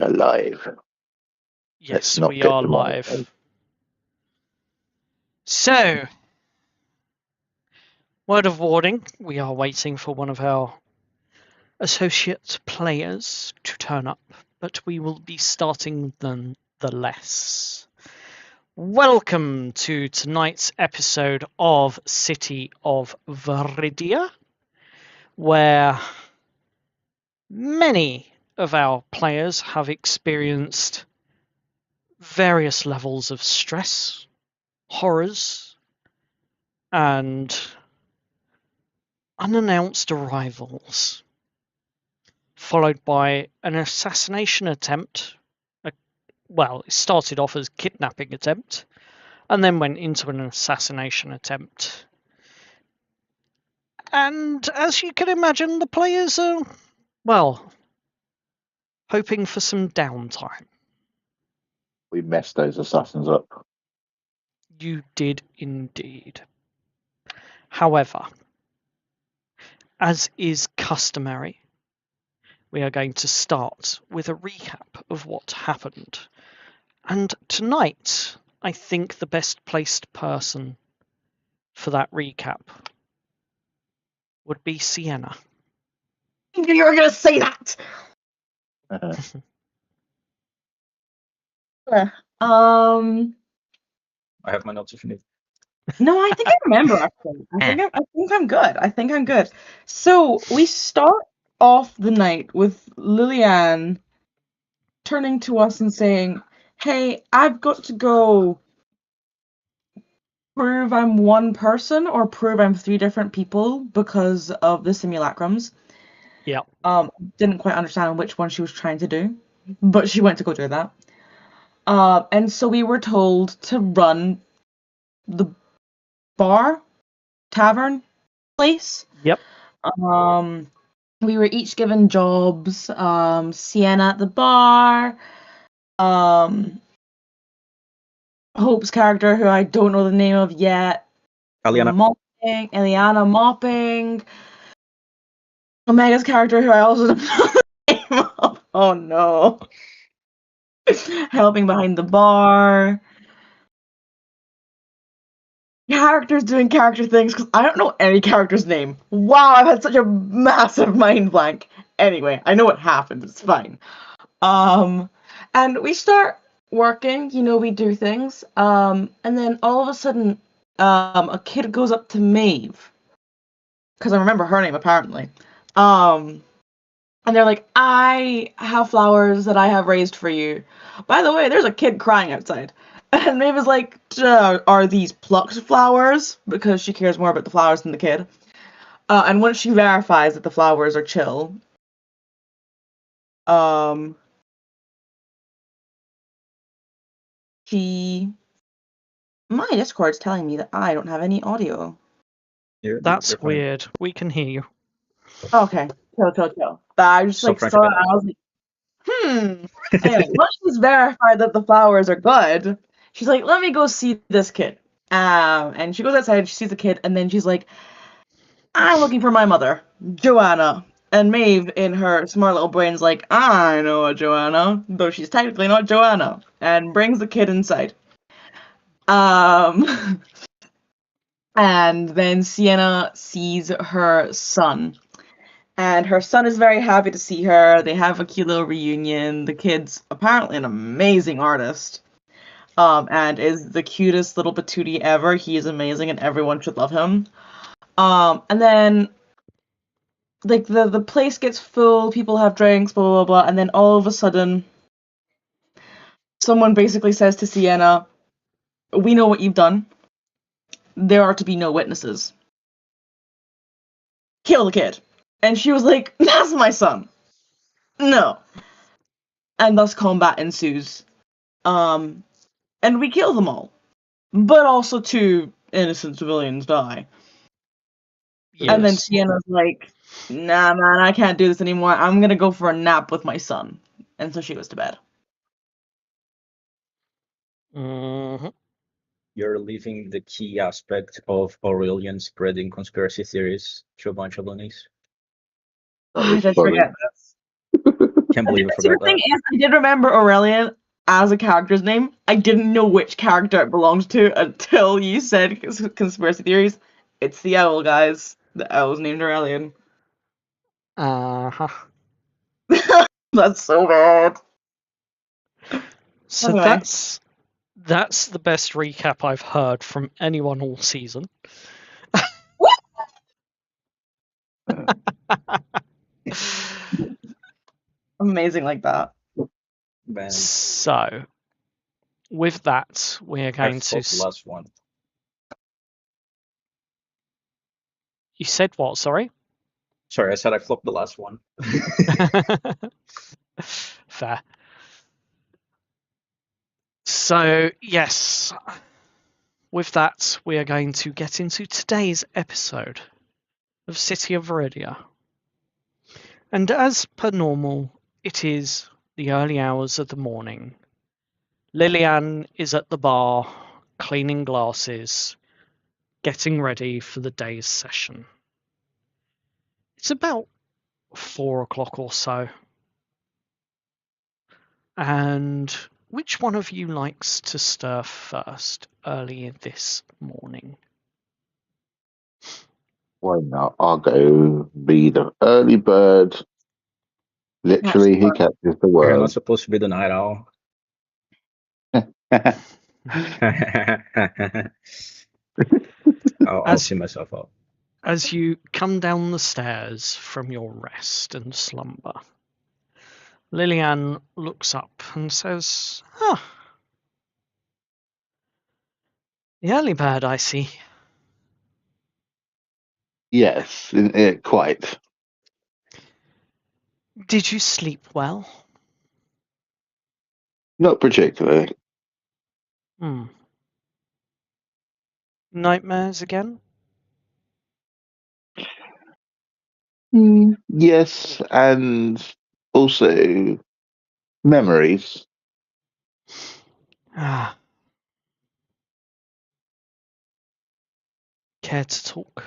Alive. Yes, we are live. So, word of warning, we are waiting for one of our associate players to turn up, but we will be starting nonetheless. Welcome to tonight's episode of City of Veridia, where many of our players have experienced various levels of stress, horrors, and unannounced arrivals, followed by an assassination attempt. Well, it started off as kidnapping attempt, and then went into an assassination attempt. And as you can imagine, the players are, well, hoping for some downtime. We messed those assassins up. You did indeed. However, as is customary, we are going to start with a recap of what happened. And tonight, I think the best placed person for that recap would be Sienna. I knew you were going to say that! I have my notes if you need. No, I think I remember, actually. I think I'm good. I think I'm good. So, we start off the night with Lillian turning to us and saying, hey, I've got to go prove I'm one person or prove I'm three different people because of the simulacrums. Yeah. Didn't quite understand which one she was trying to do, but she went to go do that. And so we were told to run the tavern place. Yep. We were each given jobs. Sienna at the bar. Hope's character, who I don't know the name of yet. Eliana mopping. Omega's character, who I also don't know the name of. Oh no. Helping behind the bar. Characters doing character things, because I don't know any character's name. Wow, I've had such a massive mind blank. Anyway, I know what happened. It's fine. And we start working, we do things. And then all of a sudden, a kid goes up to Maeve. Because I remember her name, apparently. And they're like, I have flowers that I have raised for you. By the way, there's a kid crying outside. And Maeve is like, are these plucked flowers? Because she cares more about the flowers than the kid. And once she verifies that the flowers are chill, my Discord's telling me that I don't have any audio. That's weird. We can hear you. Okay, chill. But I just saw it, and I was like, Anyway, once she's verified that the flowers are good, she's like, let me go see this kid. And she goes outside, she sees the kid, and then she's like, I'm looking for my mother, Jhoana. And Maeve, in her smart little brain's like, I know a Jhoana, though she's technically not Jhoana, and brings the kid inside. And then Sienna sees her son. And her son is very happy to see her. They have a cute little reunion. The kid's apparently an amazing artist. And is the cutest little patootie ever. He is amazing and everyone should love him. And then like the place gets full, people have drinks, blah blah blah, and then all of a sudden someone basically says to Sienna, we know what you've done. There are to be no witnesses. Kill the kid. And she was like, that's my son. No. And thus combat ensues. And we kill them all. But also 2 innocent civilians die. Yes. And then Sienna's like, nah, man, I can't do this anymore. I'm gonna go for a nap with my son. And so she goes to bed. Mm-hmm. You're leaving the key aspect of Aurelian spreading conspiracy theories to a bunch of loonies. I just forget this. Can't believe I See, the forgot thing that. is, I did remember Aurelian as a character's name. I didn't know which character it belonged to until you said conspiracy theories. It's the owl, guys. The owl's named Aurelian. Uh-huh. That's so bad. So Anyway. that's the best recap I've heard from anyone all season. Amazing like that. Man, So, with that, we are I going to. flopped the last one. You said what? Sorry. Sorry, I said I flopped the last one. Fair. So, yes, with that, we are going to get into today's episode of City of Veridia. And as per normal, it is the early hours of the morning. Lillian is at the bar, cleaning glasses, getting ready for the day's session. It's about 4 o'clock or so. And which one of you likes to stir first early this morning? Why not? I'll go be the early bird. Literally, he catches the You're not worm. supposed to be the night owl. I'll see myself out. As you come down the stairs from your rest and slumber, Lillian looks up and says, "Ah, the early bird, I see. Yes, quite. Did you sleep well?" Not particularly. Hmm. Nightmares again? Yes, and also memories. Ah. Care to talk?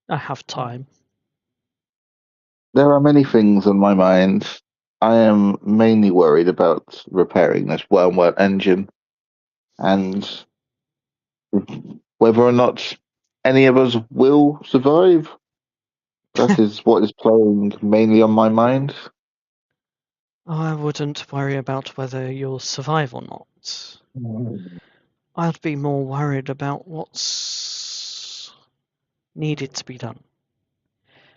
I have time. There are many things on my mind. I am mainly worried about repairing this Wyrmwell engine and whether or not any of us will survive. That is what is playing mainly on my mind. I wouldn't worry about whether you'll survive or not. I'd be more worried about what's needed to be done.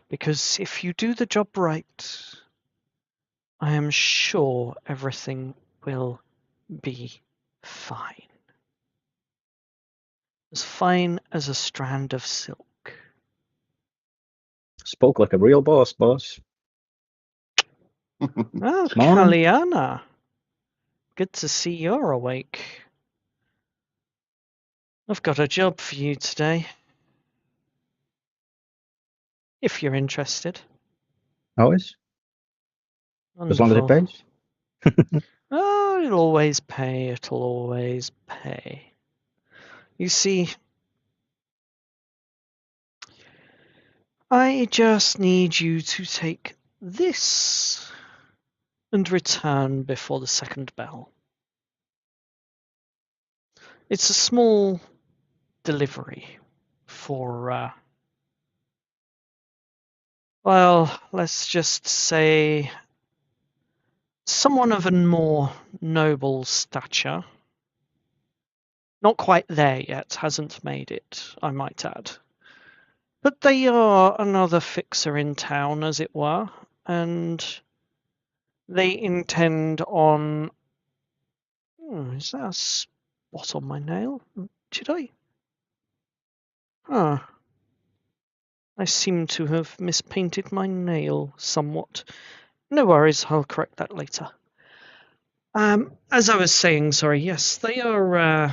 Because if you do the job right, I am sure everything will be fine. As fine as a strand of silk. Spoke like a real boss. Oh, Morning. Kaliana. Good to see you're awake. I've got a job for you today. If you're interested. Always? As long as it Wonderful. pays? Oh, it'll always pay. It'll always pay. You see, I just need you to take this and return before the second bell. It's a small delivery for, well, let's just say someone of a more noble stature. Not quite there yet, hasn't made it, I might add. But they are another fixer in town, as it were, and they intend on. Is that a spot on my nail? Did I? Ah, I seem to have mispainted my nail somewhat. No worries, I'll correct that later. As I was saying, sorry, yes, they are.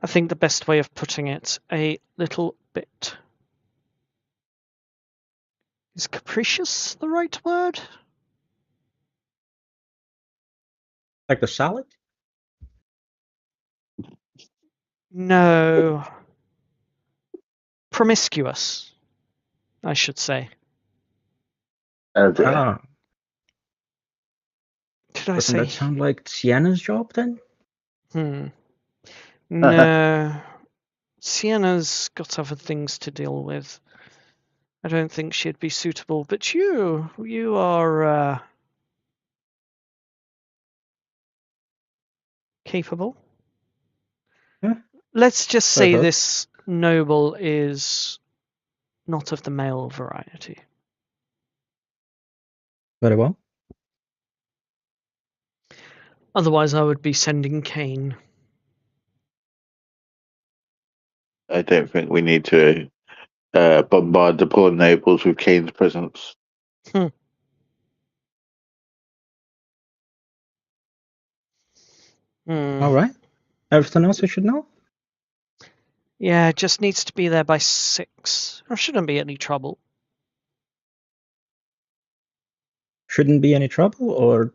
I think the best way of putting it, a little bit. Is capricious the right word? Like the salad? No. promiscuous, I should say. Oh dear. Ah, Did I doesn't say? that sound like Sienna's job then? No. Sienna's got other things to deal with. I don't think she'd be suitable, but you are capable. Yeah, Let's just I say hope. this noble is not of the male variety. Very well. Otherwise, I would be sending Kane. I don't think we need to bombard the poor nobles with Kane's presence. All right. Everything else I should know? Yeah, it just needs to be there by 6. There shouldn't be any trouble. Shouldn't be any trouble, or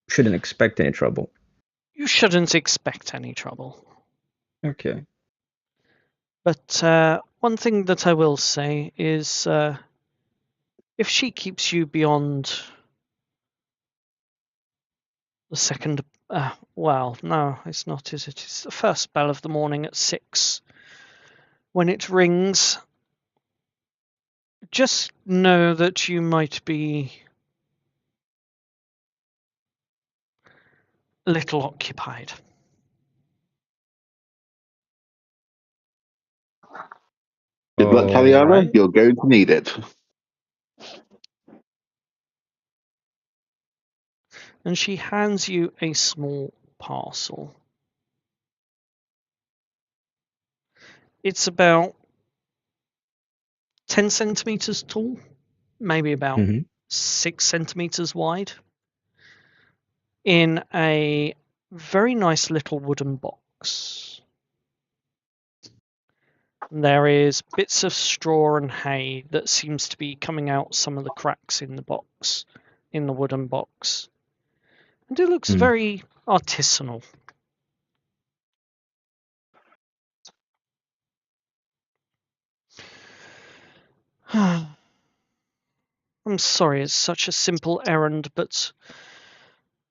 shouldn't expect any trouble? You shouldn't expect any trouble. Okay. But one thing that I will say is if she keeps you beyond the second... well, no, it's not, is it? It's the first bell of the morning at 6. When it rings, just know that you might be a little occupied. Good luck, All Caliana. right. You're going to need it. And she hands you a small parcel. It's about 10 centimeters tall, maybe about 6 centimeters wide, in a very nice little wooden box. There is bits of straw and hay that seems to be coming out some of the cracks in the box, in the wooden box. And it looks very artisanal. I'm sorry it's such a simple errand, but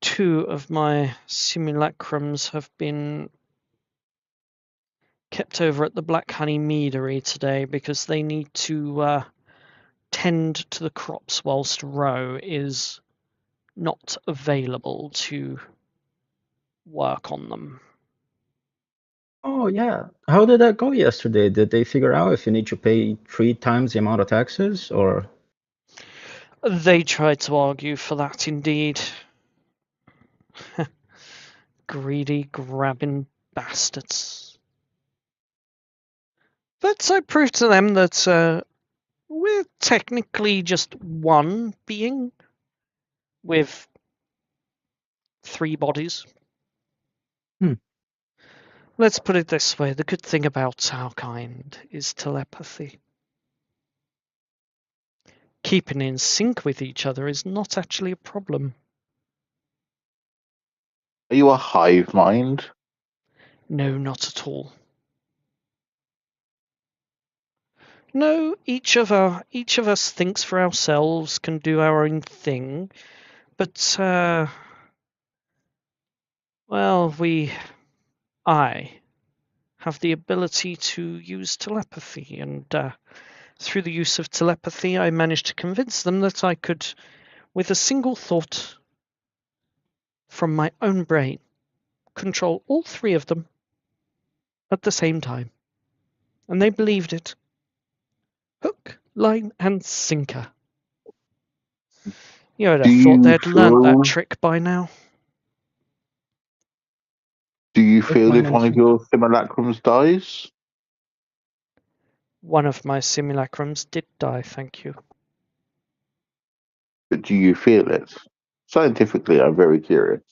2 of my simulacrums have been kept over at the Black Honey Meadery today because they need to tend to the crops whilst Roe is not available to work on them. Oh, yeah. How did that go yesterday? Did they figure out if you need to pay 3 times the amount of taxes, or? They tried to argue for that, indeed. Greedy, grabbing bastards. But I proved to them that we're technically just one being with 3 bodies. Let's put it this way, the good thing about our kind is telepathy. Keeping in sync with each other is not actually a problem. Are you a hive mind? No, not at all. No, each of us thinks for ourselves, can do our own thing, but well, I have the ability to use telepathy, and through the use of telepathy, I managed to convince them that I could, with a single thought from my own brain, control all 3 of them at the same time. And they believed it. Hook, line, and sinker. You would Do have thought you they'd learnt that feel? trick by now. Do you Hook, feel line, if and one of sinker. your simulacrums dies? One of my simulacrums did die, thank you. But do you feel it? Scientifically, I'm very curious.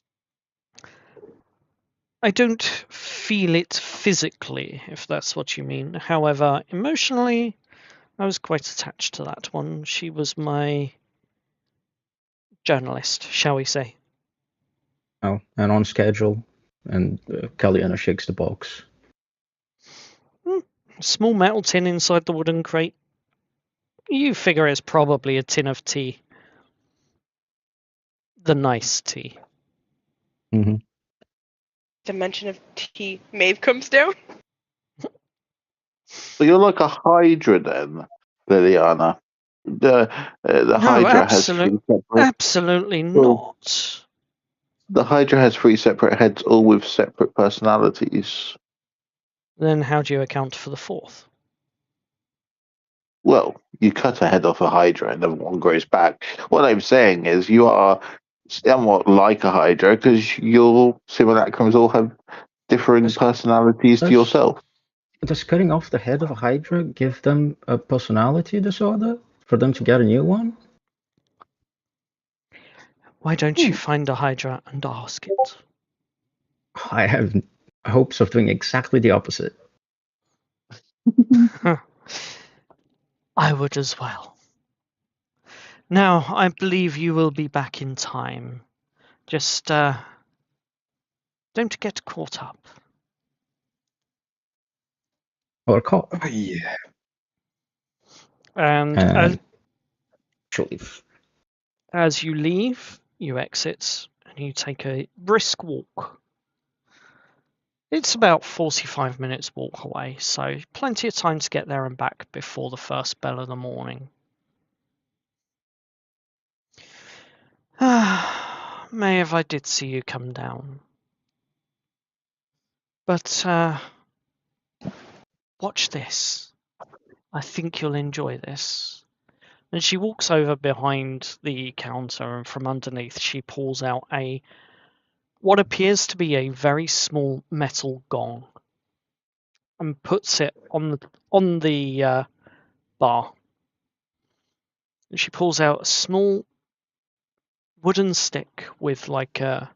I don't feel it physically, if that's what you mean. However, emotionally, I was quite attached to that one. She was my journalist, shall we say. Oh, and on schedule, and Caliana shakes the box. Small metal tin inside the wooden crate. You figure it's probably a tin of tea. The nice tea. Mm-hmm. Dimension of tea. Maeve comes down. So you're like a Hydra then, Liliana. The No, Hydra has three separate. absolutely Well, not. the Hydra has three separate heads, all with separate personalities. Then how do you account for the fourth? Well, you cut a head off a Hydra and then one grows back. What I'm saying is you are somewhat like a Hydra because your simulacrums all have differing Does, personalities to does, yourself. does cutting off the head of a Hydra give them a personality disorder? For them to get a new one? Why don't you find a Hydra and ask it? I have hopes of doing exactly the opposite. I would as well. Now, I believe you will be back in time. Just don't get caught up. Or call. Oh, yeah. And Actually, as you leave, you exit and you take a brisk walk. It's about 45 minutes walk away, so plenty of time to get there and back before the first bell of the morning. Maeve, I did see you come down. But watch this. I think you'll enjoy this. And she walks over behind the counter, and from underneath she pulls out what appears to be a very small metal gong and puts it on the bar. And she pulls out a small wooden stick with like a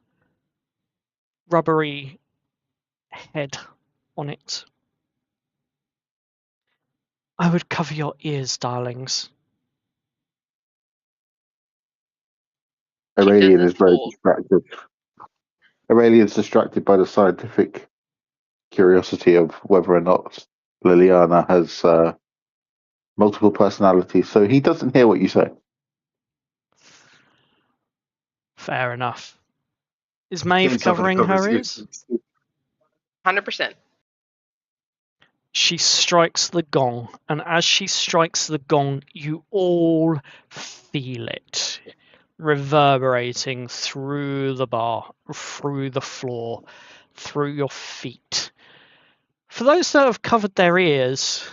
rubbery head on it. I would cover your ears, darlings. She does Aurelian this is very full. distracted. Aurelian's distracted by the scientific curiosity of whether or not Liliana has multiple personalities, so he doesn't hear what you say. Fair enough. Is Maeve covering her ears? 100%. She strikes the gong, and as she strikes the gong, you all feel it reverberating through the bar, through the floor, through your feet. For those that have covered their ears,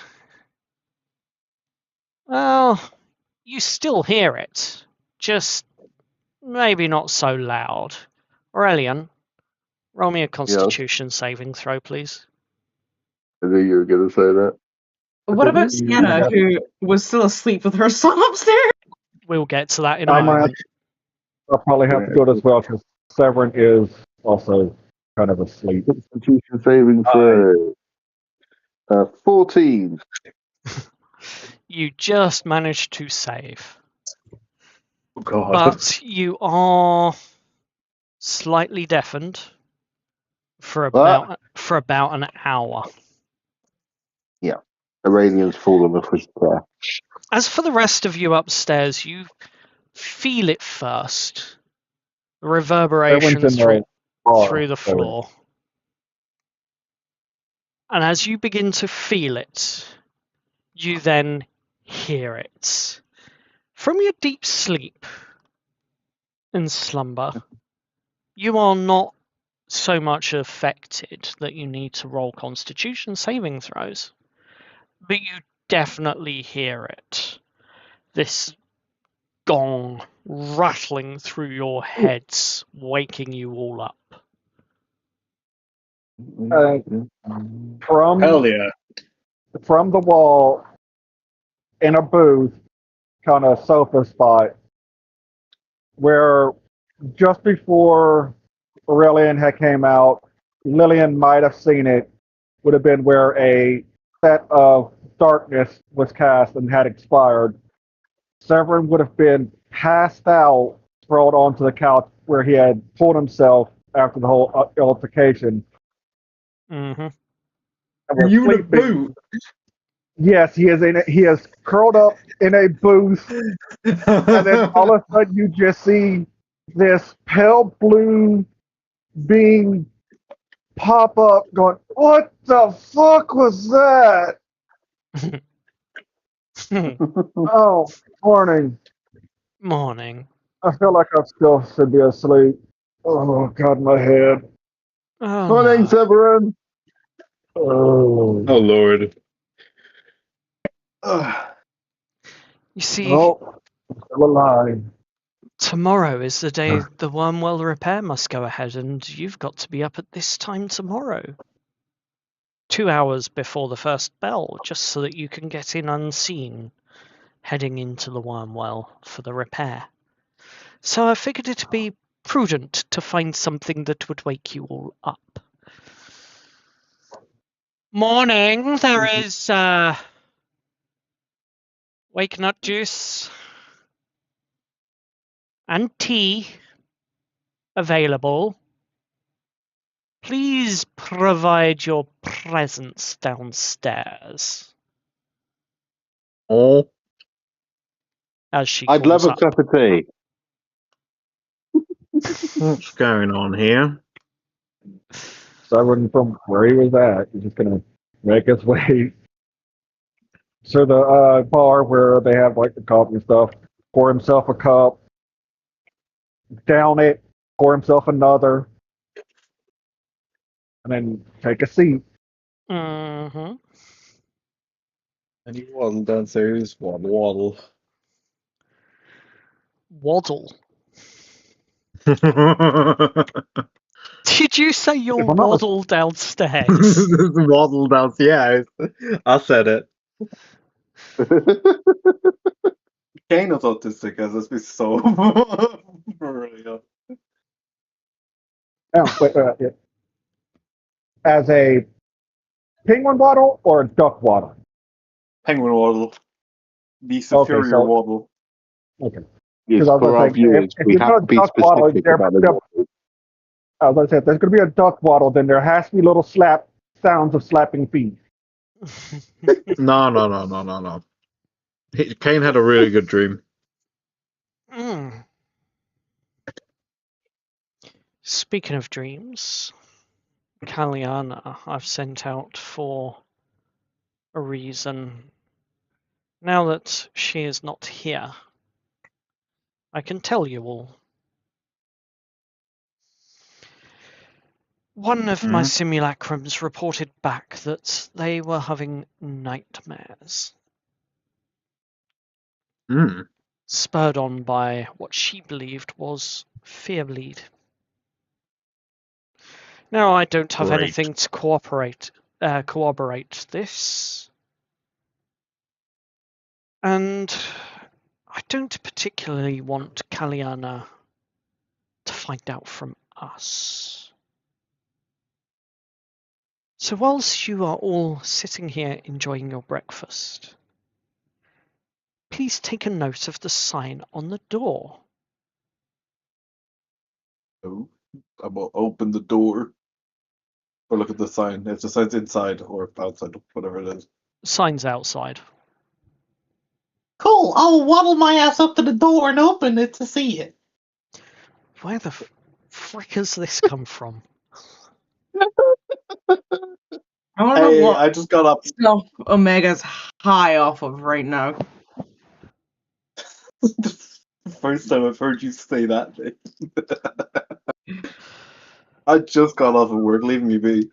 well, you still hear it, just maybe not so loud. Aurelian, roll me a Constitution saving throw, please. I knew you were going to say that. What about Sienna, who was still asleep with her son upstairs? We'll get to that in a I might, moment. I'll probably have to do it as well because Severin is also kind of asleep. Constitution saving throw. 14. You just managed to save. Oh, God. But you are slightly deafened for about an hour. Yeah. Aurelian's fallen off his chair. As for the rest of you upstairs, you feel it first. The reverberation Everyone's in the bar, through the so- floor. And as you begin to feel it, you then hear it. From your deep sleep and slumber, you are not so much affected that you need to roll Constitution saving throws, but you definitely hear it. This gong rattling through your heads, waking you all up. From Hell yeah. from the wall in a booth, kind of sofa spot, where just before Aurelian had came out, Lillian might have seen it, would have been where a set of darkness was cast and had expired. Severin would have been passed out, sprawled onto the couch where he had pulled himself after the whole altercation. Mm-hmm. and Are was you in a sleeping. boot? Yes, he is curled up in a booth, and then all of a sudden you just see this pale blue being pop up, going, "What the fuck was that?" Oh, morning. Morning. I feel like I still should be asleep. Oh God, my head. Oh, Morning, no. Severin. Oh, Oh Lord. You see, oh, I'm still alive. tomorrow is the day the Wyrmwell repair must go ahead, and you've got to be up at this time tomorrow. 2 hours before the first bell, just so that you can get in unseen, heading into the Wyrmwell for the repair. So I figured it'd be prudent to find something that would wake you all up. Morning, there is wake nut juice and tea available. Please provide your presence downstairs. Oh. As she I'd love calls a up. cup of tea. What's going on here? Seven from where he was at. He's just gonna make his way to the bar where they have like the coffee and stuff. Pour himself a cup, down it, pour himself another, and then take a seat. Mm-hmm. And you waddle downstairs, waddle waddle. Waddle. This Did you say you'll If I'm not waddle downstairs? is waddle downstairs. I said it. Kane is autistic, as this be so for real. Oh, wait, yeah. As a penguin waddle or a duck waddle? Penguin waddle. The Okay, superior so waddle. okay. Yes, Because I was for our gonna say, viewers, if we you're have gonna to be duck waddle, specific about the waddle. I was gonna say, if there's gonna be a duck waddle, then there has to be little slap sounds of slapping feet. No. Kane had a really good dream. Mm. Speaking of dreams, Kaliana I've sent out for a reason. Now that she is not here, I can tell you all. One of my simulacrums reported back that they were having nightmares, spurred on by what she believed was fear bleed. Now, I don't have Great. anything to corroborate this, and I don't particularly want Kaliana to find out from us. So whilst you are all sitting here enjoying your breakfast, please take a note of the sign on the door. Oh, I'm gonna open the door. Or look at the sign. If the sign's inside or outside, whatever it is. Sign's outside. Cool. I'll waddle my ass up to the door and open it to see it. Where the frick has this come from? I want to know Hey, what I just got up. stuff Omega's high off of right now. The first time I've heard you say that thing. I just got off of work. Leave me be.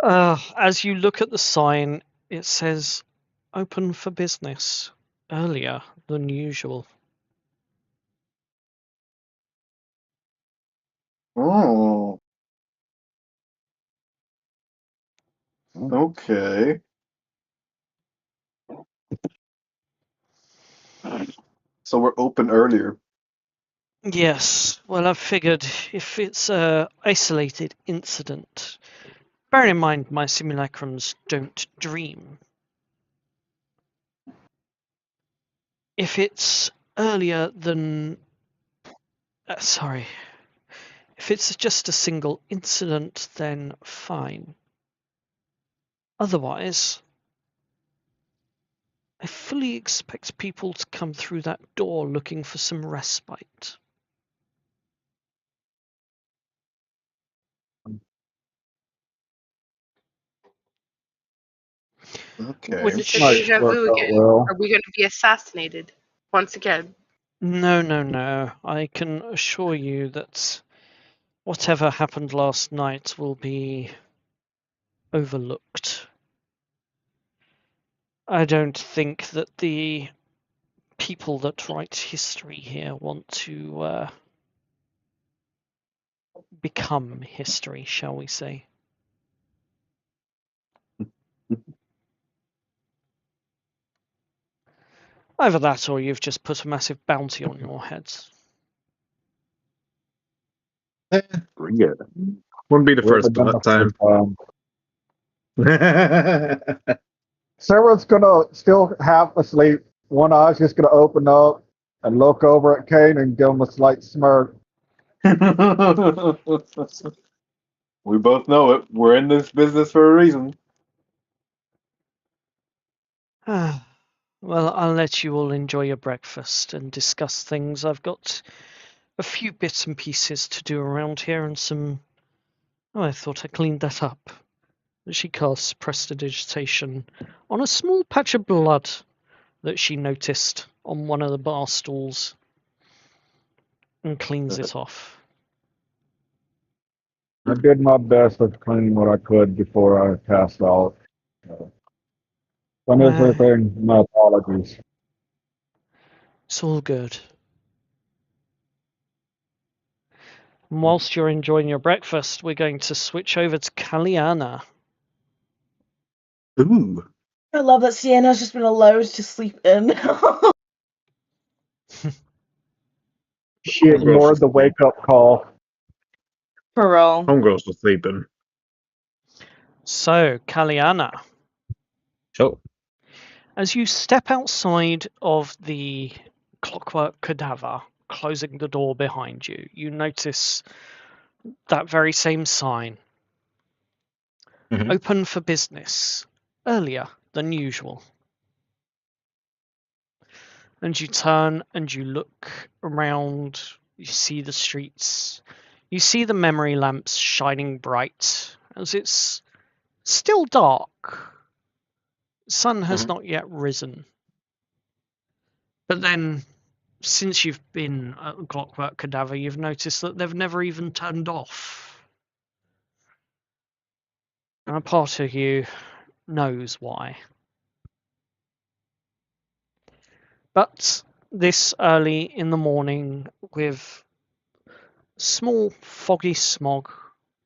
As you look at the sign, it says open for business earlier than usual. Oh. Okay. So we're open earlier. Yes, well, I figured if it's a isolated incident, bearing in mind my simulacrums don't dream. If it's earlier than... if If it's just a single incident, then fine. Otherwise, I fully expect people to come through that door looking for some respite. Okay. Is Which this a Might deja work vu out again? well. Are we going to be assassinated once again? No. I can assure you that whatever happened last night will be overlooked. I don't think that the people that write history here want to become history, shall we say. Either that or you've just put a massive bounty on your heads. Bring it. Wouldn't be the We've first done the time. Sarah's gonna still half asleep. One eye's just gonna open up and look over at Kane and give him a slight smirk. We both know it. We're in this business for a reason. Well, I'll let you all enjoy your breakfast and discuss things. I've got a few bits and pieces to do around here and some... Oh, I thought I cleaned that up. She casts prestidigitation on a small patch of blood that she noticed on one of the bar stools and cleans it off. I did my best of cleaning what I could before I passed out. When there's anything, my apologies. It's all good. And whilst you're enjoying your breakfast, we're going to switch over to Kaliana. Ooh. I love that Sienna's just been allowed to sleep in. She ignored the wake-up call. For real. Homegirls were sleeping. So, Kaliana, So, as you step outside of the clockwork cadaver, closing the door behind you, you notice that very same sign. Mhm. Open for business, earlier than usual. And you turn and you look around, you see the streets, you see the memory lamps shining bright as it's still dark. Sun has not yet risen. But then, since you've been at Clockwork Cadaver, you've noticed that they've never even turned off. And a part of you knows why. But this early in the morning, with small foggy smog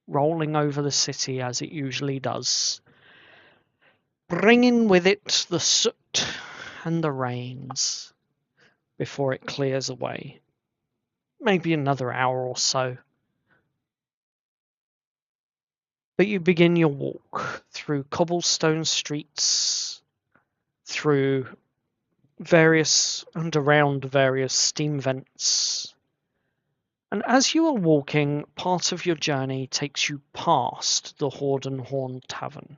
rolling over the city as it usually does, bringing with it the soot and the rains before it clears away. Maybe another hour or so. But you begin your walk through cobblestone streets, through various and around various steam vents. And as you are walking, part of your journey takes you past the Hoard Horn Tavern,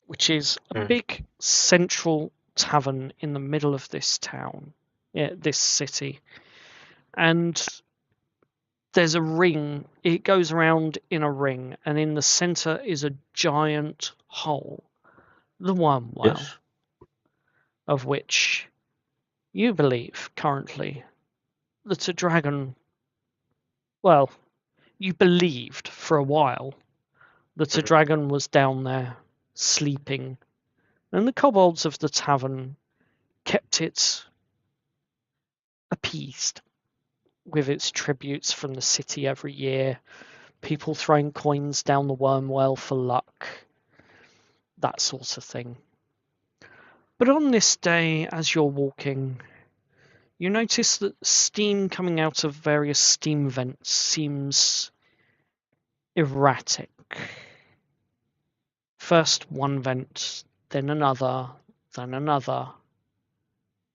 which is a big central tavern in the middle of this town, this city. And there's a ring, it goes around in a ring, and in the center is a giant hole, the Wyrmwell, Yes. of which you believe currently that a dragon, well, you believed for a while that a dragon was down there sleeping, and the kobolds of the tavern kept it appeased with its tributes from the city every year, people throwing coins down the Wyrmwell for luck, that sort of thing. But on this day, as you're walking, you notice that steam coming out of various steam vents seems erratic. First one vent, then another, then another.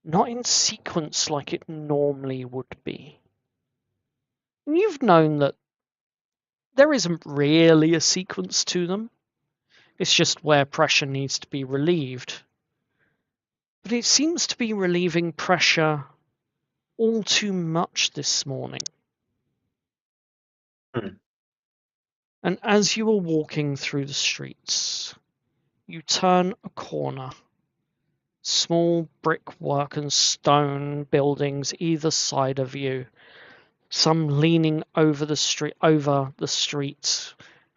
Not in sequence like it normally would be. You've known that there isn't really a sequence to them. It's just where pressure needs to be relieved. But it seems to be relieving pressure all too much this morning. And as you are walking through the streets, you turn a corner. Small brickwork and stone buildings either side of you, some leaning over the street,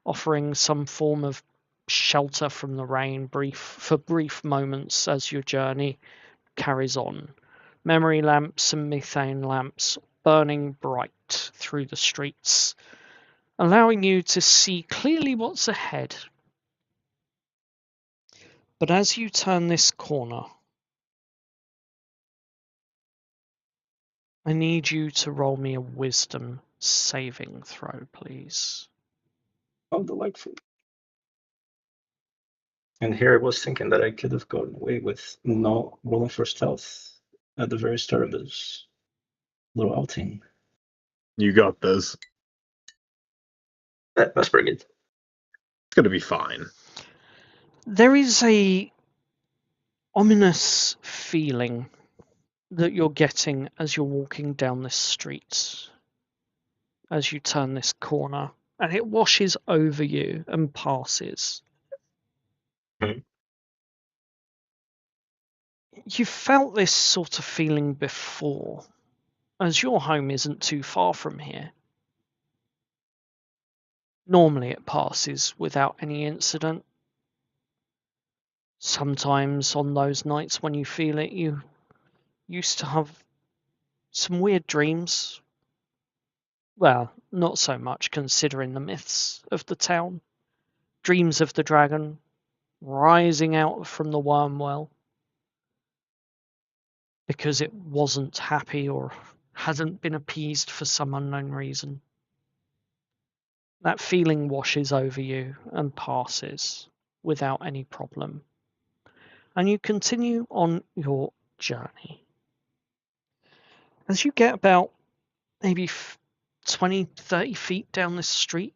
offering some form of shelter from the rain for brief moments as your journey carries on. Memory lamps and methane lamps burning bright through the streets, allowing you to see clearly what's ahead. But as you turn this corner, I need you to roll me a wisdom saving throw, please. Oh, delightful. And here I was thinking that I could have gotten away with not rolling for stealth at the very start of this little outing. You got this. That's pretty good. It's gonna be fine. There is a ominous feeling that you're getting as you're walking down this street, as you turn this corner, and it washes over you and passes. You felt this sort of feeling before, as your home isn't too far from here. Normally it passes without any incident. Sometimes on those nights when you feel it, you used to have some weird dreams. Well, not so much considering the myths of the town. Dreams of the dragon rising out from the Wyrmwell because it wasn't happy or hadn't been appeased for some unknown reason. That feeling washes over you and passes without any problem. And you continue on your journey. As you get about maybe 20, 30 feet down this street,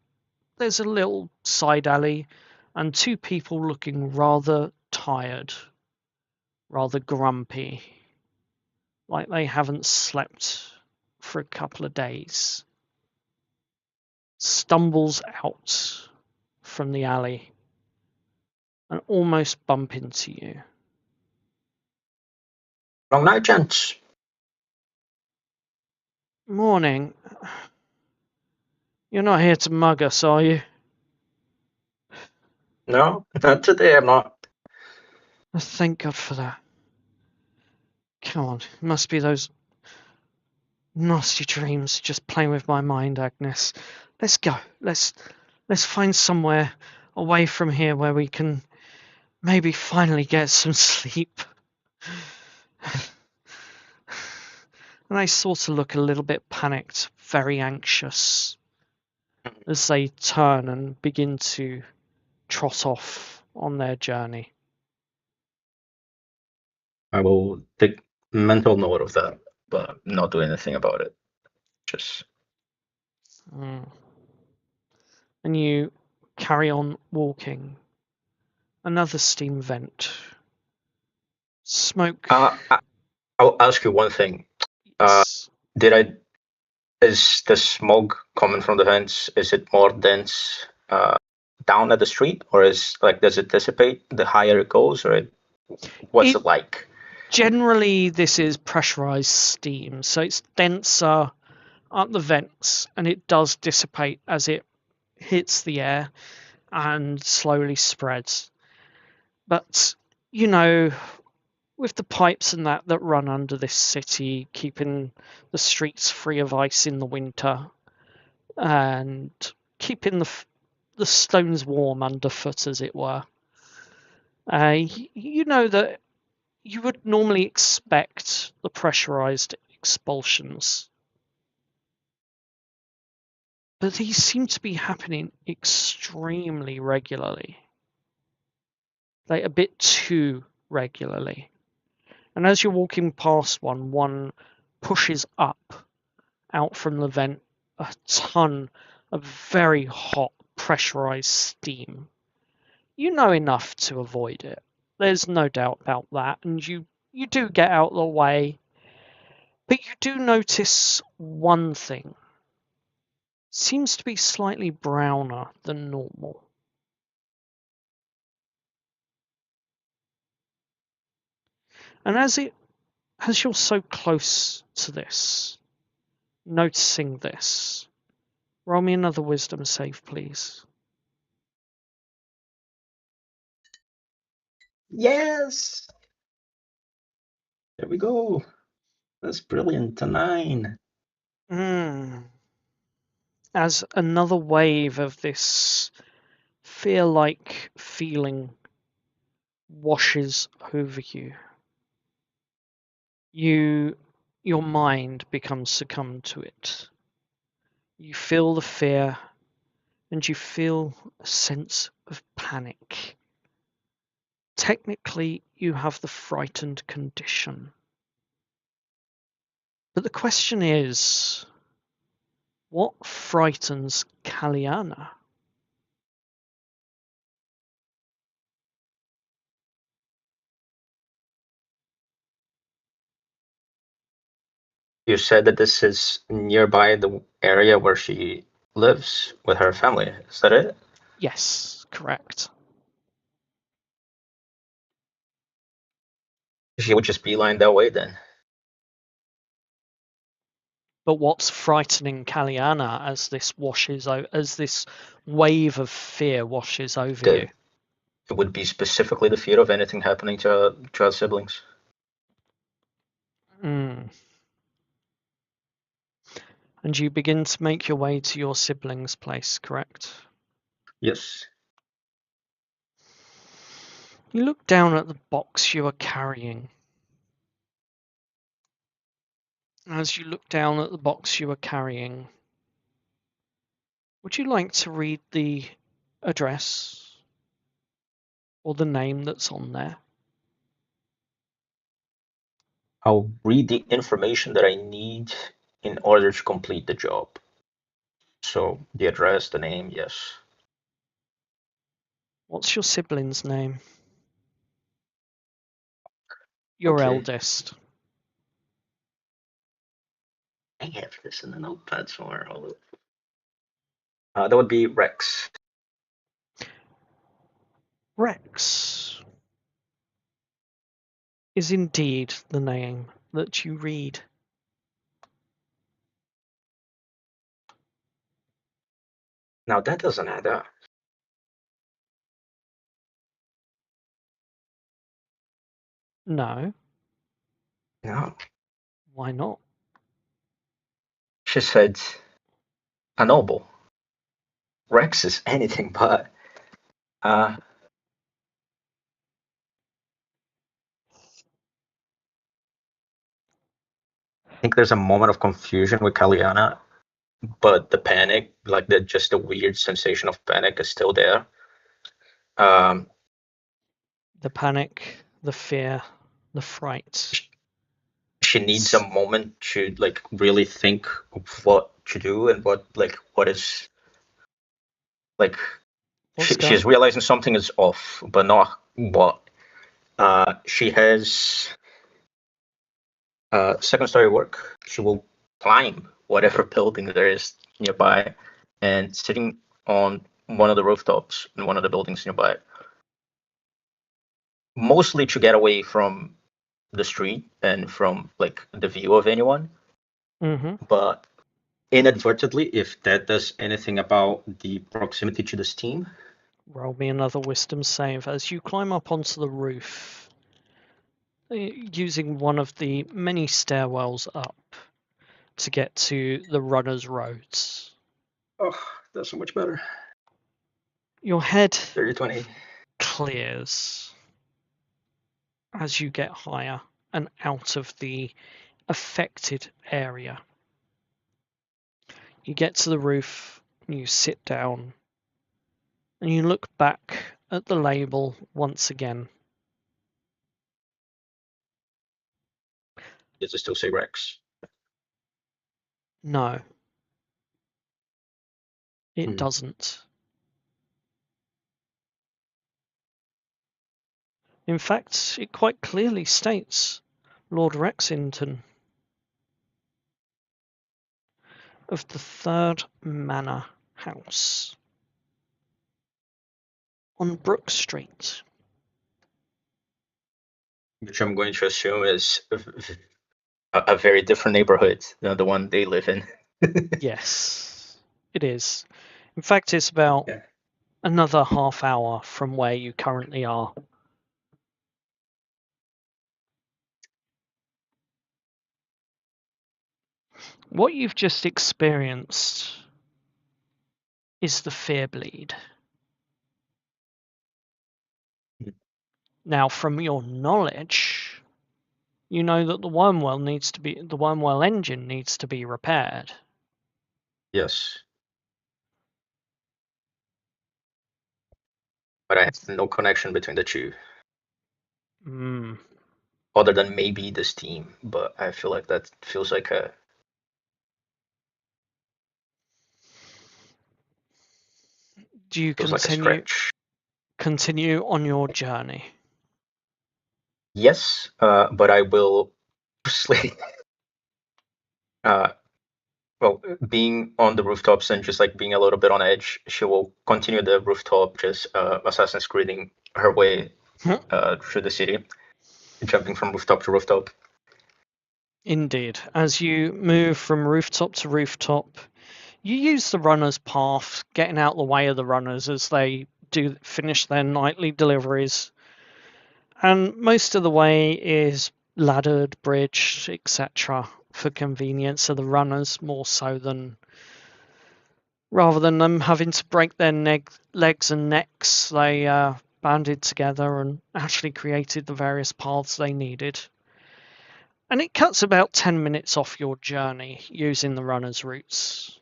there's a little side alley and two people looking rather tired, rather grumpy, like they haven't slept for a couple of days. Stumbles out from the alley and almost bump into you. Wrong night, gents. Morning. You're not here to mug us, are you? No, not today, I'm not. Oh, thank God for that. Come on, it must be those nasty dreams just playing with my mind, Agnes. Let's go. Let's find somewhere away from here where we can maybe finally get some sleep. And they sort of look a little bit panicked, very anxious, as they turn and begin to trot off on their journey. I will take mental note of that, but not do anything about it. Just. And you carry on walking. Another steam vent. Smoke. I'll ask you one thing. Yes. Is the smoke coming from the vents? Is it more dense down at the street, or does it dissipate the higher it goes, or what's it like? Generally, this is pressurized steam, so it's denser at the vents, and it does dissipate as it hits the air and slowly spreads. But with the pipes and that run under this city, keeping the streets free of ice in the winter and keeping the stones warm underfoot, as it were, you know that you would normally expect the pressurized expulsions. But these seem to be happening extremely regularly. Like a bit too regularly. And as you're walking past one pushes up out from the vent a ton of very hot pressurized steam. You know enough to avoid it. There's no doubt about that, and you do get out of the way. But you do notice one thing. Seems to be slightly browner than normal. And as you're so close to this, noticing this, roll me another wisdom save, please. Yes! There we go. That's brilliant. A 9. As another wave of this fear-like feeling washes over you, your mind becomes succumbed to it. You feel the fear, and you feel a sense of panic. Technically, you have the frightened condition. But the question is, what frightens Kaliana? You said that this is nearby the area where she lives with her family. Is that it? Yes, correct. She would just beeline that way then. But what's frightening Kaliana as this wave of fear washes over you? It would be specifically the fear of anything happening to her siblings. And you begin to make your way to your siblings' place, correct? Yes. You look down at the box you are carrying. As you look down at the box you are carrying, would you like to read the address or the name that's on there? I'll read the information that I need in order to complete the job. So the address, the name, yes. What's your sibling's name? Your Okay. eldest. I have this in the notepad somewhere. That would be Rex. Rex is indeed the name that you read. Now that doesn't add up. No. No. Why not? She said a noble. Rex is anything but. I think there's a moment of confusion with Kaliana, but the panic, like just the weird sensation of panic, is still there. The panic, the fear, the fright. She needs a moment to really think of what to do and what is she's realizing something is off, but not what. She has second story work. She will climb whatever building there is nearby, and sitting on one of the rooftops in one of the buildings nearby, mostly to get away from the street and from the view of anyone. But inadvertently, if that does anything about the proximity to the steam. Roll me another wisdom save as you climb up onto the roof, using one of the many stairwells up to get to the runner's roads. Oh, that's so much better. Your head 30-20 clears as you get higher and out of the affected area. You get to the roof, you sit down, and you look back at the label once again. Does it still say Rex? No. It doesn't. In fact, it quite clearly states Lord Rexington of the Third Manor House on Brook Street. Which I'm going to assume is a very different neighborhood than the one they live in. Yes, it is. In fact, it's about another half hour from where you currently are. What you've just experienced is the fear bleed. Now, from your knowledge, you know that the Wyrmwell engine needs to be repaired. Yes. But I have no connection between the two. Other than maybe the Steam, but I feel like that feels like a... Do you feels like a stretch. continue on your journey? Yes, but I will sleep. Well, being on the rooftops and just like being a little bit on edge, she will continue the rooftop, just Assassin's Creeding her way through the city, jumping from rooftop to rooftop. Indeed. As you move from rooftop to rooftop, you use the runner's path, getting out the way of the runners as they do finish their nightly deliveries. And most of the way is laddered, bridged, etc. for convenience of the runners, more so than rather than them having to break their legs and necks, they banded together and actually created the various paths they needed. And it cuts about 10 minutes off your journey using the runner's routes.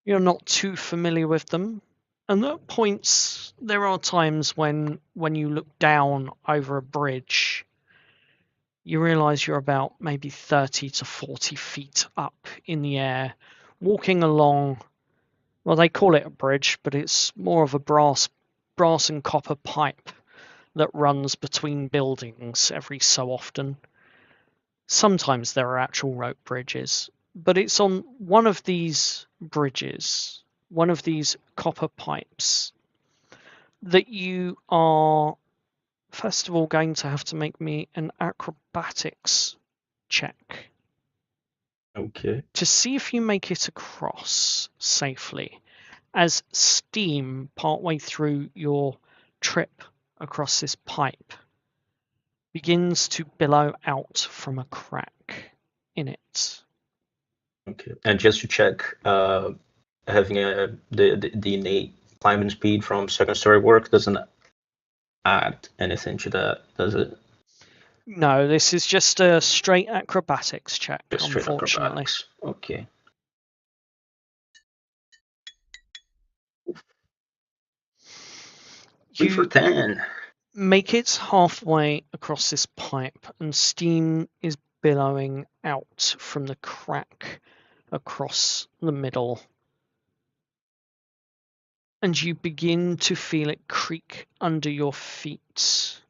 You're not too familiar with them. And at points, there are times when you look down over a bridge, you realise you're about maybe 30 to 40 feet up in the air, walking along, well, they call it a bridge, but it's more of a brass and copper pipe that runs between buildings every so often. Sometimes there are actual rope bridges, but it's on one of these bridges, one of these copper pipes, that you are first of all going to have to make me an acrobatics check. Okay. To see if you make it across safely, as steam partway through your trip across this pipe begins to billow out from a crack in it. Okay. And just to check, having the innate climbing speed from second story work doesn't add anything to that, does it? No, this is just a straight acrobatics check, Just straight unfortunately. acrobatics. Okay. Three for 10. Make it halfway across this pipe, and steam is billowing out from the crack across the middle. And you begin to feel it creak under your feet.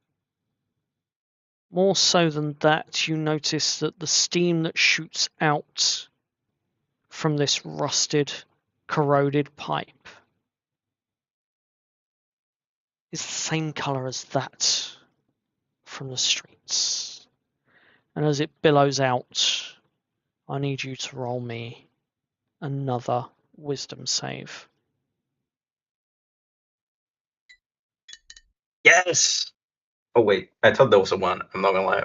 More so than that, you notice that the steam that shoots out from this rusted, corroded pipe is the same colour as that from the streets. And as it billows out, I need you to roll me another wisdom save. Yes! Oh, wait. I thought that was a 1. I'm not gonna lie.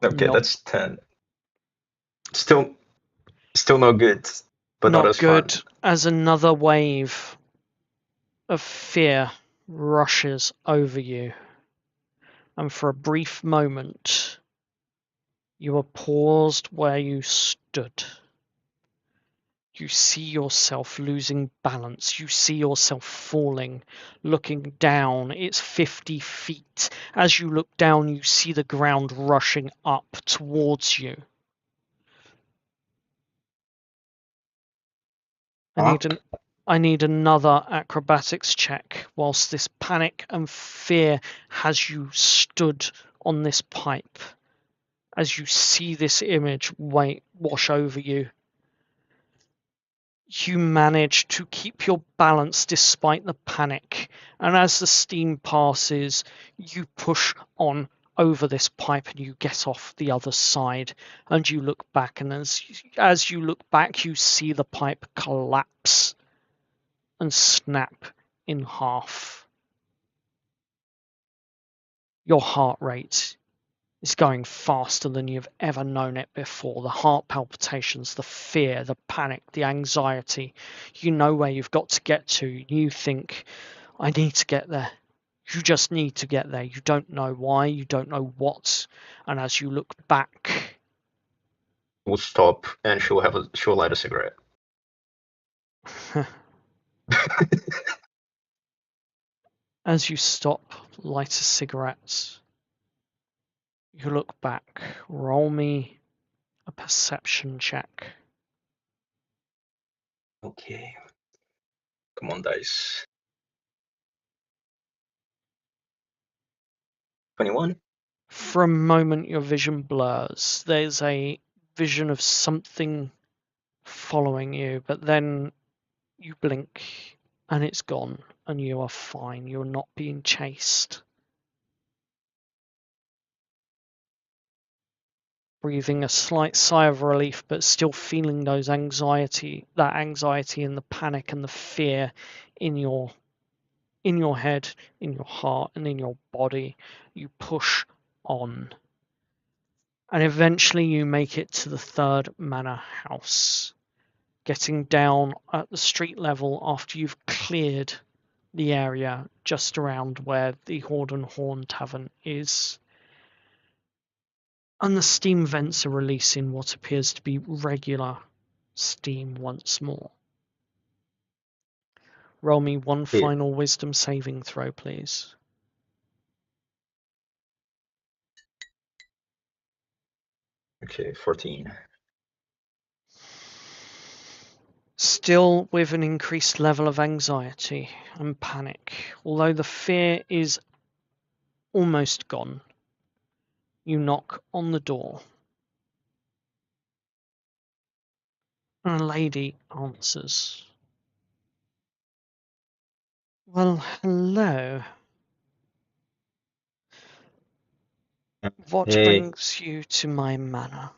Okay, Nope. that's 10. Still not good, but not as good, fun. as another wave of fear rushes over you. And for a brief moment, you are paused where you stood. You see yourself losing balance. You see yourself falling, looking down. It's 50 feet. As you look down, you see the ground rushing up towards you. I need another acrobatics check whilst this panic and fear has you stood on this pipe. As you see this image wash over you, you manage to keep your balance despite the panic, and as the steam passes, you push on over this pipe and you get off the other side, and you look back, and as you look back, you see the pipe collapse and snap in half. Your heart rate is going faster than you've ever known it before. The heart palpitations, the fear, the panic, the anxiety. You know where you've got to get to. You think, I need to get there. You just need to get there. You don't know why, you don't know what. And as you look back, We'll stop and she'll light a cigarette. as you stop, light a cigarette, you look back. Roll me a perception check. Okay. Come on, dice. 21. For a moment, your vision blurs. There's a vision of something following you, but then you blink and it's gone, and you are fine. You're not being chased. Breathing a slight sigh of relief, but still feeling that anxiety and the panic and the fear in your head, in your heart, and in your body. You push on. And eventually you make it to the third manor house, getting down at the street level after you've cleared the area just around where the Hoard Horn tavern is. And the steam vents are releasing what appears to be regular steam once more. Roll me one final wisdom saving throw, please. Okay, 14. Still with an increased level of anxiety and panic, although the fear is almost gone, you knock on the door. And a lady answers. Well, hello. What Hey. brings you to my manor?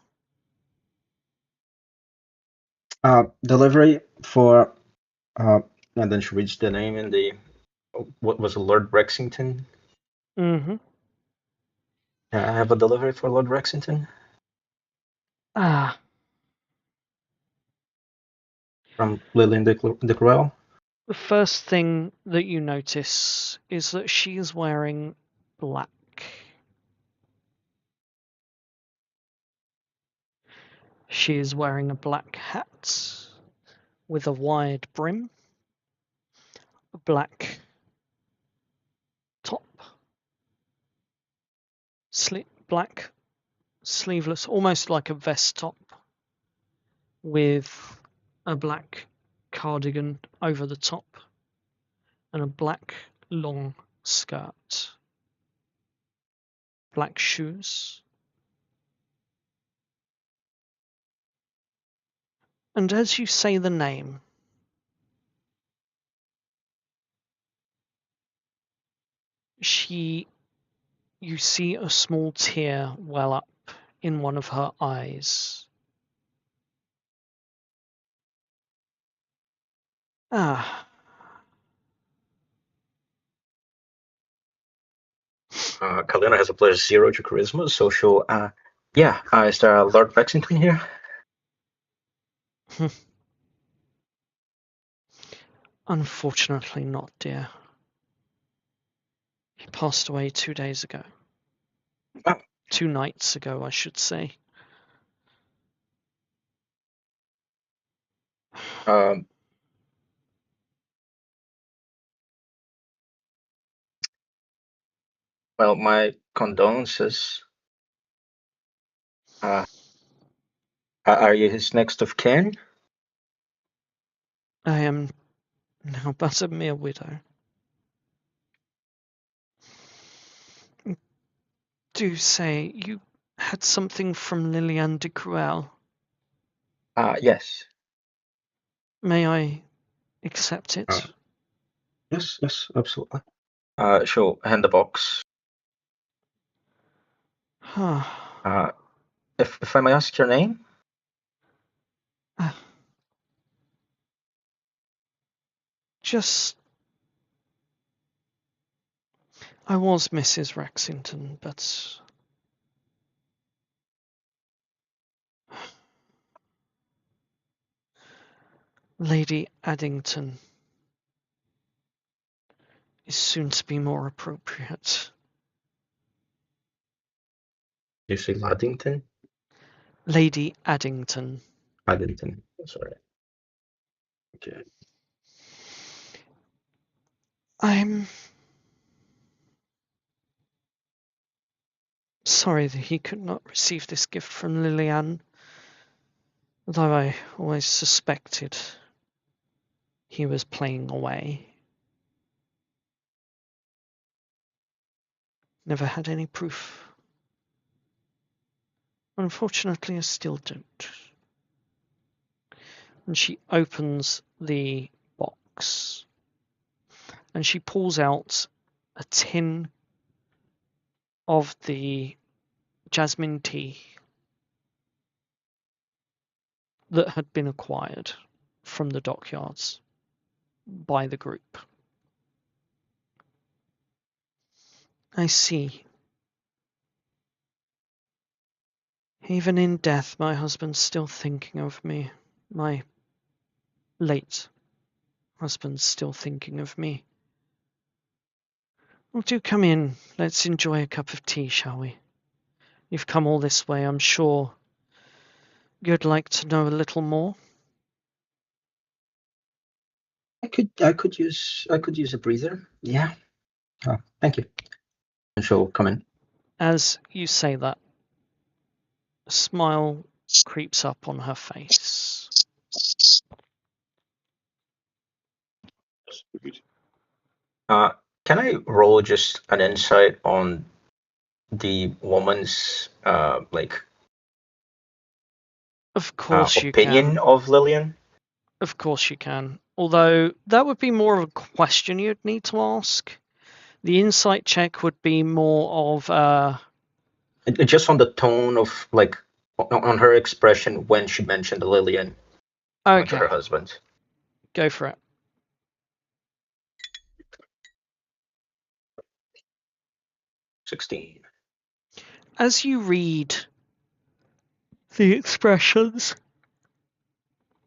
Delivery for and then she reads the name in the what was it, Lord Rexington? Mm-hmm. I have a delivery for Lord Rexington Ah, from Lillian de Cruel. the first thing that you notice is that she is wearing black. She is wearing a black hat with a wide brim, a black top, black sleeveless, almost like a vest top, with a black cardigan over the top and a black long skirt, black shoes. And as you say the name, you see a small tear well up in one of her eyes. Ah. Kalina has a +0 to charisma, so she'll is there Lord Rexington here? Unfortunately not, dear. He passed away 2 days ago. Oh. 2 nights ago, I should say. Well, my condolences. Are you his next of kin? I am now but a mere widow. Do say you had something from Liliane de Cruel. Yes. May I accept it? Yes, absolutely. She'll hand the box. If I may ask your name? I was Mrs. Rexington, but Lady Addington is soon to be more appropriate. You say Laddington? Lady Addington. Addington. Sorry. Okay. I'm sorry that he could not receive this gift from Liliane, though I always suspected he was playing away. Never had any proof. Unfortunately, I still don't. And she opens the box and she pulls out a tin of the jasmine tea that had been acquired from the dockyards by the group. I see. Even in death, my husband's still thinking of me. My late husband's still thinking of me. Well, do come in. Let's enjoy a cup of tea, shall we? You've come all this way, I'm sure you'd like to know a little more. I could use a breather. Yeah. Oh, thank you. And she'll come in. As you say that, a smile creeps up on her face. Can I roll just an insight on the woman's Of course you opinion can. of Lillian? Of course you can. Although that would be more of a question you'd need to ask. The insight check would be more of Just on the tone of on her expression when she mentioned Lillian to her okay. husband. Go for it. 16. As you read the expressions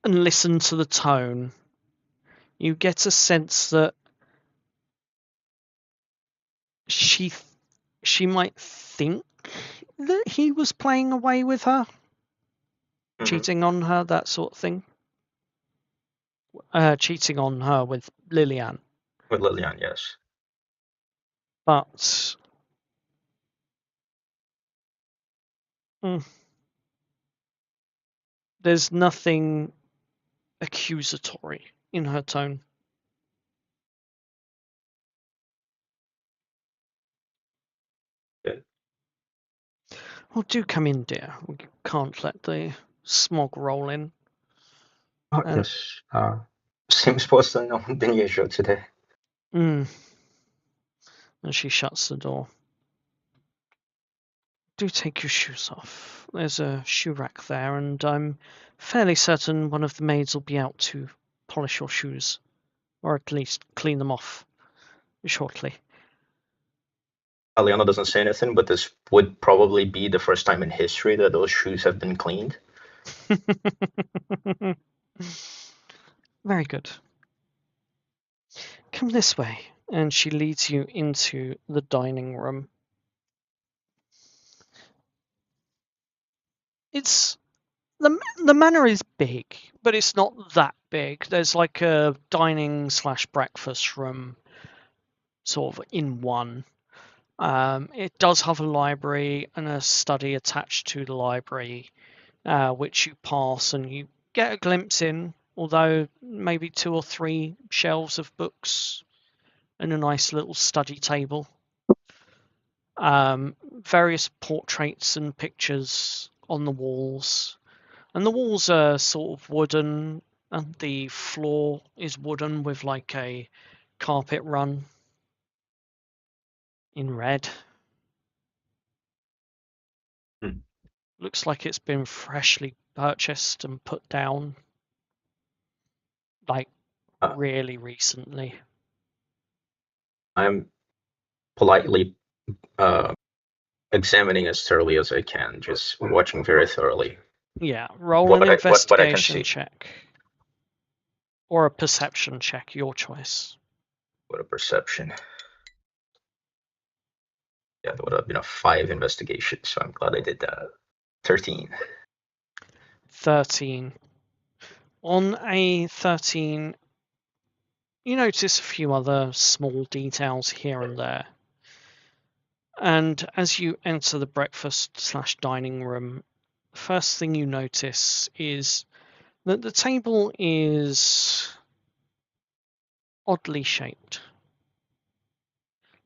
and listen to the tone, you get a sense that she might think that he was playing away with her, cheating on her, that sort of thing. Cheating on her with Liliane. With Lillian, yes. But there's nothing accusatory in her tone. Okay. Well, do come in, dear. We can't let the smog roll in. Oh, yes. Seems wasn't the usual today. And she shuts the door. Do take your shoes off. There's a shoe rack there, and I'm fairly certain one of the maids will be out to polish your shoes, or at least clean them off shortly. Aliana doesn't say anything, but this would probably be the first time in history that those shoes have been cleaned. Very good. Come this way. And she leads you into the dining room. It's the manor is big, but it's not that big. There's like a dining / breakfast room sort of in one. It does have a library and a study attached to the library, which you pass and you get a glimpse in. although maybe 2 or 3 shelves of books and a nice little study table. Various portraits and pictures on the walls. And the walls are sort of wooden, and the floor is wooden with like a carpet run in red. Looks like it's been freshly purchased and put down, like really recently. I'm politely examining as thoroughly as I can, just watching very thoroughly. Yeah, roll What an I can investigation see. check. Or a perception check, your choice. What a perception. Yeah, that would have been a 5 investigation, so I'm glad I did that. 13. 13. On a 13, you notice a few other small details here and there. And as you enter the breakfast/dining room, the first thing you notice is that the table is oddly shaped.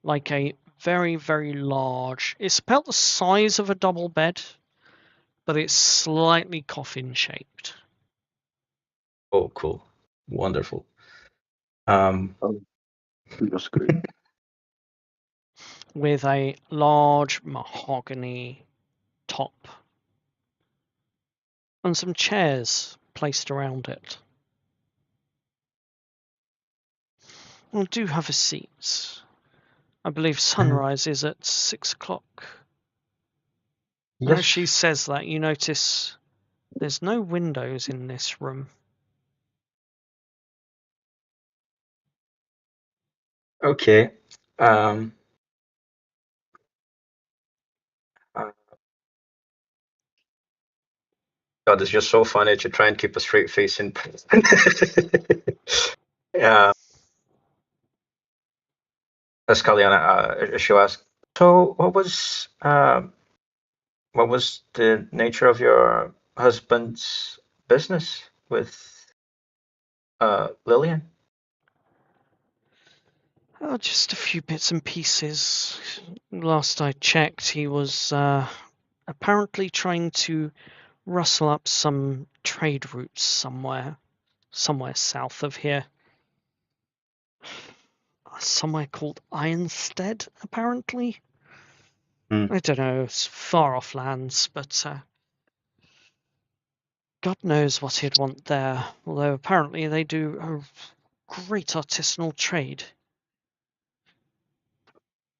Like a very, very large... It's about the size of a double bed, but it's slightly coffin-shaped. Oh, cool. Wonderful. Your screen. With a large mahogany top and some chairs placed around it. Well, do have a seat. I believe sunrise is at 6 o'clock. Yes. As she says that, you notice there's no windows in this room. Okay. God, it's just so funny to try and keep a straight face in person. Yeah. Escaliana, she'll ask, so what was the nature of your husband's business with Lillian? Oh, just a few bits and pieces. Last I checked, he was apparently trying to rustle up some trade routes somewhere south of here. Somewhere called Ironstead, apparently. I don't know, it's far off lands, but God knows what he'd want there. Although apparently they do a great artisanal trade.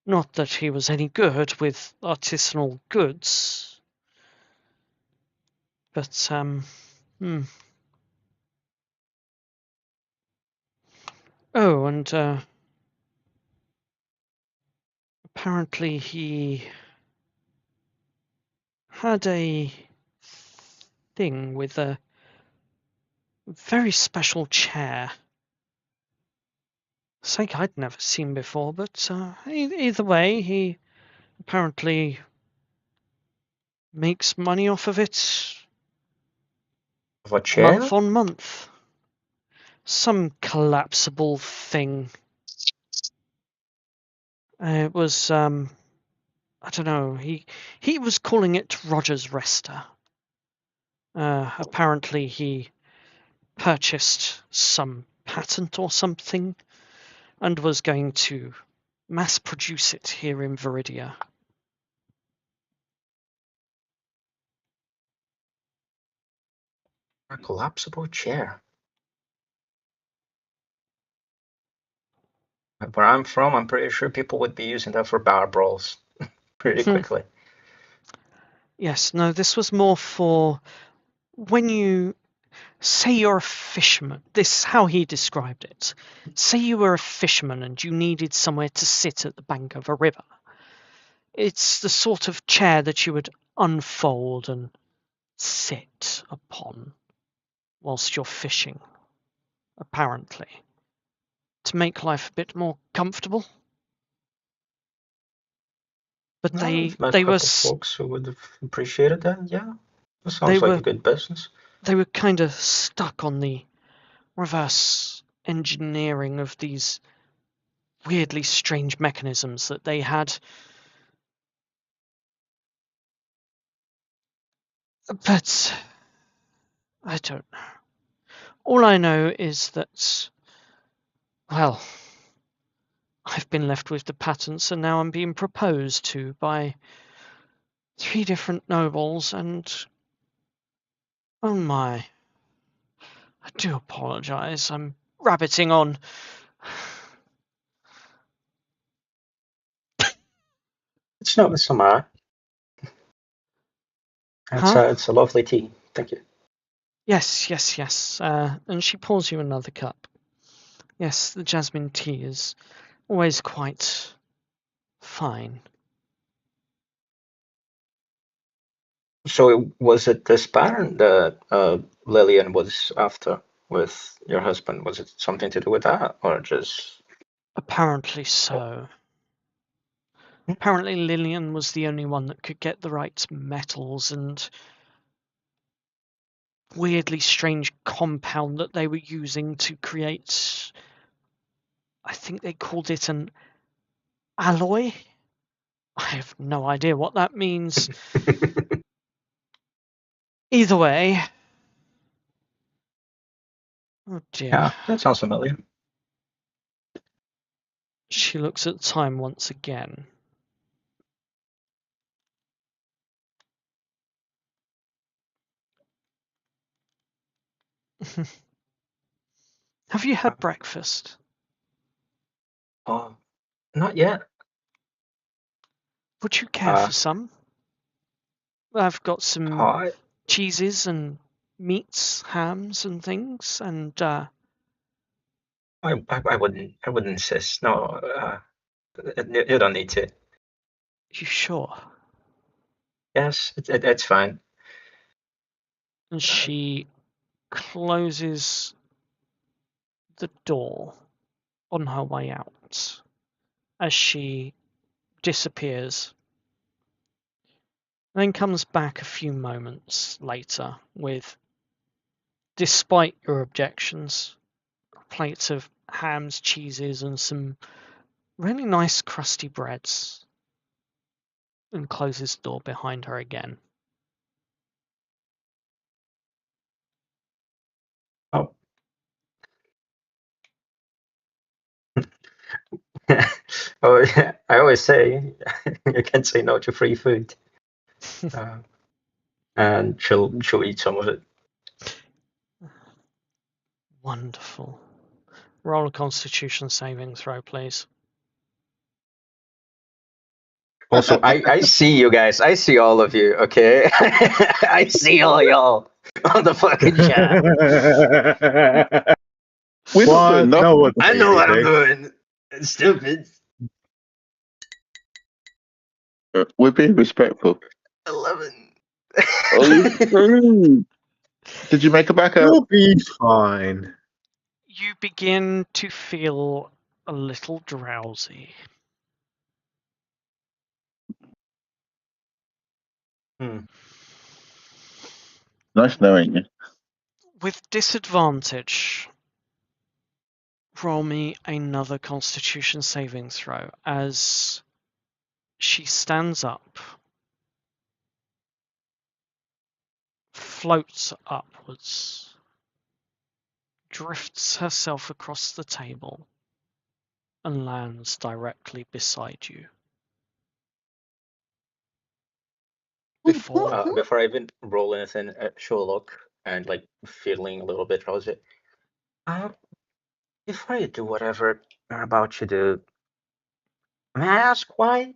Not that he was any good with artisanal goods, but Oh, and apparently he had a thing with a very special chair. Something I'd never seen before, but either way, he apparently makes money off of it Of a chair? month on month. Some collapsible thing. It was, I don't know, he was calling it Roger's Rester. Apparently he purchased some patent or something and was going to mass produce it here in Veridia. A collapsible chair. Where I'm from, I'm pretty sure people would be using that for bar brawls pretty quickly. Yes, no, this was more for when you say you're a fisherman. This is how he described it. Say you were a fisherman and you needed somewhere to sit at the bank of a river. It's the sort of chair that you would unfold and sit upon whilst you're fishing, apparently, to make life a bit more comfortable. But I've met a couple of folks who would have appreciated that. Yeah, that sounds like a good business. They were kind of stuck on the reverse engineering of these weirdly strange mechanisms that they had. But I don't know. All I know is that, well, I've been left with the patents, and now I'm being proposed to by 3 different nobles, and oh my. I do apologize. I'm rabbiting on. It's not Miss Samara. Huh? It's a lovely tea. Thank you. Yes. And she pours you another cup. Yes, the jasmine tea is always quite fine. So was it this pattern that Lillian was after with your husband? Was it something to do with that, or just? Apparently so. Apparently Lillian was the only one that could get the right metals and weirdly strange compound that they were using to create, I think they called it an alloy? I have no idea what that means. Either way. Oh dear. Yeah, that sounds familiar. She looks at the time once again. Have you had breakfast? Oh, not yet. Would you care for some? I've got some I cheeses and meats, hams and things, and wouldn't insist. No, you don't need to. you sure? Yes, it's fine. And she closes the door on her way out as she disappears. Then comes back a few moments later with, despite your objections, plates of hams, cheeses, and some really nice crusty breads, and closes the door behind her again. Oh. Oh, yeah. I always say you can't say no to free food. And she'll eat some of it. Wonderful. Roll a Constitution saving throw, please. Also, I see you guys. I see all of you. Okay, I see all y'all on the fucking chat. We're not doing No nothing. one I say know what I'm anything. doing. It's stupid. We're being respectful. 11. Oh, did you make a backup? You'll be fine. You begin to feel a little drowsy. Nice knowing you. With disadvantage, roll me another Constitution saving throw as she stands up, floats upwards, drifts herself across the table, and lands directly beside you. Before Before I even roll anything, show a look and like feeling a little bit drowsy. Before you do whatever you're about to do, may I ask why?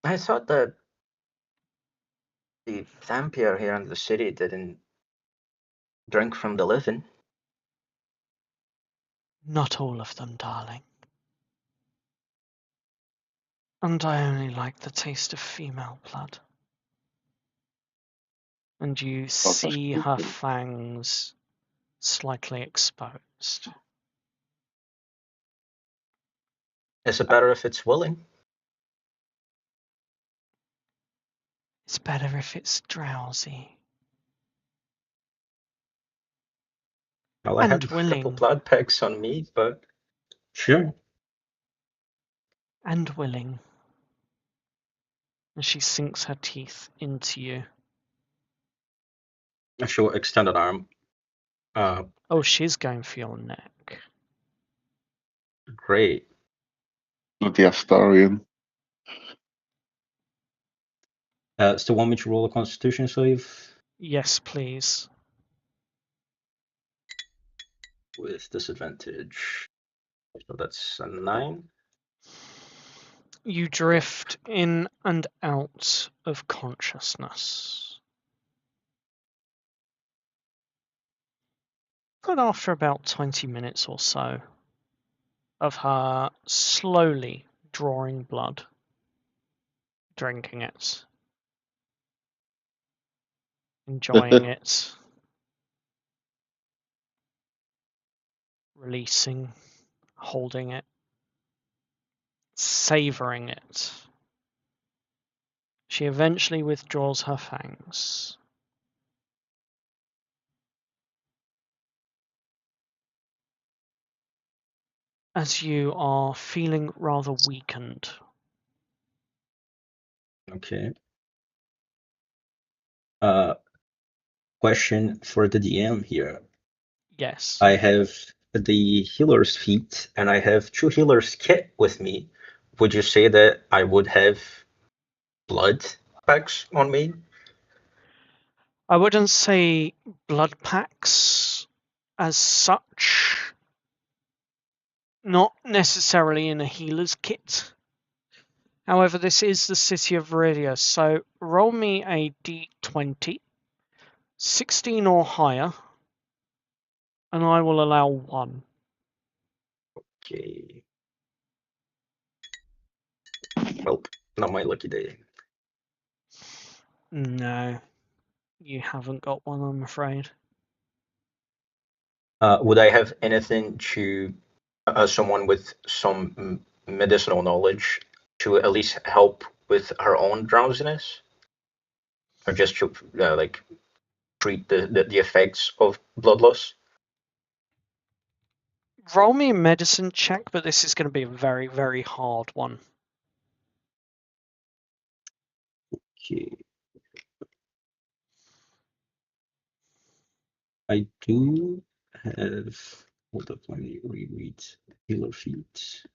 I thought that the vampire here in the city didn't drink from the living. Not all of them, darling. And I only like the taste of female blood. And you see her fangs slightly exposed. Is it better if it's willing? It's better if it's drowsy. Well, I And have a couple willing. blood packs on me, but sure. And willing. And she sinks her teeth into you. I show extended arm. Oh, she's going for your neck. Great. Bloody Astarian. Still want me to roll a Constitution save? Yes, please. With disadvantage. So that's a 9. You drift in and out of consciousness. But after about 20 minutes or so of her slowly drawing blood, drinking it, enjoying it, releasing, holding it, savoring it, she eventually withdraws her fangs. As you are feeling rather weakened. Okay. Question for the DM here. Yes. I have the healer's feet, and I have 2 healer's kit with me. Would you say that I would have blood packs on me? I wouldn't say blood packs as such. Not necessarily in a healer's kit. However, this is the city of Veridia, so roll me a d20, 16 or higher, and I will allow 1. Okay. Well, not my lucky day. No, you haven't got one, I'm afraid. Would I have anything to someone with some medicinal knowledge to at least help with her own drowsiness, or just to like treat the effects of blood loss? Roll me a medicine check, but this is going to be a very, very hard one. Okay. I do have. Hold up, let me reread healer feet.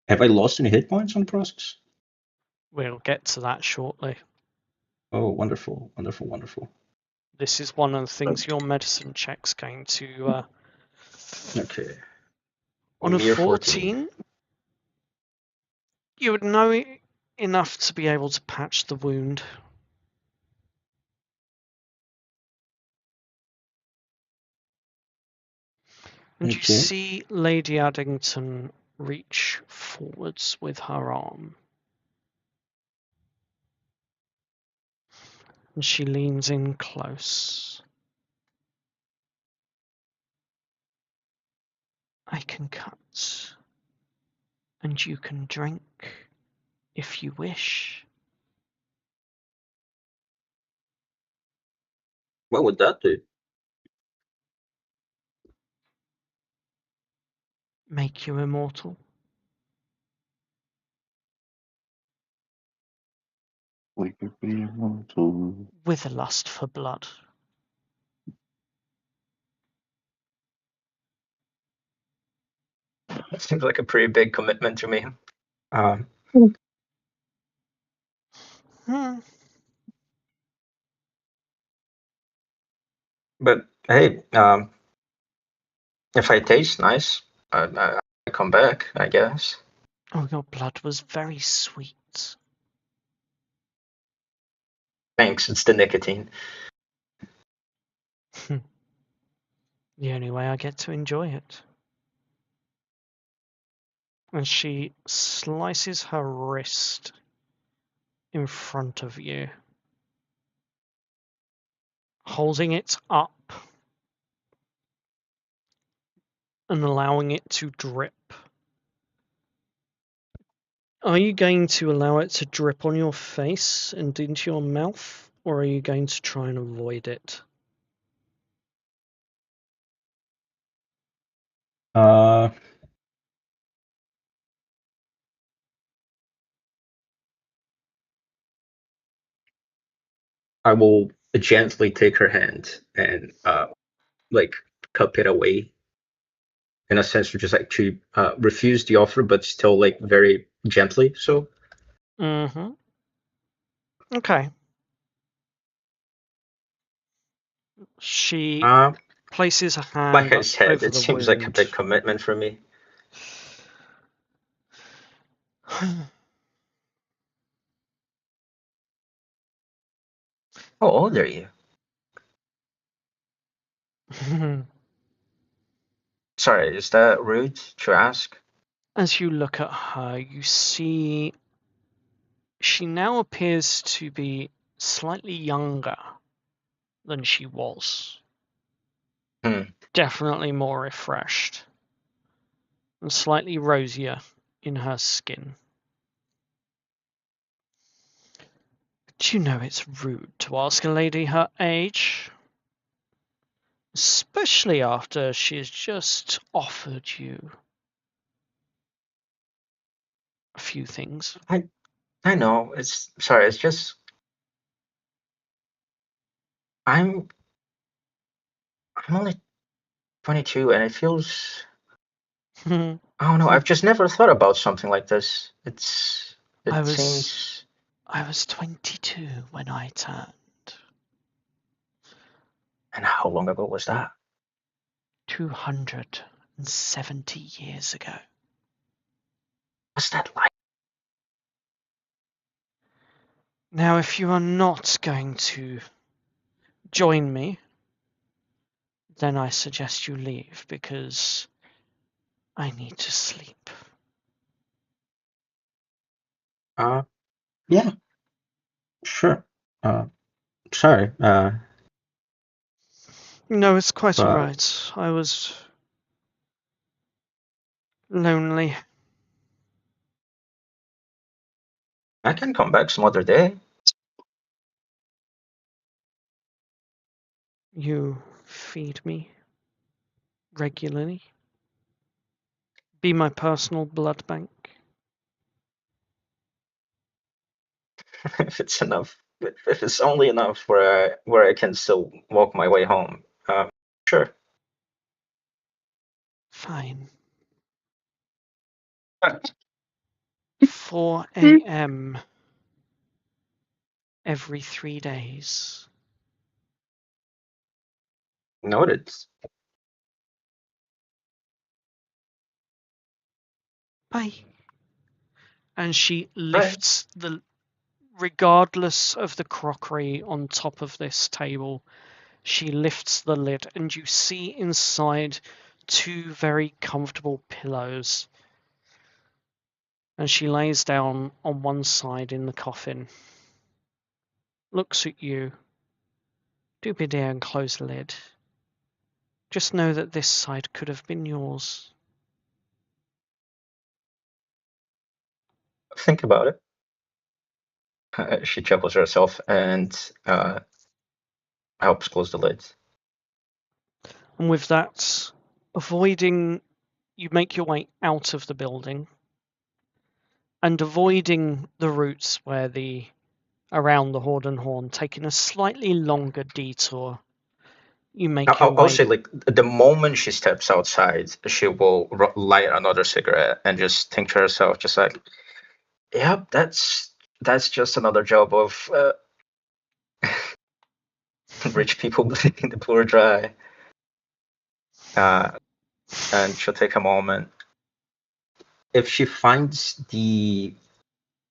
Have I lost any hit points on the process? We'll get to that shortly. Oh, wonderful, wonderful, wonderful. This is one of the things your medicine check's going to... Okay. On a Mere 14, you would know enough to be able to patch the wound. And Okay. you see Lady Addington reach forwards with her arm. And she leans in close. I can cut. And you can drink if you wish. What would that do? Make you immortal. We could be immortal. With a lust for blood. That seems like a pretty big commitment to me. But hey, if I taste nice, I come back, I guess. Oh, your blood was very sweet. Thanks, it's the nicotine. The only way I get to enjoy it. And she slices her wrist in front of you, holding it up and allowing it to drip. Are you going to allow it to drip on your face and into your mouth, or are you going to try and avoid it? Uh, I will gently take her hand and like cup it away, in a sense, to just like to refuse the offer, but still like very gently. So Mm-hmm. Okay. She places her like hand I up said, over it the seems like a wound. big commitment for me. How old are you? Sorry, is that rude to ask? As you look at her, you see she now appears to be slightly younger than she was. Definitely more refreshed and slightly rosier in her skin. Do you know it's rude to ask a lady her age? Especially after she has just offered you a few things. I know. It's sorry. It's just I'm only 22, and it feels. I don't know. I've just never thought about something like this. It seems. I was 22 when I turned. And how long ago was that? 270 years ago. What's that like? Now, if you are not going to join me, then I suggest you leave because I need to sleep. Yeah, sure. Sorry. No, it's quite But alright. I was lonely. I can come back some other day. You feed me regularly. Be my personal blood bank. If it's enough. If it's only enough where I can still walk my way home. Sure. Fine. 4 a.m. every 3 days. Noted. Bye. And she lifts regardless of the crockery on top of this table, she lifts the lid and you see inside 2 very comfortable pillows. And she lays down on one side in the coffin, looks at you. Do be dear and close the lid. Just know that this side could have been yours. Think about it. She chuckles herself and helps close the lid. And with that, you make your way out of the building and avoiding the routes around the Hoard Horn, taking a slightly longer detour. You make your I'll way. say, like, the moment she steps outside, she will light another cigarette and just think to herself, just like, yep, that's just another job of rich people bleeding the poor dry. And she'll take a moment. If she finds the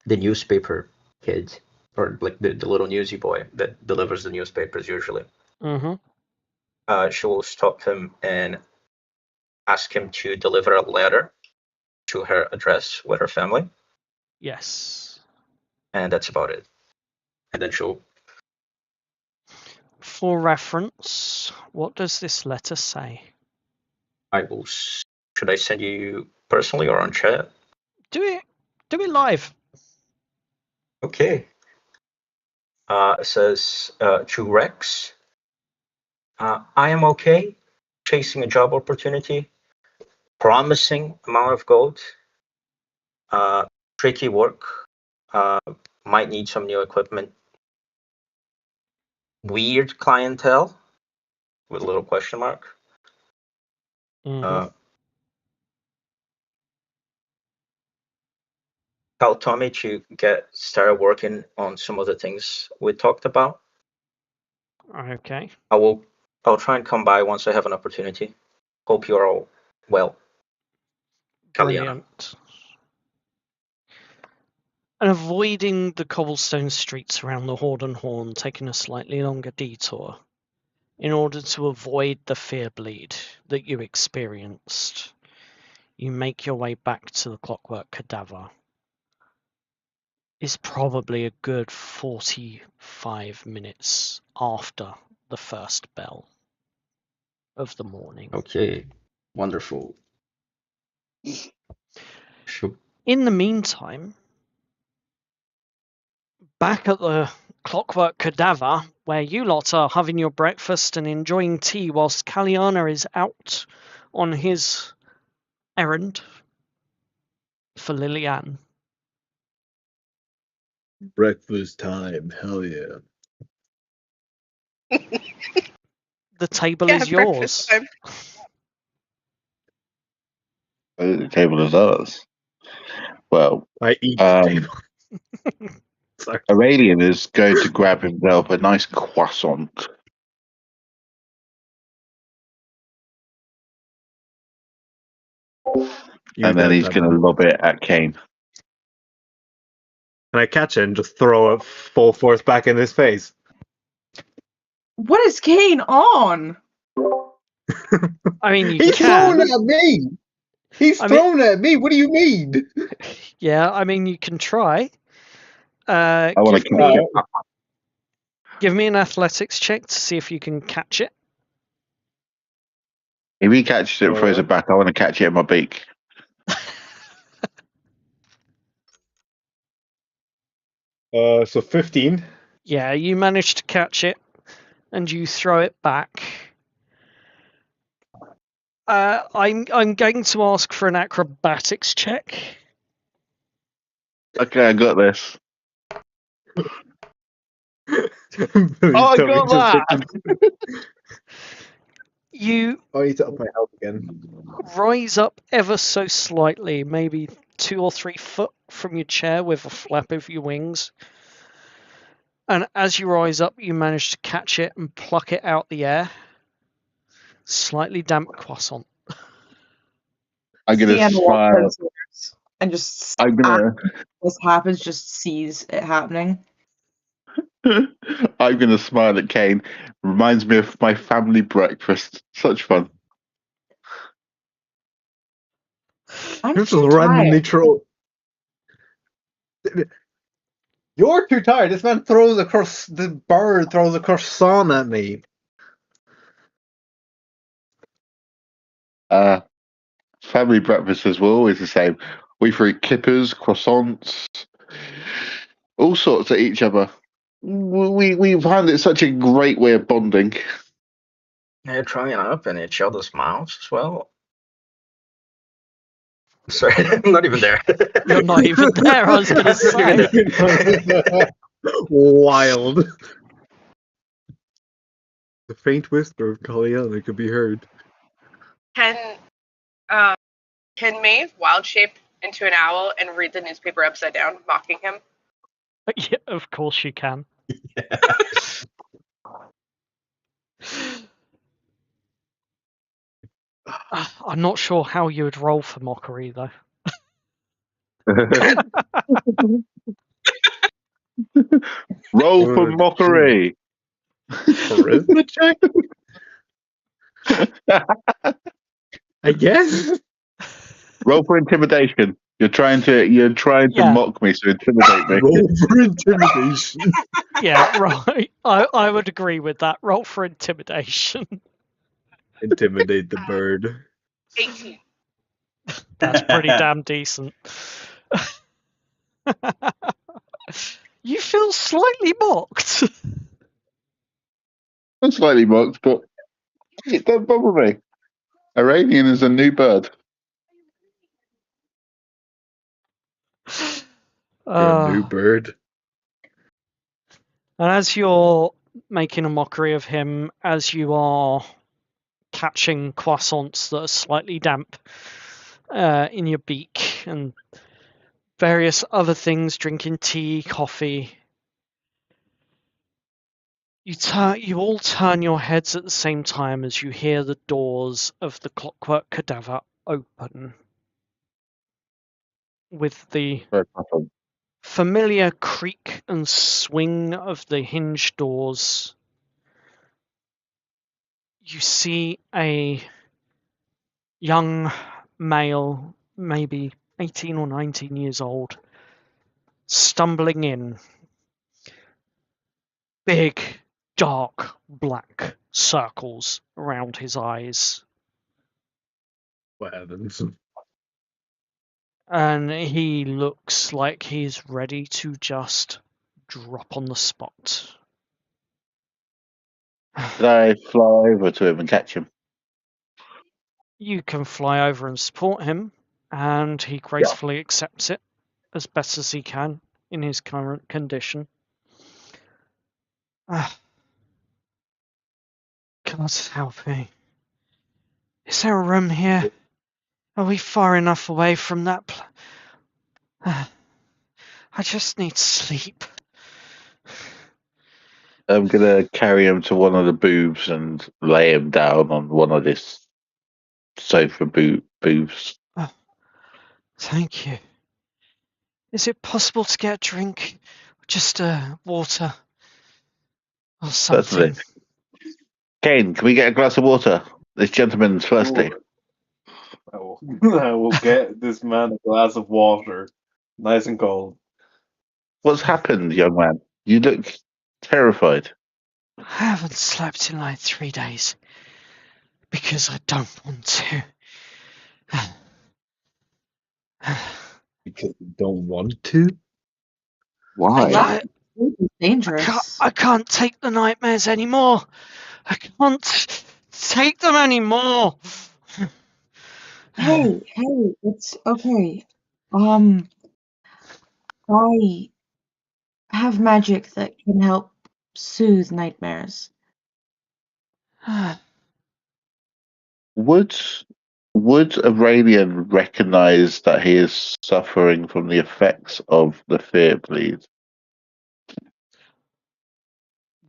newspaper kid, or like the little newsy boy that delivers the newspapers usually, she will stop him and ask him to deliver a letter to her address with her family. Yes. And that's about it. And then she'll. For reference, what does this letter say? I will. Should I send you personally or on chat? Do it live. Okay. It says to Rex. I am okay chasing a job opportunity, promising amount of gold. Tricky work. Might need some new equipment. Weird clientele with a little question mark. Tell Tommy to get started working on some of the things we talked about. Okay. I'll try and come by once I have an opportunity. Hope you're all well. Brilliant. And avoiding the cobblestone streets around the Hoard Horn, taking a slightly longer detour in order to avoid the fear bleed that you experienced. You make your way back to the Clockwork Cadaver. It's probably a good 45 minutes after the first bell of the morning. Okay, wonderful. Sure. In the meantime, back at the Clockwork Cadaver, where you lot are having your breakfast and enjoying tea whilst Caliana is out on his errand for Liliane. Breakfast time, hell yeah. The table Yeah, is breakfast yours. time. The table is ours. Well, I eat the table. Sorry. Aurelian is going to grab himself a nice croissant. And then he's going to lob it at Kane. Can I catch it and just throw it full force back in his face? What is Kane on? I mean, you He's can. thrown at me! He's thrown at me! What do you mean? Yeah, I mean, you can try. I want to Give me an athletics check to see if you can catch it. If he catches it and throws it back, I want to catch it in my beak. So 15. Yeah, you manage to catch it, and you throw it back. I'm going to ask for an acrobatics check. Okay, I got this. I got that! You I need to up my health again. rise up ever so slightly, maybe 2 or 3 foot from your chair with a flap of your wings. And as you rise up, you manage to catch it and pluck it out the air. Slightly damp croissant. I'm going to smile. And just I'm gonna. this happens, just sees it happening. I'm going to smile at Kane. Reminds me of my family breakfast. Such fun. I'm This too is randomly tired. troll. You're too tired. This man throws across the bird, throws a croissant at me. Family breakfasts were always the same. We threw kippers, croissants, all sorts at each other. We found it such a great way of bonding. They're trying up in each other's mouths as well. Sorry, I'm not even there. You're not even there, I was going to say. Wild. The faint whisper of Kaliana could be heard. Can Maeve wild shape into an owl and read the newspaper upside down, mocking him? Yeah, of course you can. I'm not sure how you would roll for mockery, though. Roll for mockery. Charisma check? I guess. Roll for intimidation. You're trying to mock me, so intimidate me. Roll for intimidation. Yeah, right. I would agree with that. Roll for intimidation. Intimidate the bird. 18. That's pretty damn decent. You feel slightly mocked. I'm slightly mocked, but it don't bother me. Iranian is a new bird. You're a new bird. And as you're making a mockery of him, as you are catching croissants that are slightly damp in your beak, and various other things, drinking tea, coffee, you all turn your heads at the same time as you hear the doors of the Clockwork Cadaver open, with the familiar creak and swing of the hinged doors. You see a young male, maybe 18 or 19 years old, stumbling in. Big, dark, black circles around his eyes. What happens? And he looks like he's ready to just drop on the spot. Did I fly over to him and catch him? You can fly over and support him, and he gracefully accepts it as best as he can in his current condition. God help me. Is there a room here? Are we far enough away from that I just need sleep. I'm gonna carry him to one of the booths and lay him down on one of this sofa booths. Oh, thank you. Is it possible to get a drink? Just water or something? Certainly. Kane, can we get a glass of water? This gentleman's thirsty. I will get this man a glass of water, nice and cold. What's happened, young man? You look terrified. I haven't slept in like 3 days because I don't want to. Because you don't want to? Why? It's dangerous. I can't take the nightmares anymore. I can't take them anymore. Hey, it's okay. I have magic that can help soothe nightmares. Would Aurelian recognize that he is suffering from the effects of the fear bleed?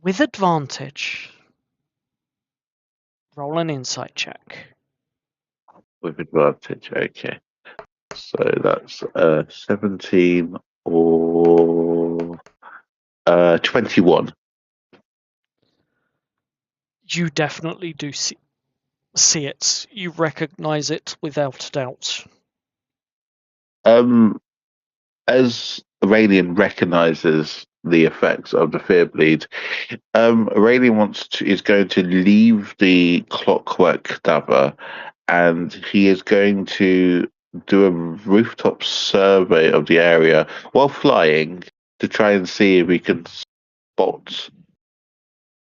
With advantage, roll an insight check. With advantage, okay. So that's 17 or 21. You definitely do see it. You recognize it without a doubt. As Aurelian recognizes the effects of the fear bleed, Aurelian is going to leave the Clockwork Cadaver, and he is going to do a rooftop survey of the area while flying to try and see if we can spot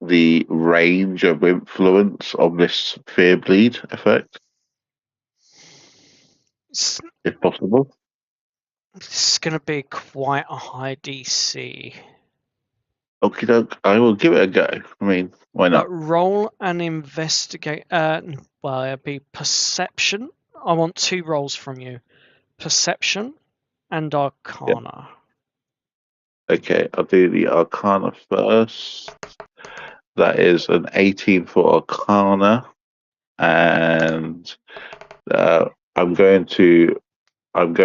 the range of influence of this fear bleed effect, if possible. It's going to be quite a high DC. Okie doke, I will give it a go. I mean, why not? But roll and investigate. Well, it'd be perception. I want 2 rolls from you: perception and arcana. Okay, I'll do the Arcana first. That is an 18 for Arcana, and I'm going to what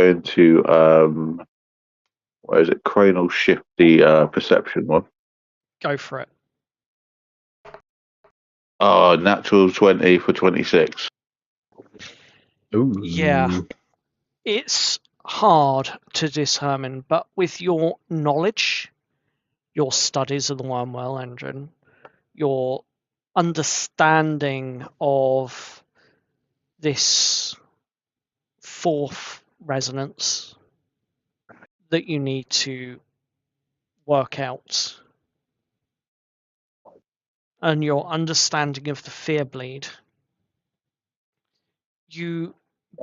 is it? Chronal shift the perception one. Go for it. Oh, natural 20 for 26. Ooh. Yeah. It's hard to determine, but with your knowledge, your studies of the Wyrmwell Engine, your understanding of this 4th resonance that you need to work out, and your understanding of the fear bleed, you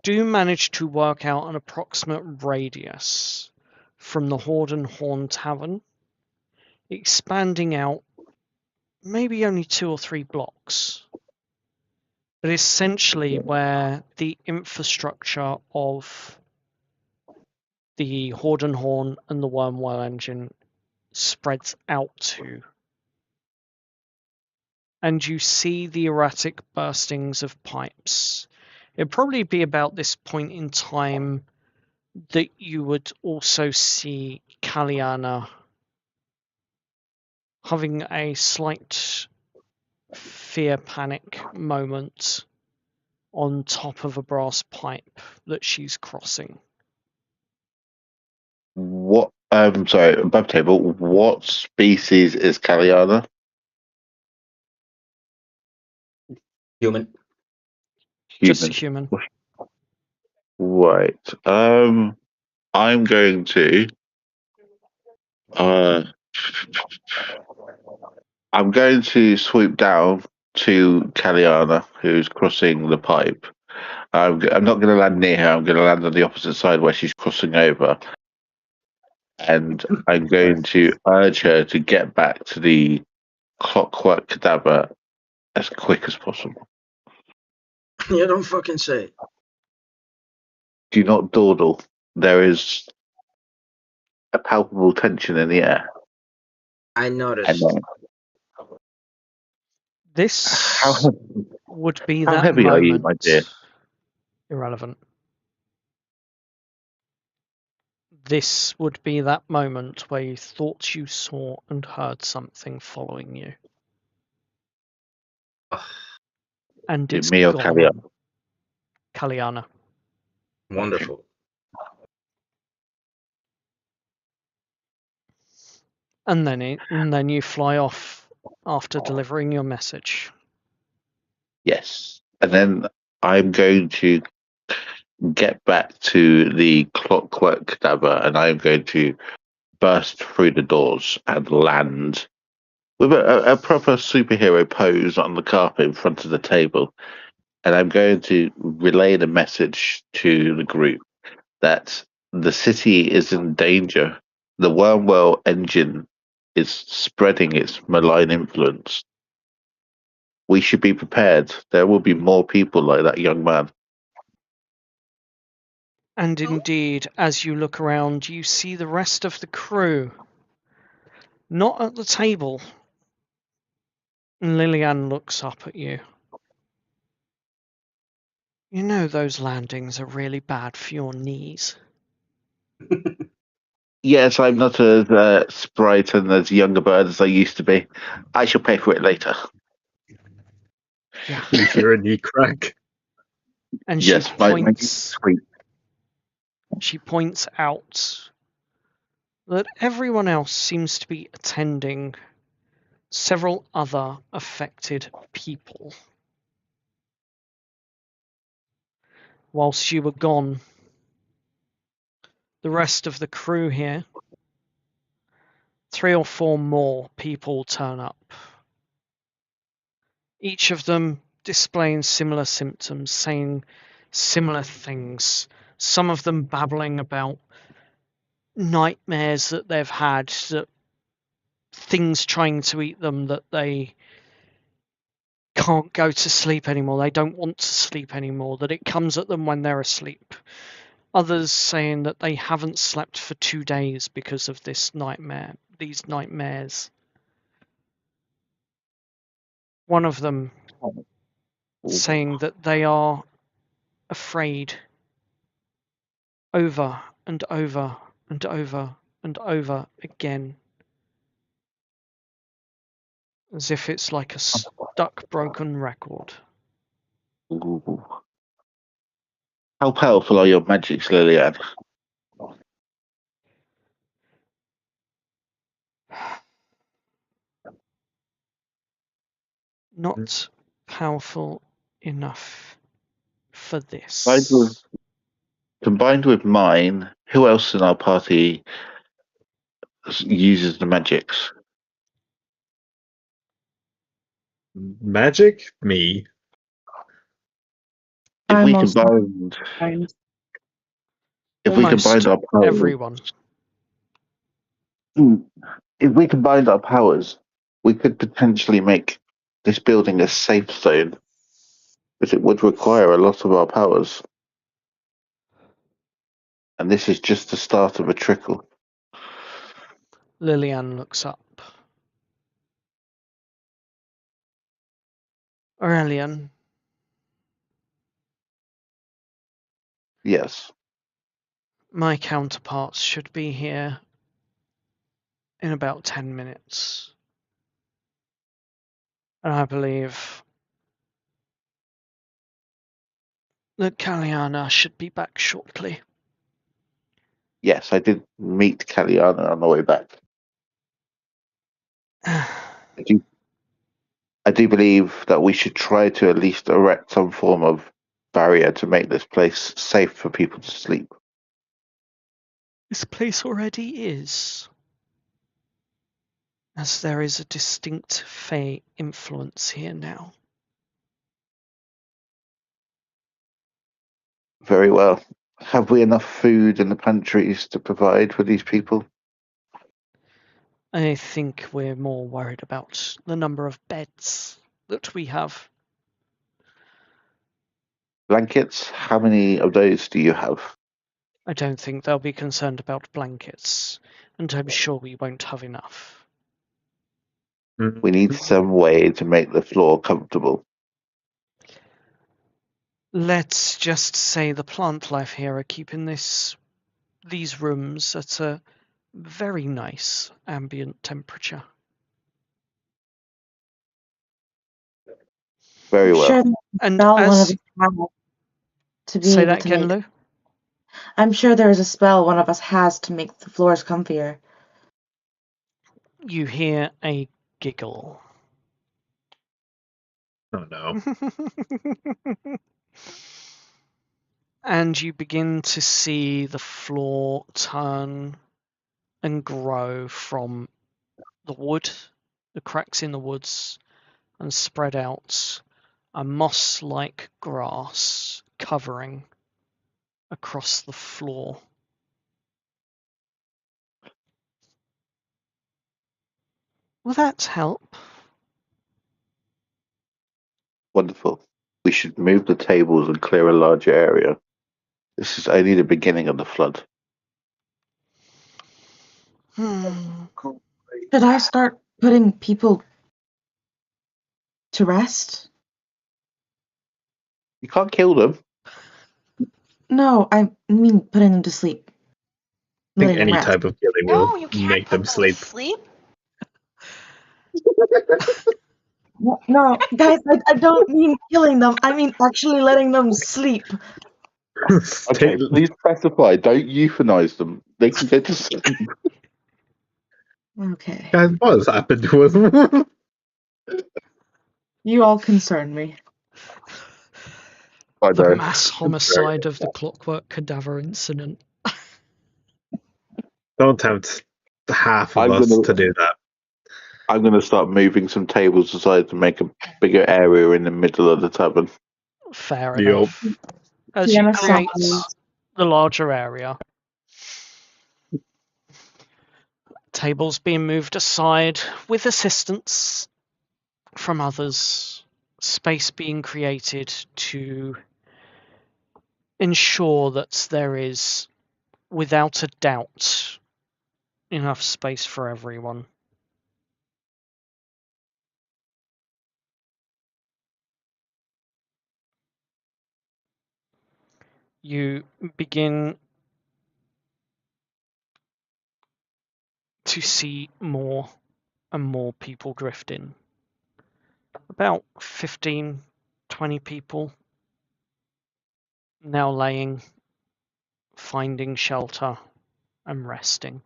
do manage to work out an approximate radius from the Hoard Horn Tavern, expanding out maybe only 2 or 3 blocks, but essentially where the infrastructure of the Hoard Horn and the Wyrmwell Engine spreads out to. And you see the erratic burstings of pipes. It'd probably be about this point in time that you would also see Kaliana having a slight fear panic moment on top of a brass pipe that she's crossing. What? Sorry, above table. What species is Kaliana? Human. Just a Human. human. Right. I'm going to. I'm going to swoop down to Kaliana, who's crossing the pipe. I'm not going to land near her. I'm going to land on the opposite side where she's crossing over, and I'm going to urge her to get back to the clockwork cadaver as quick as possible. You don't fucking say. Do not dawdle. There is a palpable tension in the air. I noticed. This How would be how that heavy moment. are you, my dear? Irrelevant. This would be that moment where you thought you saw and heard something following you. And it's Me or gone. Kaliana? Kaliana. Wonderful. And then you fly off after delivering your message. Yes. And then I'm going to get back to the clockwork cadaver, and I'm going to burst through the doors and land with a proper superhero pose on the carpet in front of the table. And I'm going to relay the message to the group that the city is in danger. The Wyrmwell Engine is spreading its malign influence. We should be prepared. There will be more people like that young man. And indeed, as you look around, you see the rest of the crew not at the table. And Lillian looks up at you. You know those landings are really bad for your knees. Yes, I'm not as sprite and as young a bird as I used to be. I shall pay for it later. Yeah. You hear a knee crack. And Yes, she points out that everyone else seems to be attending several other affected people. Whilst you were gone, the rest of the crew here, 3 or 4 more people turn up. Each of them displaying similar symptoms, saying similar things. Some of them babbling about nightmares that they've had, that things trying to eat them, that they can't go to sleep anymore, they don't want to sleep anymore, that it comes at them when they're asleep. Others saying that they haven't slept for 2 days because of these nightmares. One of them saying that they are afraid over and over and over and over again, as if it's like a stuck broken record. Ooh. How powerful are your magics, Lillian? Not powerful enough for this. Combined with mine, who else in our party uses the magics? Magic? Me. If we also combined, kind. if we Almost combined our powers, everyone. If we combined our powers, we could potentially make this building a safe zone, but it would require a lot of our powers. And this is just the start of a trickle. Lillian looks up. Aurelian, Yes. my counterparts should be here in about 10 minutes. And I believe that Kaliana should be back shortly. Yes, I did meet Kaliana on the way back. I do believe that we should try to at least erect some form of barrier to make this place safe for people to sleep. This place already is, as there is a distinct Fey influence here now. Very well. Have we enough food in the pantries to provide for these people? I think we're more worried about the number of beds that we have. Blankets? How many of those do you have? I don't think they'll be concerned about blankets, and I'm sure we won't have enough. We need some way to make the floor comfortable. Let's just say the plant life here are keeping these rooms at a very nice ambient temperature. Very well. Sure, And spell one of as us has to be say able that to again, make. Lou. I'm sure there is a spell one of us has to make the floors comfier. You hear a giggle. Oh no. And you begin to see the floor turn and grow from the wood, the cracks in the woods, and spread out a moss-like grass covering across the floor. Will that help? Wonderful. We should move the tables and clear a larger area. This is only the beginning of the flood. Should I start putting people to rest? You can't kill them. No, I mean putting them to sleep. I think Letting them any rest. type of killing No, will you can't make put them them sleep. to sleep. No, guys, I don't mean killing them. I mean actually letting them sleep. Okay, please specify. Don't euthanize them. They can go to sleep. Okay. Guys, what has happened to us? You all concern me. I The know. mass homicide of the Clockwork Cadaver incident. Don't tempt half of I'm us gonna- to do that. I'm going to start moving some tables aside to make a bigger area in the middle of the tavern. Fair Yup. enough. As you Sienna create sighs. the larger area, tables being moved aside with assistance from others, space being created to ensure that there is, without a doubt, enough space for everyone. You begin to see more and more people drift in. About 15, 20 people now laying, finding shelter and resting.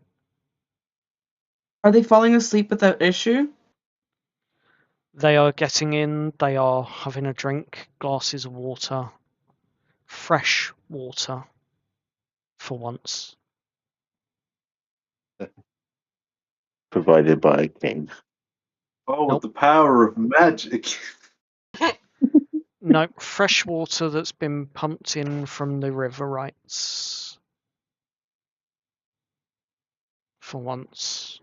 Are they falling asleep without issue? They are getting in, they are having a drink, glasses of water, fresh water for once. Provided by a king. Oh, Nope. the power of magic. No, fresh water that's been pumped in from the river rights. For once.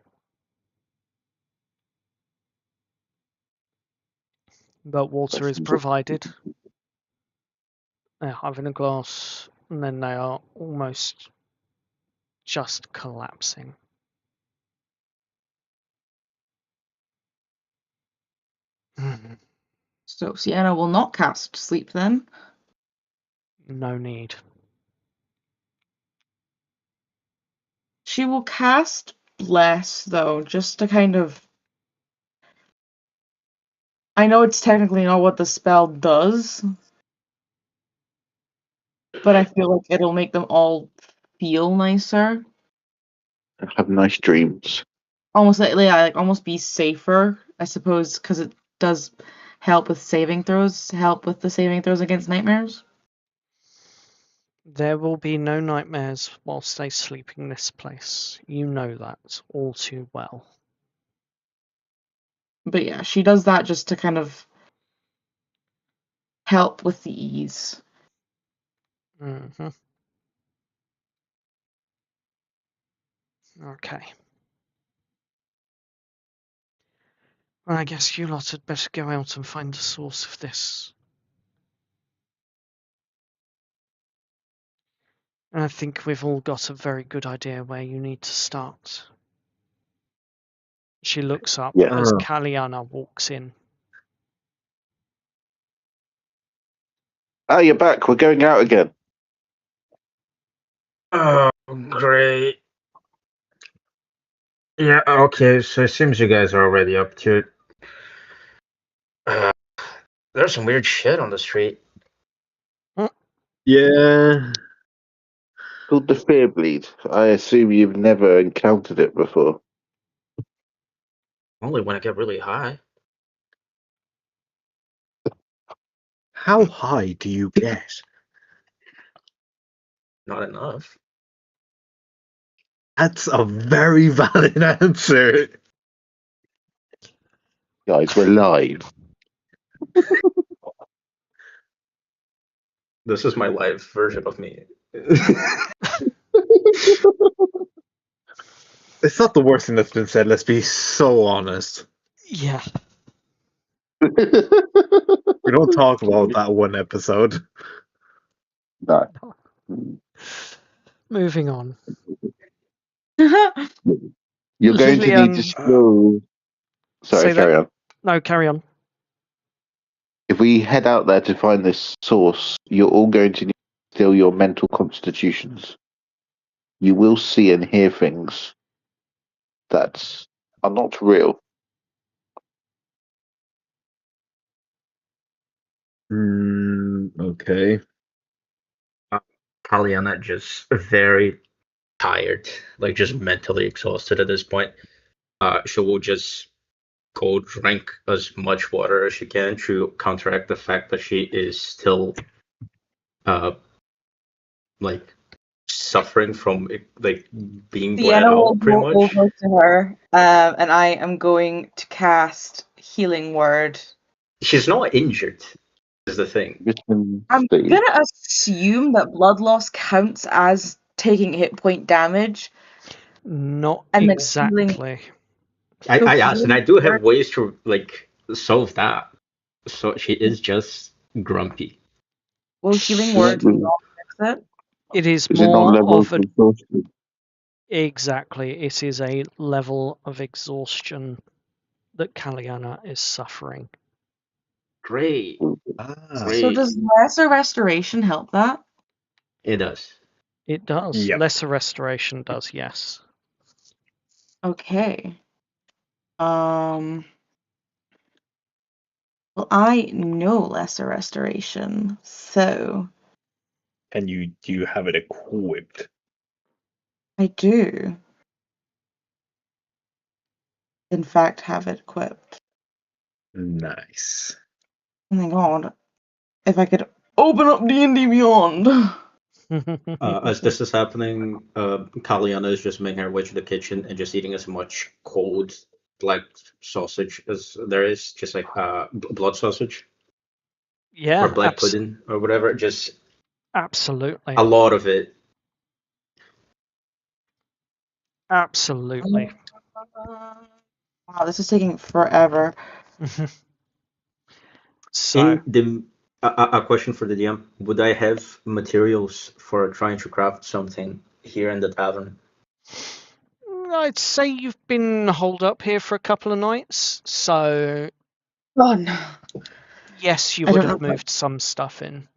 But water is provided. They're having a glass, and then they are almost just collapsing. So Sienna will not cast sleep then. No need. She will cast Bless, though, just to kind of... I know it's technically not what the spell does, but I feel like it'll make them all feel nicer. Have nice dreams. Almost like almost be safer, I suppose, because it does help with saving throws, help with the saving throws against nightmares. There will be no nightmares whilst they sleep in this place. You know that all too well. But yeah, she does that just to kind of help with the ease. Mm-hmm. Okay. Well, I guess you lot had better go out and find the source of this. And I think we've all got a very good idea where you need to start. She looks up as Kaliana walks in. Oh, you're back. We're going out again. Oh, great. Yeah, okay, so it seems you guys are already up to it. There's some weird shit on the street. Yeah. Called the fear bleed. I assume you've never encountered it before. Only when I get really high. How high do you get? Not enough. That's a very valid answer. Guys, we're live. This is my live version of me. It's not the worst thing that's been said, let's be so honest. Yeah. We don't talk about that one episode. No. Moving on. You're going to need to spill. Sorry, carry on. No, carry on. If we head out there to find this source, you're all going to need to steal your mental constitutions. You will see and hear things that are not real. Okay. Kaliana just very tired, like just mentally exhausted at this point. She will just go drink as much water as she can to counteract the fact that she is still like suffering from like being bled Sienna will out pretty go much. over to her, and I am going to cast Healing Word. She's not injured, is the thing. I'm gonna assume that blood loss counts as taking hit point damage. Not and exactly. I asked, and I do have ways to like solve that. So she is just grumpy. Will Healing Word not fix it? It is Is it not more level of a... exhaustion? Exactly. It is a level of exhaustion that Kaliana is suffering. Great. So does Lesser Restoration help that? It does. It does. Yep. Lesser Restoration does, yes. Okay. Well, I know Lesser Restoration, so And do you have it equipped? I do. In fact, have it equipped. Nice. Oh my god. If I could open up D&D Beyond. As this is happening, Kaliana is just making her way to the kitchen and just eating as much cold black sausage as there is, just like blood sausage. Yeah. Or black pudding or whatever. Just absolutely. a lot of it. Absolutely. Wow, this is taking forever. So In the a question for the DM: would I have materials for trying to craft something here in the tavern? I'd say you've been holed up here for a couple of nights, so Oh no. yes, you I would don't know. have moved some stuff in.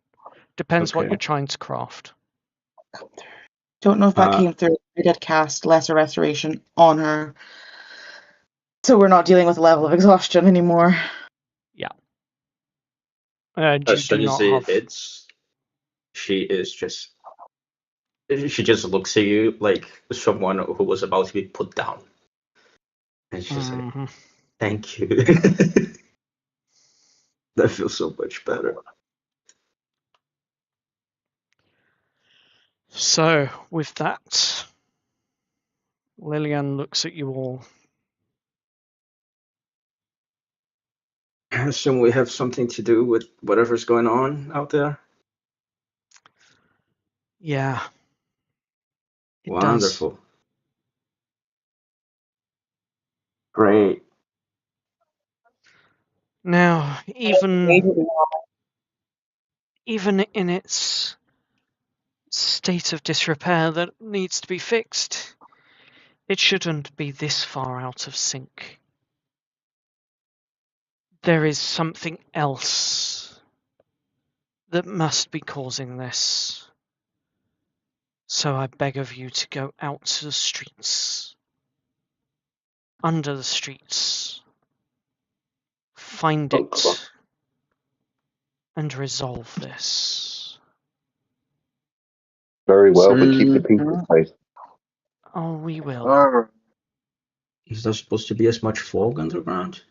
Depends what Okay. you're trying to craft. Don't know if that Uh, came through. I did cast Lesser Restoration on her. So we're not dealing with a level of exhaustion anymore. Yeah. You as do soon as not it have. hits, she just looks at you like someone who was about to be put down, and she's like, Mhm. "Thank you." That feels so much better. So, with that, Lillian looks at you all. I assume we have something to do with whatever's going on out there. Yeah. It does. Wonderful. Great. Now, even in its state of disrepair that needs to be fixed, it shouldn't be this far out of sync. There is something else that must be causing this. So I beg of you to go out to the streets, under the streets, find it, and resolve this. Very well, but keep the people safe. Oh, we will. Is there supposed to be as much fog underground?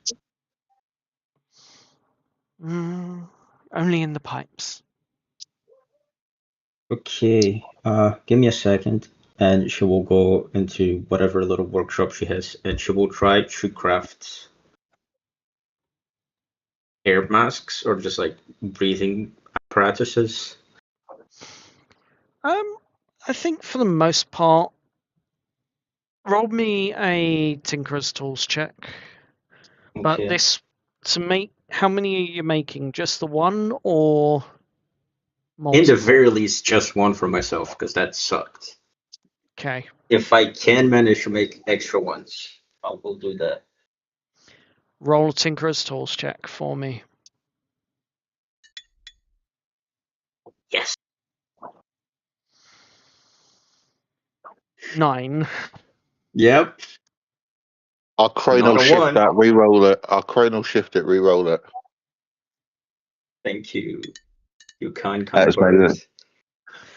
Only in the pipes. Okay, give me a second, and she will go into whatever little workshop she has, and she will try to craft air masks or just like breathing apparatuses. I think for the most part, roll me a Tinkerer's Tools check. But Okay. this, to make, how many are you making? Just the one or multiple? In the very least, just one for myself, because that sucked. Okay. If I can manage to make extra ones, I will do that. Roll a Tinkerer's Tools check for me. Yes. 9. Yep. I'll chronal Another shift one. that, re-roll it. I'll chronal shift it, re-roll it. Thank you. You kind That is my birds.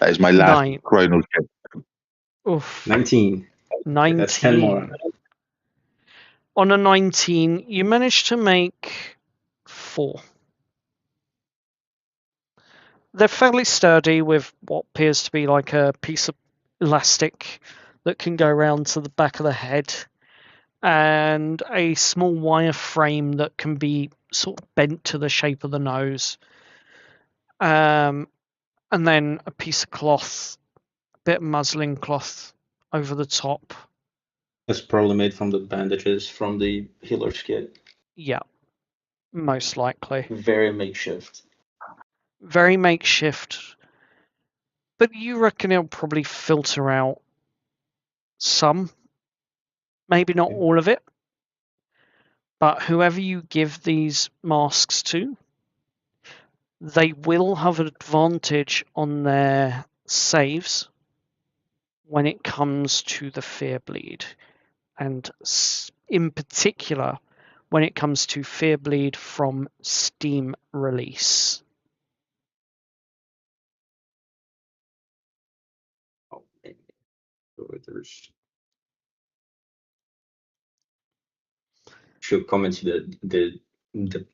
that is my last 9. chronal shift. Oof. 19. 19. That's 10 more. On a 19, you managed to make 4. They're fairly sturdy with what appears to be like a piece of elastic that can go round to the back of the head, and a small wire frame that can be sort of bent to the shape of the nose. And then a piece of cloth, a bit of muslin cloth over the top. It's probably made from the bandages from the healer's kit. Yeah, most likely. Very makeshift. Very makeshift. But you reckon it'll probably filter out some, maybe not all of it. But whoever you give these masks to, they will have an advantage on their saves when it comes to the fear bleed. And in particular, when it comes to fear bleed from steam release. Oh, there's... She'll come into the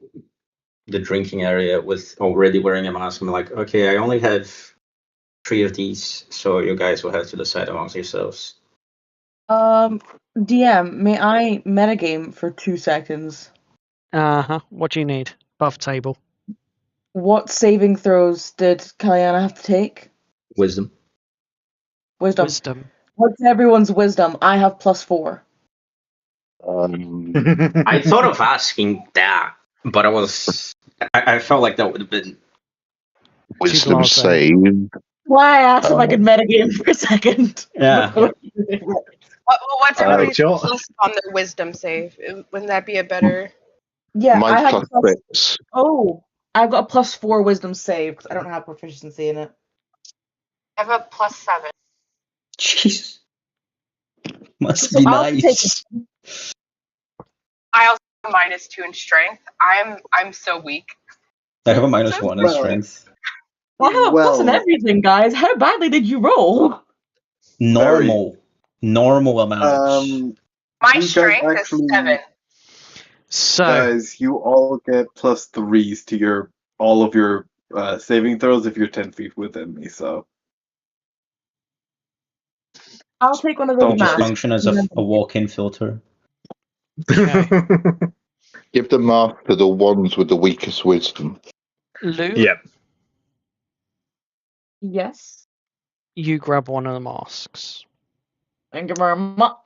drinking area with already wearing a mask. I'm like, okay, I only have 3 of these, so you guys will have to decide amongst yourselves. DM, may I metagame for 2 seconds? What do you need? Above table. What saving throws did Kalyana have to take? Wisdom. Wisdom. What's everyone's wisdom? I have +4. I thought of asking that, but I was I felt like that would have been Wisdom blasé. save. Why I asked if I could metagame for a second. Yeah. What's everybody's Joe. plus on their wisdom save? Wouldn't that be a better? Yeah, I Mine's have plus plus. 6. Oh, I've got a +4 wisdom save because I don't have proficiency in it. I have a +7. Jeez. Must So be I'll take nice. I also have a -2 in strength. I'm so weak. I have a -1 in Well, strength. I have a plus in Well- everything, guys. How badly did you roll? Normal. Normal amounts. My You guys strength actually- is 7. So, Guys, you all get +3s to all of your saving throws if you're 10 feet within me. So I'll take one of Don't those Just masks. function as a walk-in filter. okay. Give the mask to the ones with the weakest wisdom. Lou, Yep. Yes. you grab one of the masks. Thank you very much.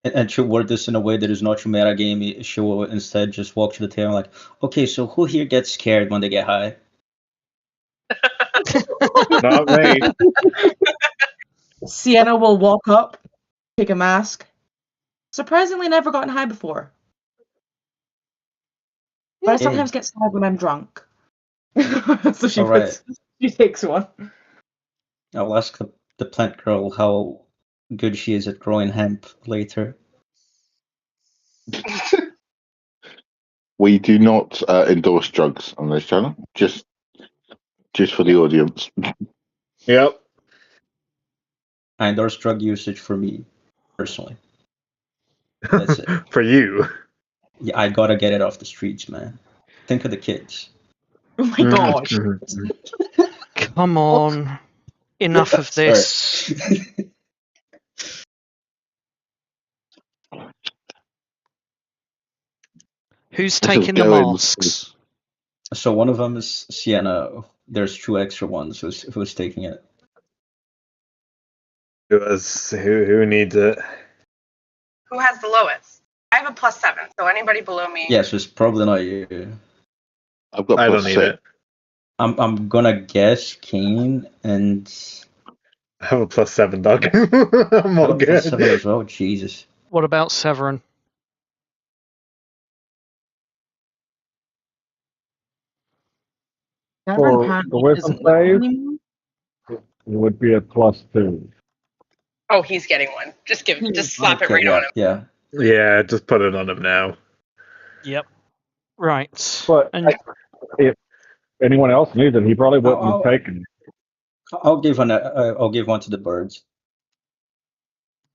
And she'll word this in a way that is not your meta game. She will instead just walk to the table like, okay, so who here gets scared when they get high? Not me. Sienna will walk up, take a mask. Surprisingly, never gotten high before. But I sometimes get sad when I'm drunk. So she All right. she takes one. I'll ask the plant girl how good she is at growing hemp later. We do not endorse drugs on this channel. Just for the audience. Yep. I endorse drug usage for me, personally. That's it. For you. Yeah, I gotta get it off the streets, man. Think of the kids. Oh my gosh. Come on. Enough of Sorry. this. Who's taking the going- masks? So one of them is Sienna. There's 2 extra ones. Who's taking it? Who needs it? Who has the lowest? I have a +7, so anybody below me. Yes, it's probably not you. I've got I plus don't need 6. it. I'm gonna guess Kane and I have a +7, dog. I'm all good. +7 as well. Jesus. What about Severin? Everyone For apparently the wisdom isn't with me save, anymore. it would be a +2. Oh, he's getting one. Just slap it Okay, right yeah, on him. yeah. Yeah, just put it on him now. Yep. Right. But And if anyone else needs it, he probably wouldn't Oh, have taken it. I'll give one to the birds.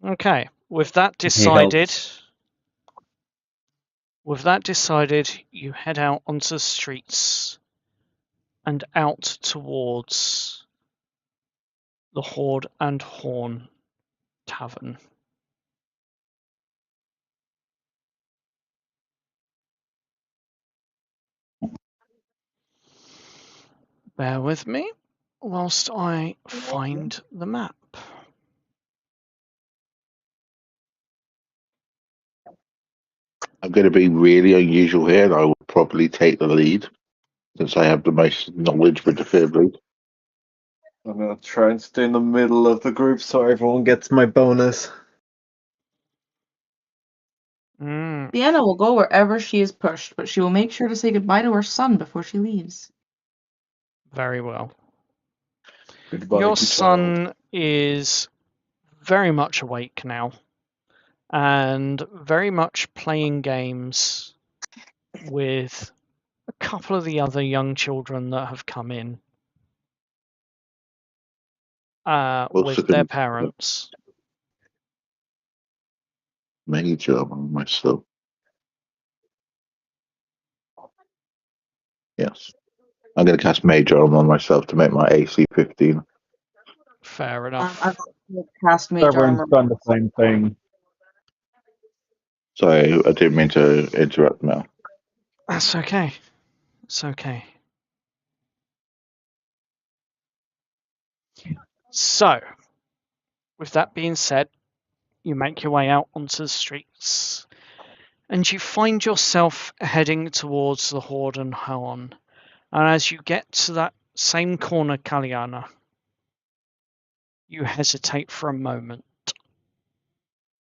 okay, with that He helped. decided, you head out onto the streets and out towards the Hoard and Horn Tavern. Bear with me whilst I find the map. I'm going to be really unusual here, and I will probably take the lead since I have the most knowledge with the fear bleed. I'm gonna try and stay in the middle of the group so everyone gets my bonus. Sienna will go wherever she is pushed, but she will make sure to say goodbye to her son before she leaves. Very well. Goodbye Your to son is very much awake now and very much playing games with a couple of the other young children that have come in with their parents. Major on myself. Yes. I'm going to cast Major on myself to make my AC 15. Fair enough. I've cast Major Everyone's Armor. done the same thing. Sorry, I didn't mean to interrupt Mel. That's okay. It's okay. So, with that being said, you make your way out onto the streets And you find yourself heading towards the Hoard Horn. And as you get to that same corner, Kaliana, you hesitate for a moment.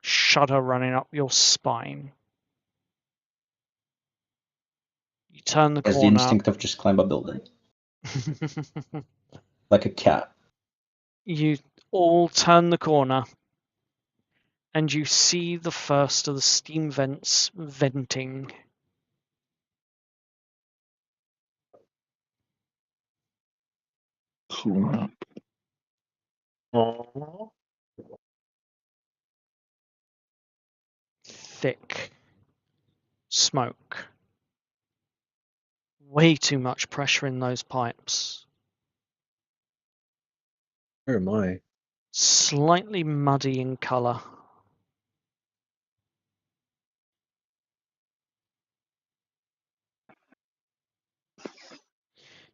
Shudder running up your spine. You turn the Has the corner. instinct of just climb a building. Like a cat. You all turn the corner, and you see the first of the steam vents venting. Cool. Aww. Thick smoke. Way too much pressure in those pipes. Where am I? Slightly muddy in colour.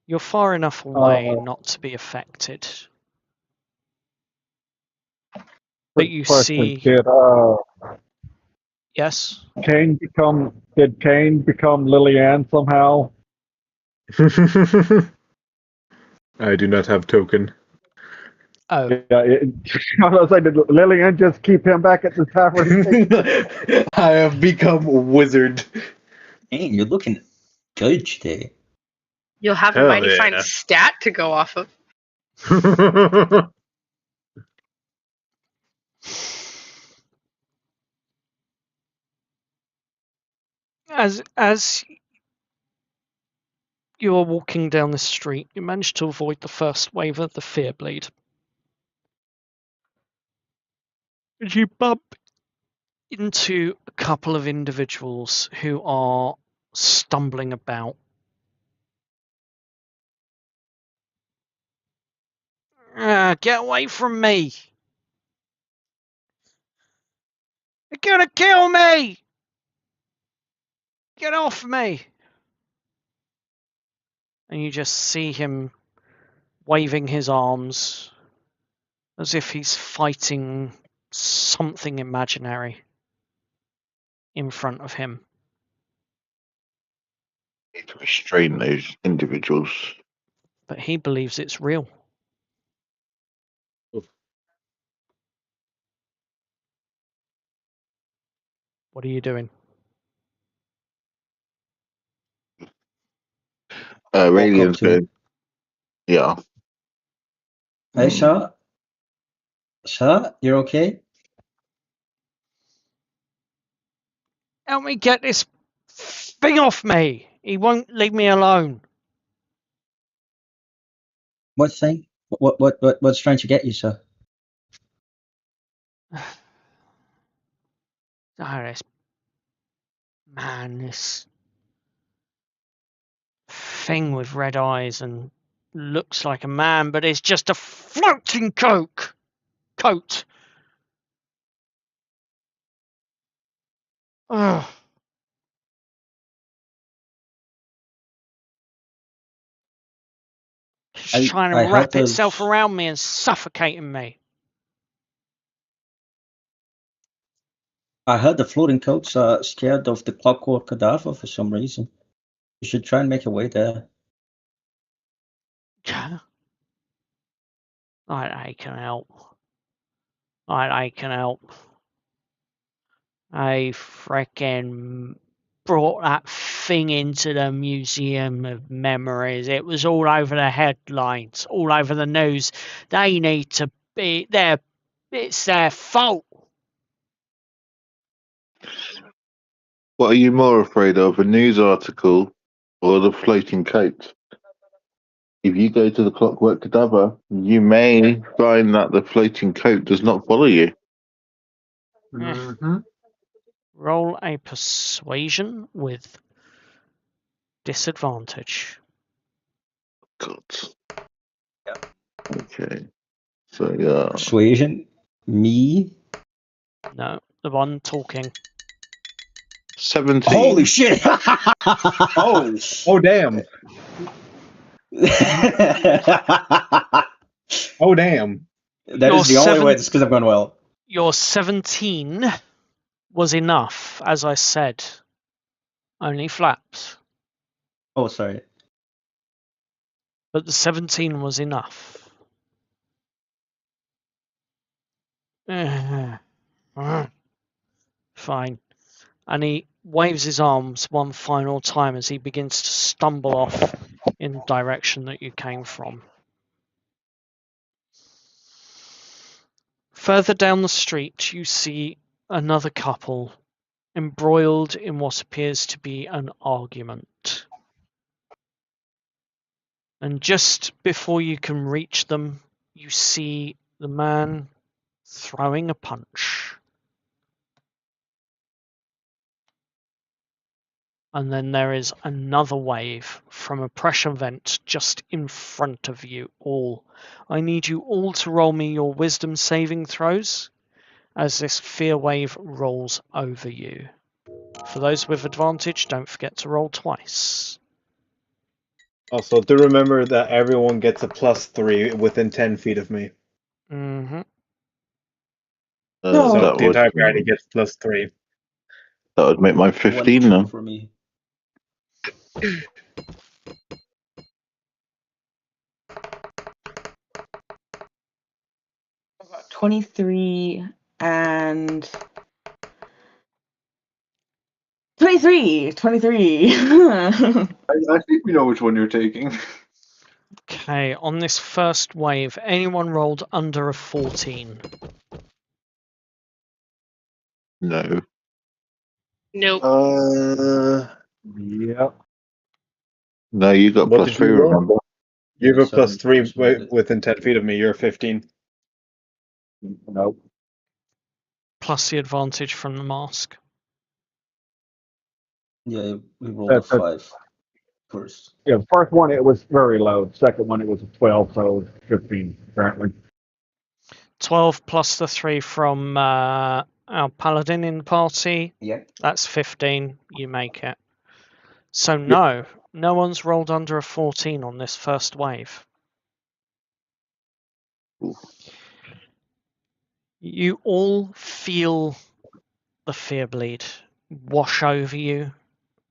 You're far enough away not to be affected. But you Question, see... Yes? Did Kane become Lillian somehow? I do not have token. Oh. Yeah, I was like, did Lillian just keep him back at the tavern? I have become a wizard. Hey, you're looking good today. You'll have a Hell mighty fine yeah. stat to go off of. As you are walking down the street, you manage to avoid the first wave of the fear bleed. As you bump into a couple of individuals who are stumbling about. Get away from me! You're gonna kill me! Get off me! And you just see him waving his arms as if he's fighting something imaginary in front of him. Need to restrain those individuals. But he believes it's real. What are you doing? Radiant's good. Yeah. Hey, sir? Sir, you're okay? Help me get this thing off me! He won't leave me alone. What thing? What's trying to get you, sir? This man, this thing with red eyes and looks like a man, but it's just a floating coat. Ugh. It's trying to wrap itself around me and suffocating me. I heard the floating coats are scared of the clockwork cadaver for some reason. You should try and make your way there. I can help. I can help. I freaking brought that thing into the Museum of Memories. It was all over the headlines, all over the news. They need to be there. It's their fault. What are you more afraid of, a news article or the floating coat? If you go to the Clockwork Cadaver, you may find that the floating coat does not follow you. Mm-hmm. Roll a persuasion with disadvantage. God. Okay. So, yeah. Persuasion? Me? No, the one talking. 17. Holy shit! Oh, damn. Oh, damn. That is the only way this could have gone well. Your 17 was enough, as I said. Only flaps. Oh, sorry. But the 17 was enough. Fine. And he waves his arms one final time as he begins to stumble off in the direction that you came from. Further down the street, you see another couple embroiled in what appears to be an argument. And just before you can reach them, you see the man throwing a punch. And then there is another wave from a pressure vent just in front of you all. I need you all to roll me your wisdom saving throws as this fear wave rolls over you. For those with advantage, don't forget to roll twice. Also, do remember that everyone gets a +3 within 10 feet of me. Mm-hmm. No. So That the would entire party gets +3. that would make my 15 now. For me. 23 and 23. 23. I think we know which one you're taking. Okay, on this first wave, anyone rolled under a 14? No. Nope. Yep. No, you got What plus did 3, you roll? remember? You have a Seven +3 plus within 10 feet of me. You're 15. Nope. Plus the advantage from the mask. Yeah, we rolled a That's a, 5 first. yeah, the first one, it was very low. The second one, it was a 12, so it was 15, apparently. 12 plus the 3 from our paladin in the party. Yep. That's 15. You make it. So no one's rolled under a 14 on this first wave. You all feel the fear bleed wash over you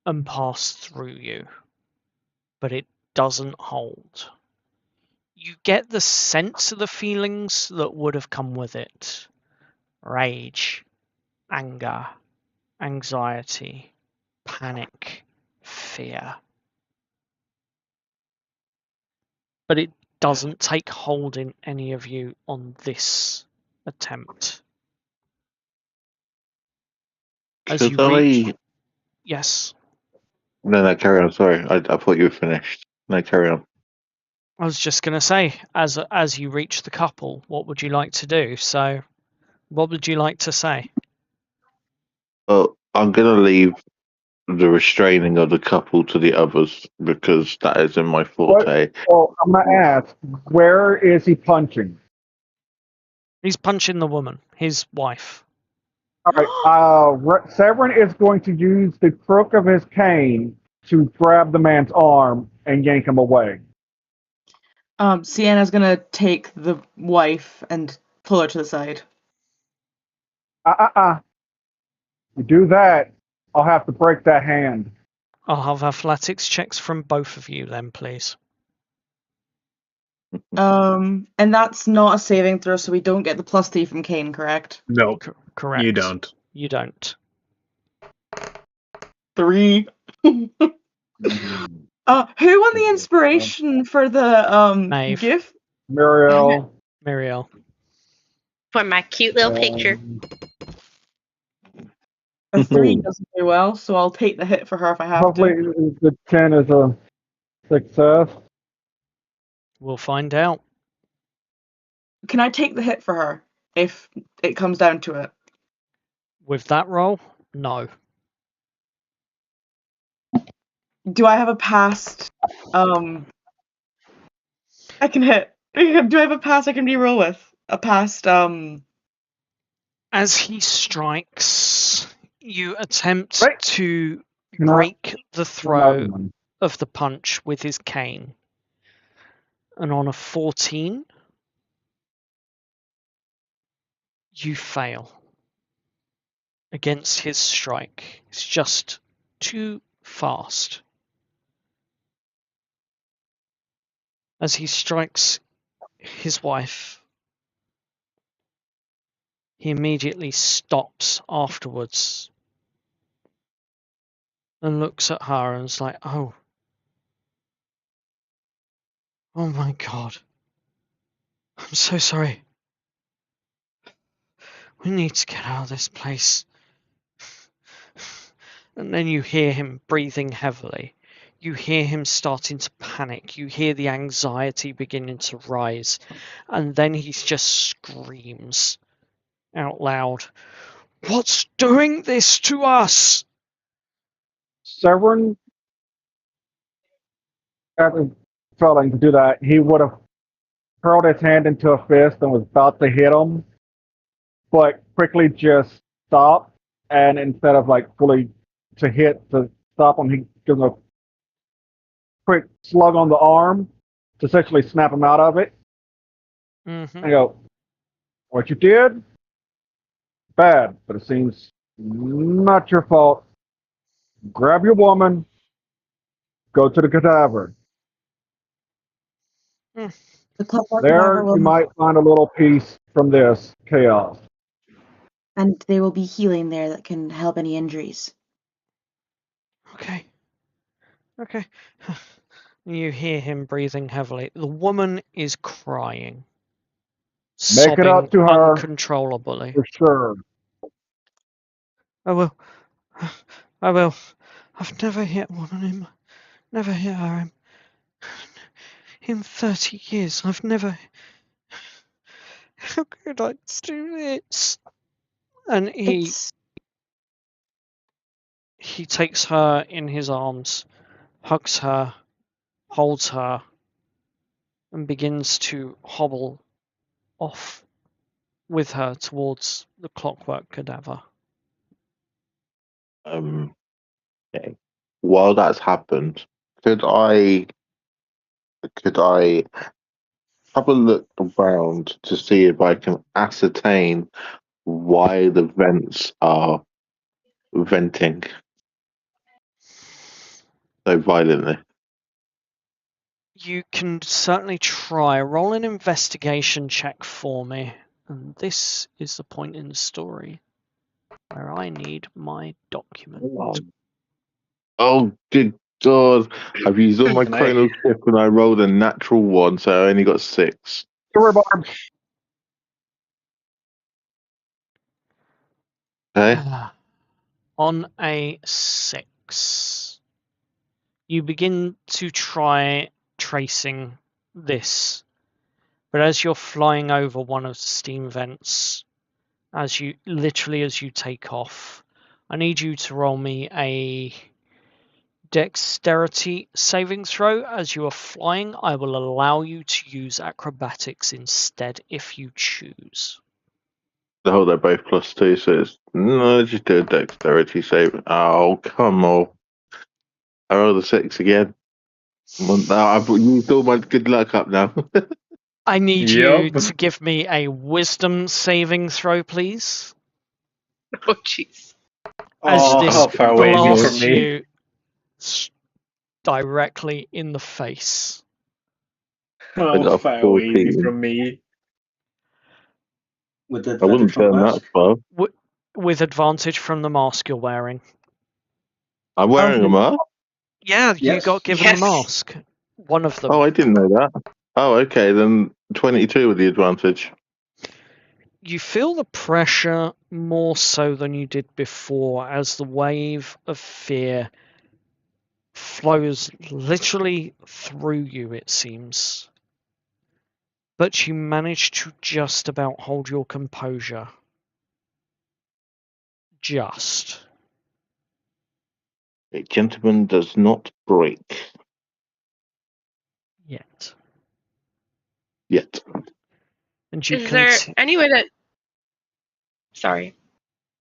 and pass through you, but it doesn't hold. You get the sense of the feelings that would have come with it: rage, anger, anxiety, panic, fear. But it doesn't take hold in any of you on this attempt. As Should you reach, I? yes, No, carry on. Sorry, I thought you were finished. No, carry on. I was just going to say, as you reach the couple, what would you like to do? So, what would you like to say? Well, I'm going to leave the restraining of the couple to the others because that is in my forte. Well, I'm going to ask, where is he punching? He's punching the woman, his wife. All right. Severin is going to use the crook of his cane to grab the man's arm and yank him away. Sienna's gonna take the wife and pull her to the side. You do that, I'll have to break that hand. I'll have athletics checks from both of you then, please. And that's not a saving throw, so we don't get the +3 from Kane, correct? No, correct. you don't. You don't. 3. Who won the inspiration for the Maeve. gift? Muriel. Muriel. For my cute little picture. A 3 doesn't do well, so I'll take the hit for her if I have Hopefully to. the 10 is a success. We'll find out. Can I take the hit for her if it comes down to it? With that roll, no. Do I have a past? I can hit. Do I have a past I can reroll with? A past? As he strikes, you attempt to break the throw of the punch with his cane. And on a 14, you fail against his strike. It's just too fast. As he strikes his wife, he immediately stops afterwards and looks at her and is like, oh my God. I'm so sorry. We need to get out of this place. And then you hear him breathing heavily. You hear him starting to panic. You hear the anxiety beginning to rise. And then he just screams out loud, "What's doing this to us?" Severn, after failing to do that, he would have curled his hand into a fist and was about to hit him, but quickly just stopped. And instead of like fully to stop him, he gives him a quick slug on the arm to essentially snap him out of it. Mm-hmm. And go, what you did? Bad, but it seems not your fault. Grab your woman, go to the cadaver. The clockwork There cadaver you will, might find a little piece from this chaos. and there will be healing there that can help any injuries. Okay. You hear him breathing heavily. The woman is crying. Make it up Sobbing to her uncontrollably. for sure. I will. I will. I've never hit a woman. Never hit her. In 30 years, I've never. How could I do this? And he takes her in his arms, hugs her, holds her, and begins to hobble off with her towards the clockwork cadaver. Okay. While that's happened, could I have a look around to see if I can ascertain why the vents are venting so violently? You can certainly try. Roll an investigation check for me. And this is the point in the story where I need my document. Oh, good God. I've used all my Can I- chrono shift and I rolled a natural one, so I only got 6. Okay. On a 6, you begin to try tracing this, but as you're flying over one of the steam vents, as you take off, I need you to roll me a dexterity saving throw. As you are flying, I will allow you to use acrobatics instead if you choose. Oh, they're both +2, so it's no, just do a dexterity save. Oh, come on. I rolled a 6 again. I've used all my good luck up now. I need you to give me a wisdom saving throw, please. Oh, jeez. As this how far away is he blasts from me? you directly in the face. I How got a far away is he 14. from me? With I wouldn't advantage from turn that mask. far. With advantage from the mask you're wearing. I'm wearing a mask? Yeah, you Yes. got given the mask. One of them. Oh, I didn't know that. Oh, okay, then 22 with the advantage. You feel the pressure more so than you did before as the wave of fear flows literally through you, it seems. But you manage to just about hold your composure. Just. A gentleman does not break. Yet. And you Is there any way that... Sorry.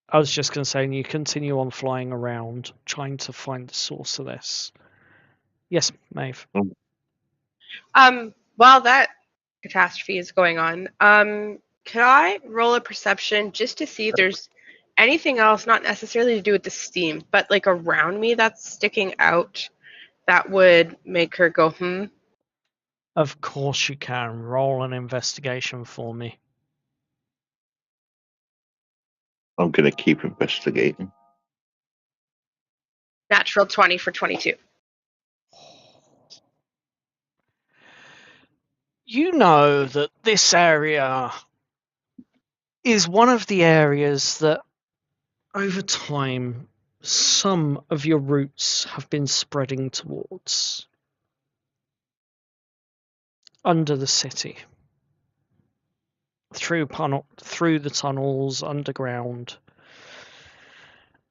I was just going to say, and you continue on flying around, trying to find the source of this. Yes, Maeve. While that catastrophe is going on, could I roll a perception just to see if there's anything else, not necessarily to do with the steam, but like around me that's sticking out that would make her go, Of course you can. Roll an investigation for me. I'm going to keep investigating. Natural 20 for 22. You know that this area is one of the areas that over time some of your roots have been spreading towards. Under the city. Through the tunnels, underground.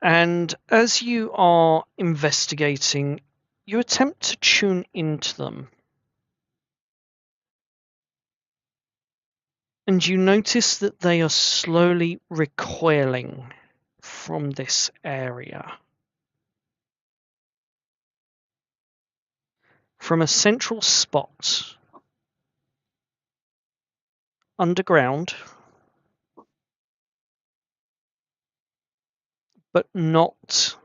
And as you are investigating, you attempt to tune into them. And you notice that they are slowly recoiling from this area. From a central spot underground, but not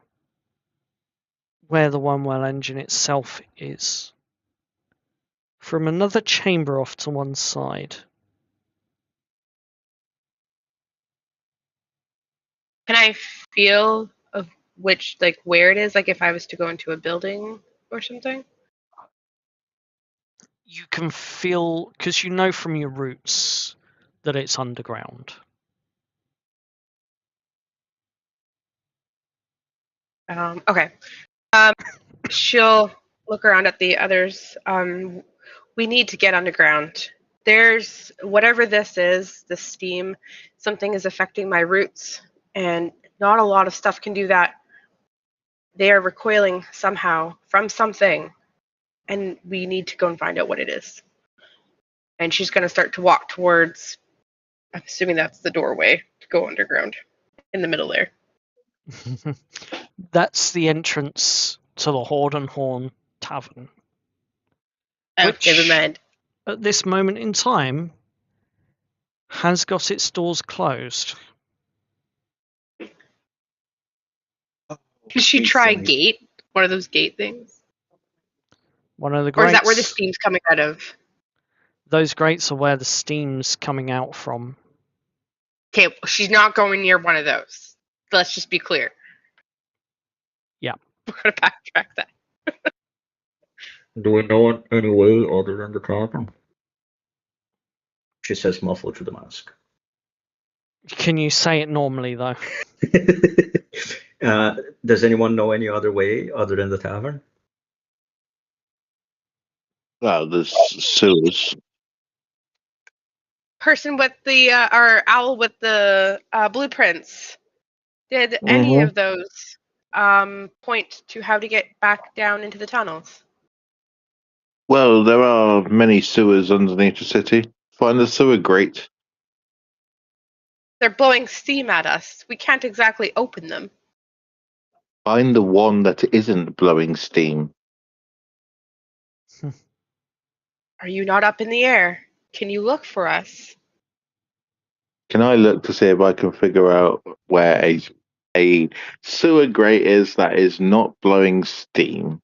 where the Wyrmwell Engine itself is. From another chamber off to one side. Can I feel of which, like, where it is? Like, if I was to go into a building or something? You can feel, because you know from your roots that it's underground. Okay. She'll look around at the others. We need to get underground. There's whatever this is, the steam, something is affecting my roots, and not a lot of stuff can do that. They are recoiling somehow from something, and we need to go and find out what it is. And she's going to start to walk towards, I'm assuming that's the doorway to go underground, in the middle there. That's the entrance to the Hoard Horn Tavern. Oh, which, never mind. At this moment in time, has got its doors closed. Did she try gate? One of those gate things? One of the grates. Or is that where the steam's coming out of? Those grates are where the steam's coming out from. Okay, she's not going near one of those. Let's just be clear. Yeah. We're going to backtrack that. Do we know any way other than the tavern? She says muffled through the mask. Can you say it normally, though? Does anyone know any other way other than the tavern? Well, there's sewers. Person with the, or owl with the blueprints. Did any of those point to how to get back down into the tunnels? Well, there are many sewers underneath the city. Find the sewer grate. They're blowing steam at us. We can't exactly open them. Find the one that isn't blowing steam. Are you not up in the air? Can you look for us? Can I look to see if I can figure out where a sewer grate is that is not blowing steam?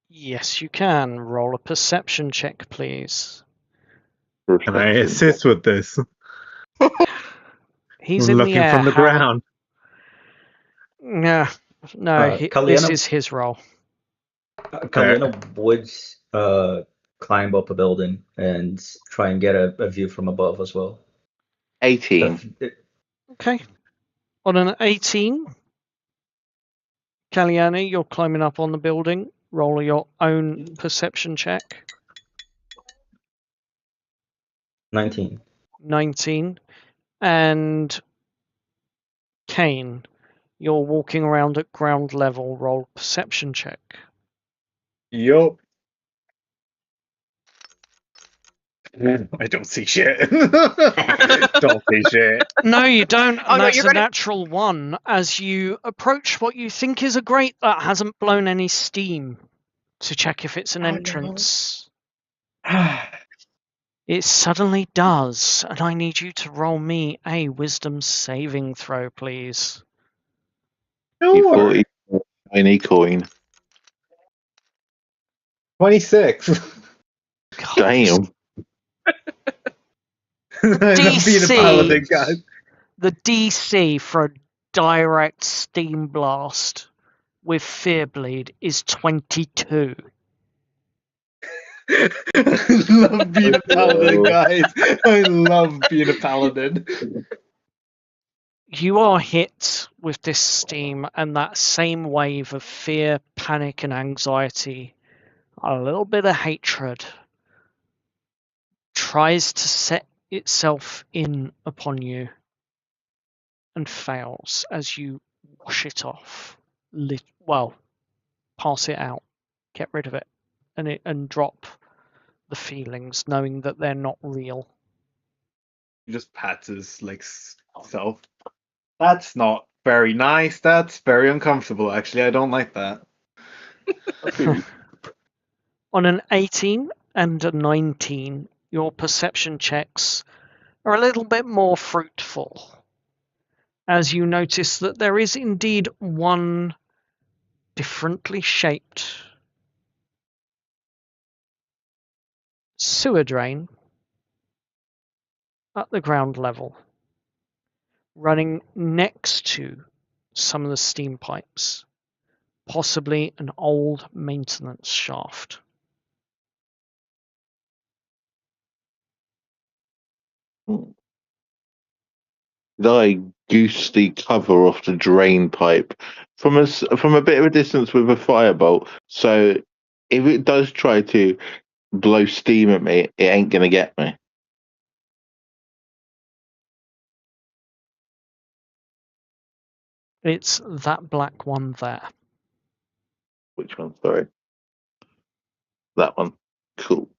Yes, you can. Roll a perception check, please. Can I assist with this? He's in looking the air. from the ground. No, this is his role. Kalina would climb up a building and try and get a view from above as well. 18. Okay. On an 18, Kaliani, you're climbing up on the building. Roll your own perception check. 19. 19. And Kane, you're walking around at ground level. Roll perception check. Yup. I don't see shit. Don't see shit. No, you don't. Oh, And no, that's you're a gonna- natural one as you approach what you think is a grate that hasn't blown any steam to check if it's an entrance. It suddenly does, and I need you to roll me a wisdom saving throw, please. You Sure. 40 tiny coin. 26. God, Damn. I love being a paladin, DC. guys. The DC for a direct steam blast with fear bleed is 22. I love being a paladin, guys. I love being a paladin. You are hit with this steam and that same wave of fear, panic, and anxiety. A little bit of hatred tries to set itself in upon you and fails as you wash it off. Well, pass it out, get rid of it, and drop the feelings, knowing that they're not real. He just pats his like self. That's not very nice. That's very uncomfortable. Actually, I don't like that. On an 18 and a 19, your perception checks are a little bit more fruitful, as you notice that there is indeed one differently shaped sewer drain at the ground level, running next to some of the steam pipes, possibly an old maintenance shaft. I goose the cover off the drain pipe from a bit of a distance with a firebolt. So if it does try to blow steam at me, it ain't gonna get me. It's that black one there. Which one? Sorry, that one. Cool.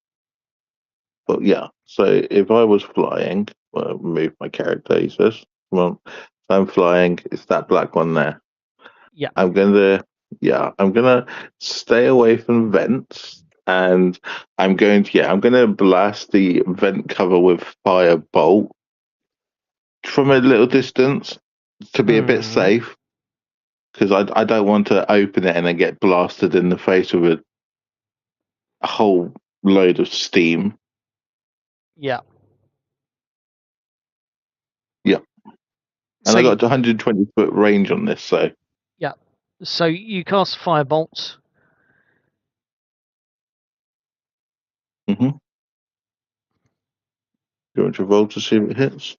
But yeah. So if I was flying, well, move my character. He says, "Come on, if I'm flying. It's that black one there. Yeah. I'm gonna stay away from vents, and I'm gonna blast the vent cover with firebolt from a little distance to be a bit safe, because I don't want to open it and then get blasted in the face with a whole load of steam. Yeah. Yeah, and So I got 120 foot range on this, so yeah. So you cast firebolt. mm-hmm. You want to roll to see if it hits?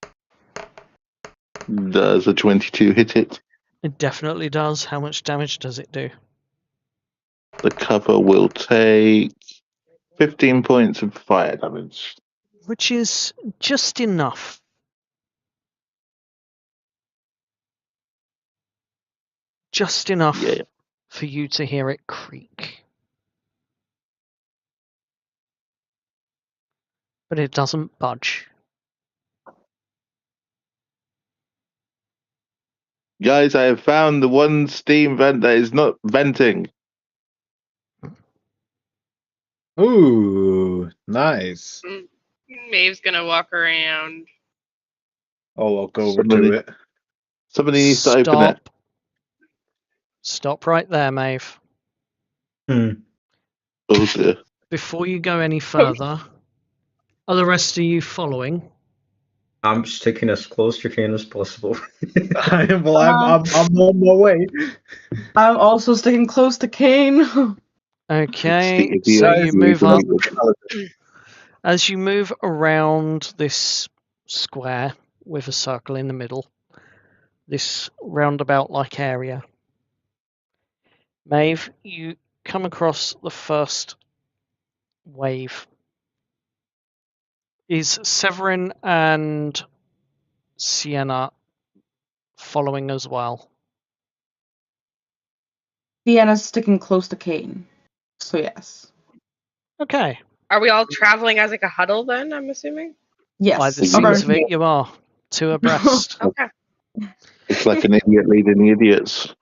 Does a 22 hit it? It definitely does. How much damage does it do? The cover will take 15 points of fire damage. Which is just enough. Just enough for you to hear it creak. But it doesn't budge. Guys, I have found the one steam vent that is not venting. Ooh, nice. Maeve's gonna walk around. Oh, I'll go over to it. Somebody needs to open it. Stop right there, Maeve. Oh dear. Before you go any further, are the rest of you following? I'm sticking as close to Kane as possible. I'm on my way. I'm also sticking close to Kane. Okay, so you move up. As you move around this square with a circle in the middle, this roundabout-like area, Maeve, you come across the first wave. Is Severin and Sienna following as well? Sienna's sticking close to Kane. So yes. Okay. Are we all traveling as like a huddle then, I'm assuming? Yes. By the seams of it, you are. Two abreast. Okay. It's like an idiot leading the idiots.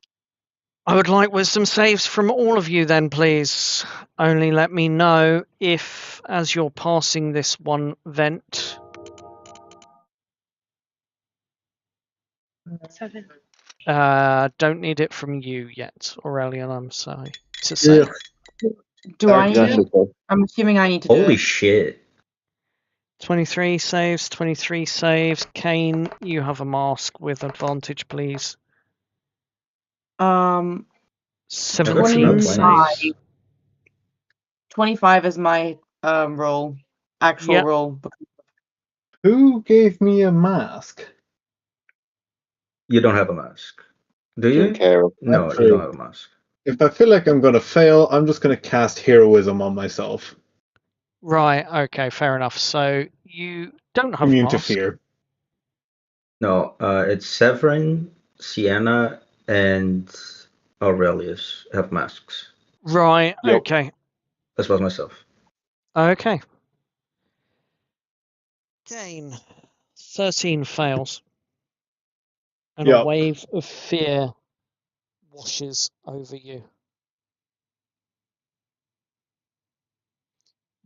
I would like wisdom saves from all of you then, please. Only let me know if, as you're passing this one vent... 7. don't need it from you yet, Aurelian, I'm sorry to say. Do I need That's to? okay. I'm assuming I need to do Holy it. shit. 23 saves, 23 saves. Kane, you have a mask with advantage, please. 17 17 saves. 25 is my roll. Actual Yep. roll. Who gave me a mask? You don't have a mask. Do you? Don't care. No, you Actually, don't have a mask. if I feel like I'm gonna fail, I'm just gonna cast heroism on myself. Right, okay, fair enough. So you don't have a Immune to mask. fear. No, it's Severin, Sienna, and Aurelius have masks. Right, Yep. okay. As well as myself. Okay. Kane, 13 fails. And a Yep. wave of fear washes over you.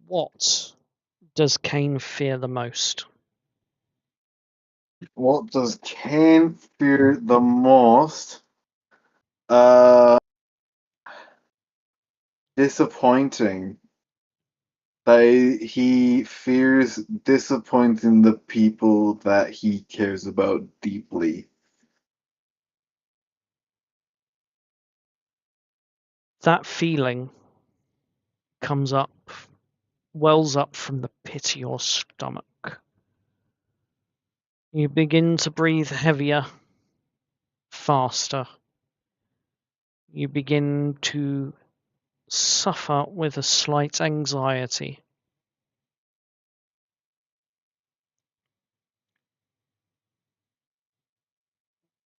What does Kane fear the most? What does Kane fear the most? Disappointing. He fears disappointing the people that he cares about deeply. That feeling comes up, wells up from the pit of your stomach. You begin to breathe heavier, faster. You begin to suffer with a slight anxiety.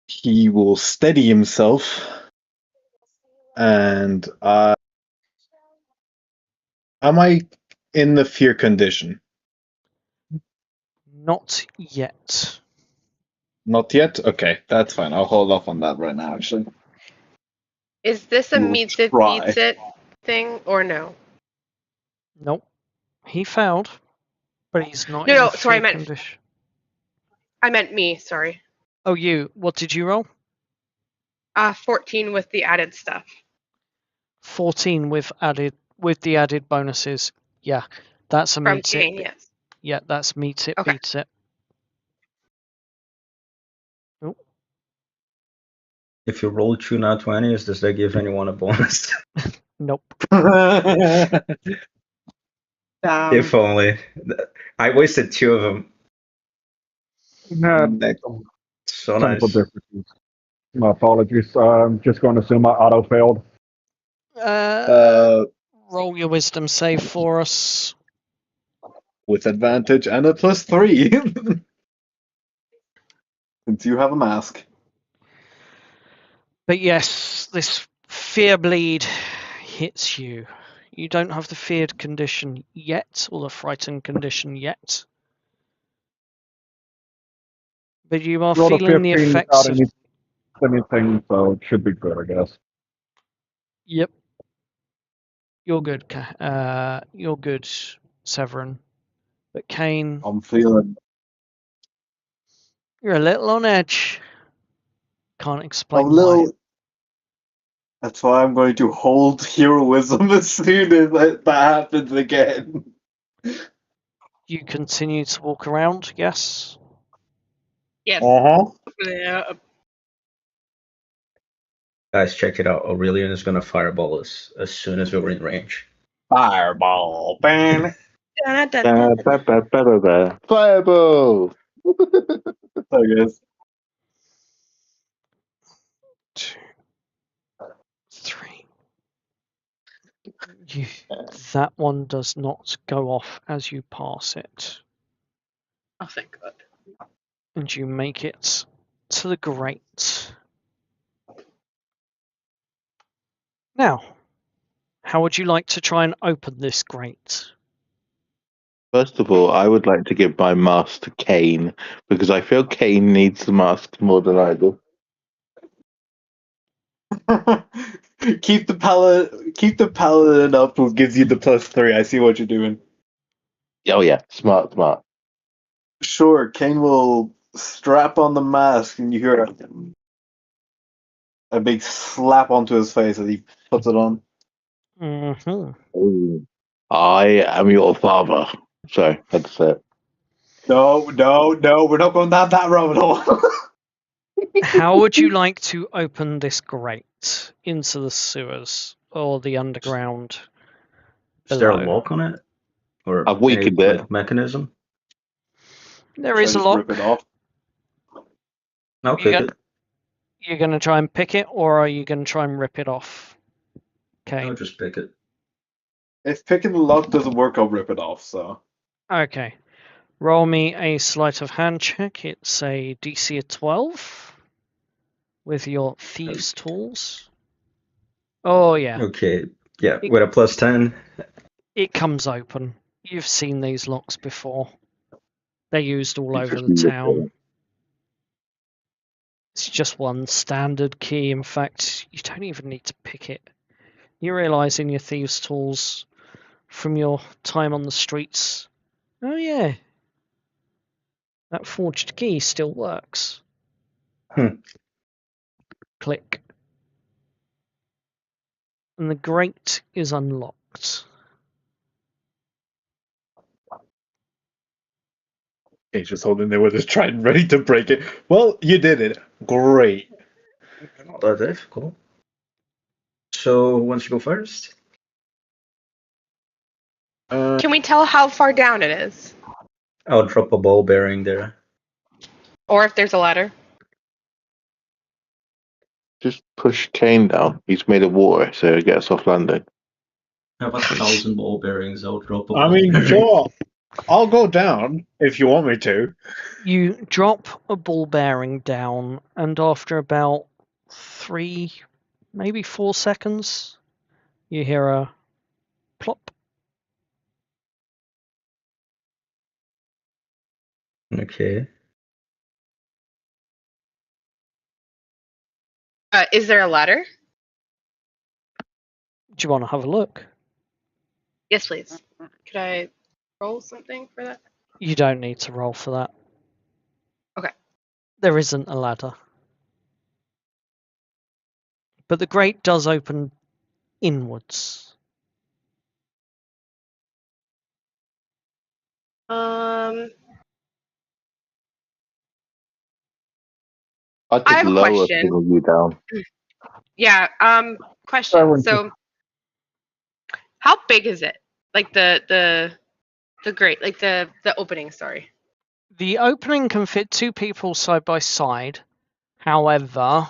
He will steady himself, and am I in the fear condition? Not yet. Not yet? Okay, that's fine. I'll hold off on that right now, actually. Is this a We'll meets it try. beats it thing or no? Nope. He failed, but he's not No, in no. the Sorry, fear condition. I meant me. Sorry. Oh, you. What did you roll? 14 with the added stuff. 14 with the added bonuses. Yeah, that's a From meets Kane, it. yes. Yeah, that's meets it, Okay. beats it. Oh, If you roll 2 nat 20s, does that give anyone a bonus? nope. If only. I wasted 2 of them. Nah, So technical nice. differences. My apologies. I'm just going to assume my auto failed. Roll your wisdom save for us. With advantage and a +3. Since you have a mask. But yes, this fear bleed hits you. You don't have the feared condition yet, or the frightened condition yet. But you are Rolled a feeling the 15 effects without of... anything, so it should be good, I guess. Yep. You're good, Severin. But Kane, I'm feeling you're a little on edge. Can't a explain why. little. That's why I'm going to hold heroism as soon as that happens again. You continue to walk around, yes? Yes. Uh-huh. Yeah. Guys, check it out. Aurelian is gonna fireball us as soon as we're in range. Fireball, ban. Fireball! I guess. 2, 3. That one does not go off as you pass it. Oh, thank God. And you make it to the grate. Now, how would you like to try and open this grate? First of all, I would like to give my mask to Kane, because I feel Kane needs the mask more than I do. Keep the paladin up, who gives you the +3. I see what you're doing. Oh yeah, smart. Sure, Kane will strap on the mask, and you hear a big slap onto his face as he puts it on. Mm-hmm. Ooh. I am your father. Sorry, had to say it. No, we're not going down that rabbit hole. How would you like to open this grate into the sewers or the underground Is there a below? lock on it? Or I've any weakened it. like mechanism? There Should I is a just rip lock. it off? I'll You pick got- it. You're going to try and pick it, or are you going to try and rip it off? Okay. I'll just pick it. If picking the lock doesn't work, I'll rip it off. So Okay. Roll me a sleight of hand check. It's a DC of 12 with your thieves' tools. Oh, yeah. Okay. Yeah, with a +10. It comes open. You've seen these locks before. They're used all It's over just the me town. It's just one standard key. In fact, you don't even need to pick it. You realise in your thieves' tools from your time on the streets, oh yeah, that forged key still works. Click. And the grate is unlocked. he's just holding there with his trident, ready to break it. Well, you did it. Great. Not that difficult. So, who wants to go first? Can we tell how far down it is? I'll drop a ball bearing there. Or if there's a ladder? Just push Kane down. He's made of water, so get a soft landing. I have 1,000 ball bearings. I'll drop a I ball mean, bearing. sure. I'll go down if you want me to. You drop a ball bearing down, and after about 3, maybe 4 seconds, you hear a plop. Okay. Is there a ladder? Do you want to have a look? Yes, please. Could I roll something for that? You don't need to roll for that. Okay. There isn't a ladder. But the grate does open inwards. Um, I I could have a lower question. some of you down. Yeah. Question. Everyone So, how big is it? Like the grate, like the opening. Sorry. The opening can fit 2 people side by side. However,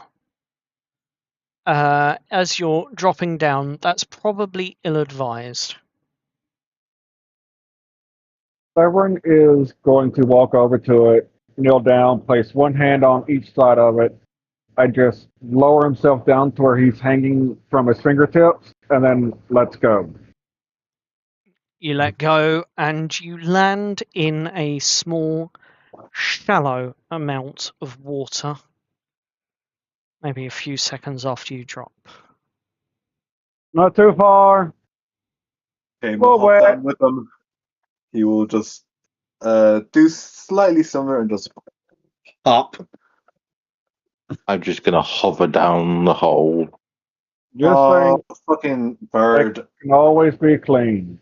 as you're dropping down, that's probably ill-advised. Severin is going to walk over to it, kneel down, place one hand on each side of it, and just lower himself down to where he's hanging from his fingertips, and then let's go. You let go, and you land in a small, shallow amount of water. Maybe a few seconds after you drop. Not too far. Okay, Well, we'll hop wet. down with him. He will just do slightly similar and just hop. I'm just gonna hover down the hole. Just saying, Fucking bird. it can always be clean.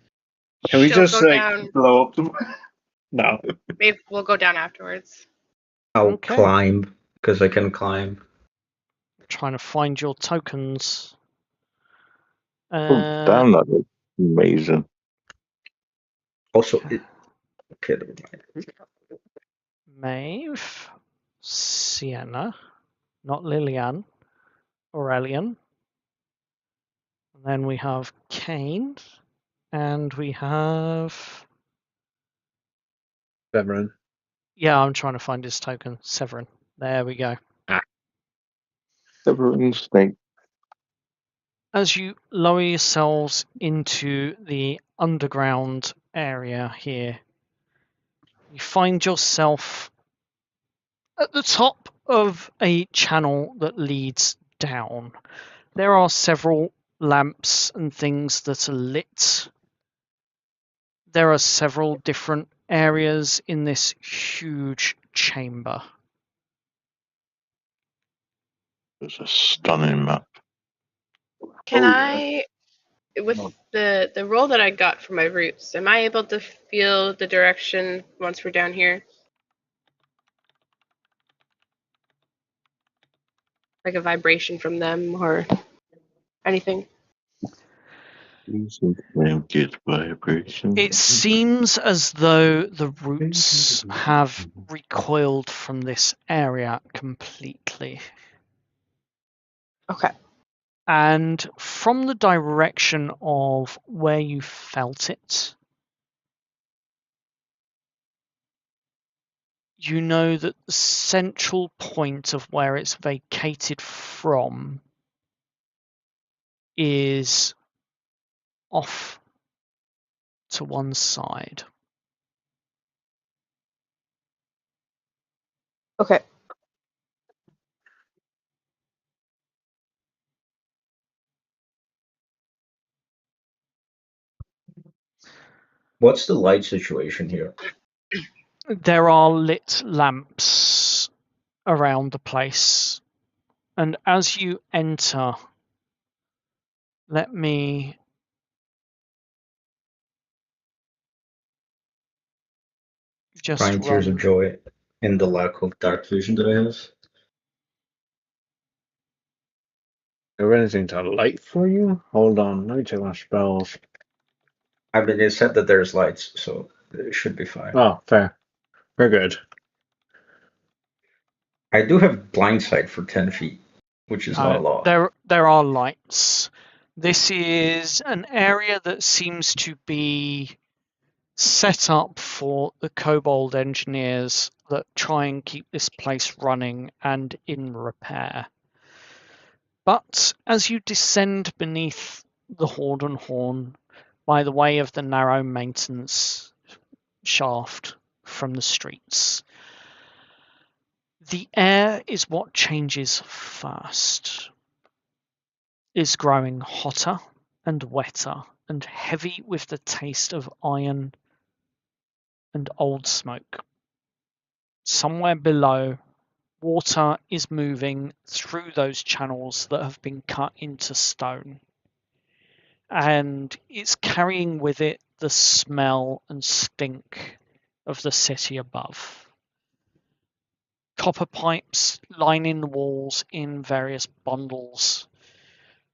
Can we She'll just go like down. blow up the No. Maybe we'll go down afterwards. I'll Okay. climb, because I can climb. Trying to find your tokens. Oh, damn, that looks amazing. Also, okay, never mind. Maeve, Sienna, not Lillian, Aurelian. And then we have Kane, and we have... Severin. Yeah, I'm trying to find his token. Severin. There we go. Severin Snake. As you lower yourselves into the underground area here, you find yourself at the top of a channel that leads down, there are several lamps and things that are lit. There are several different areas in this huge chamber. It's a stunning map. Can Oh, yeah. I, with the roll that I got for my roots, am I able to feel the direction once we're down here? Like a vibration from them or anything? Good vibration. It seems as though the roots have recoiled from this area completely. Okay. And from the direction of where you felt it, you know that the central point of where it's vacated from is off to one side. Okay. What's the light situation here? There are lit lamps around the place, and as you enter, let me just Crying tears of run. joy in the lack of dark vision that I have. Is there anything to light for you? Hold on, let me check my spells. I mean, it said that there's lights, so it should be fine. Oh, fair. Very good. I do have blind sight for 10 feet, which is not a lot. There are lights. This is an area that seems to be set up for the kobold engineers that try and keep this place running and in repair. But as you descend beneath the Hoard Horn by the way of the narrow maintenance shaft from the streets, the air is what changes first. It's growing hotter and wetter and heavy with the taste of iron and old smoke. Somewhere below, water is moving through those channels that have been cut into stone. And it's carrying with it the smell and stink of the city above. Copper pipes lining the walls in various bundles.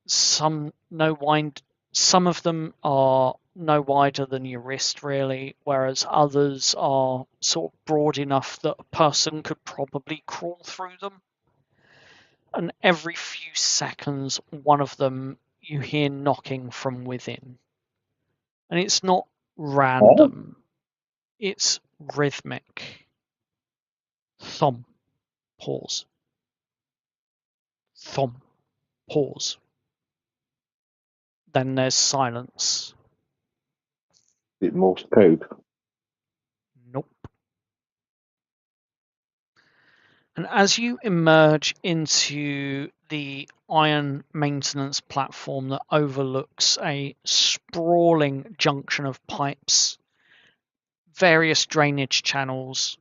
Some of them are no wider than your wrist, really, whereas others are sort of broad enough that a person could probably crawl through them. And every few seconds, one of them you hear knocking from within. And it's not random, it's rhythmic. Thump, pause. Thump, pause. Then there's silence. Is it Morse code? Nope. And as you emerge into the iron maintenance platform that overlooks a sprawling junction of pipes, various drainage channels,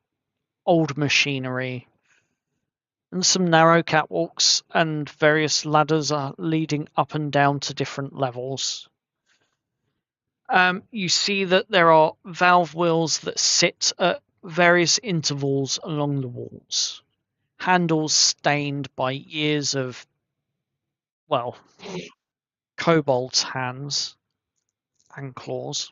old machinery, and some narrow catwalks and various ladders are leading up and down to different levels. You see that there are valve wheels that sit at various intervals along the walls. Handles stained by years of, well, kobold's hands and claws.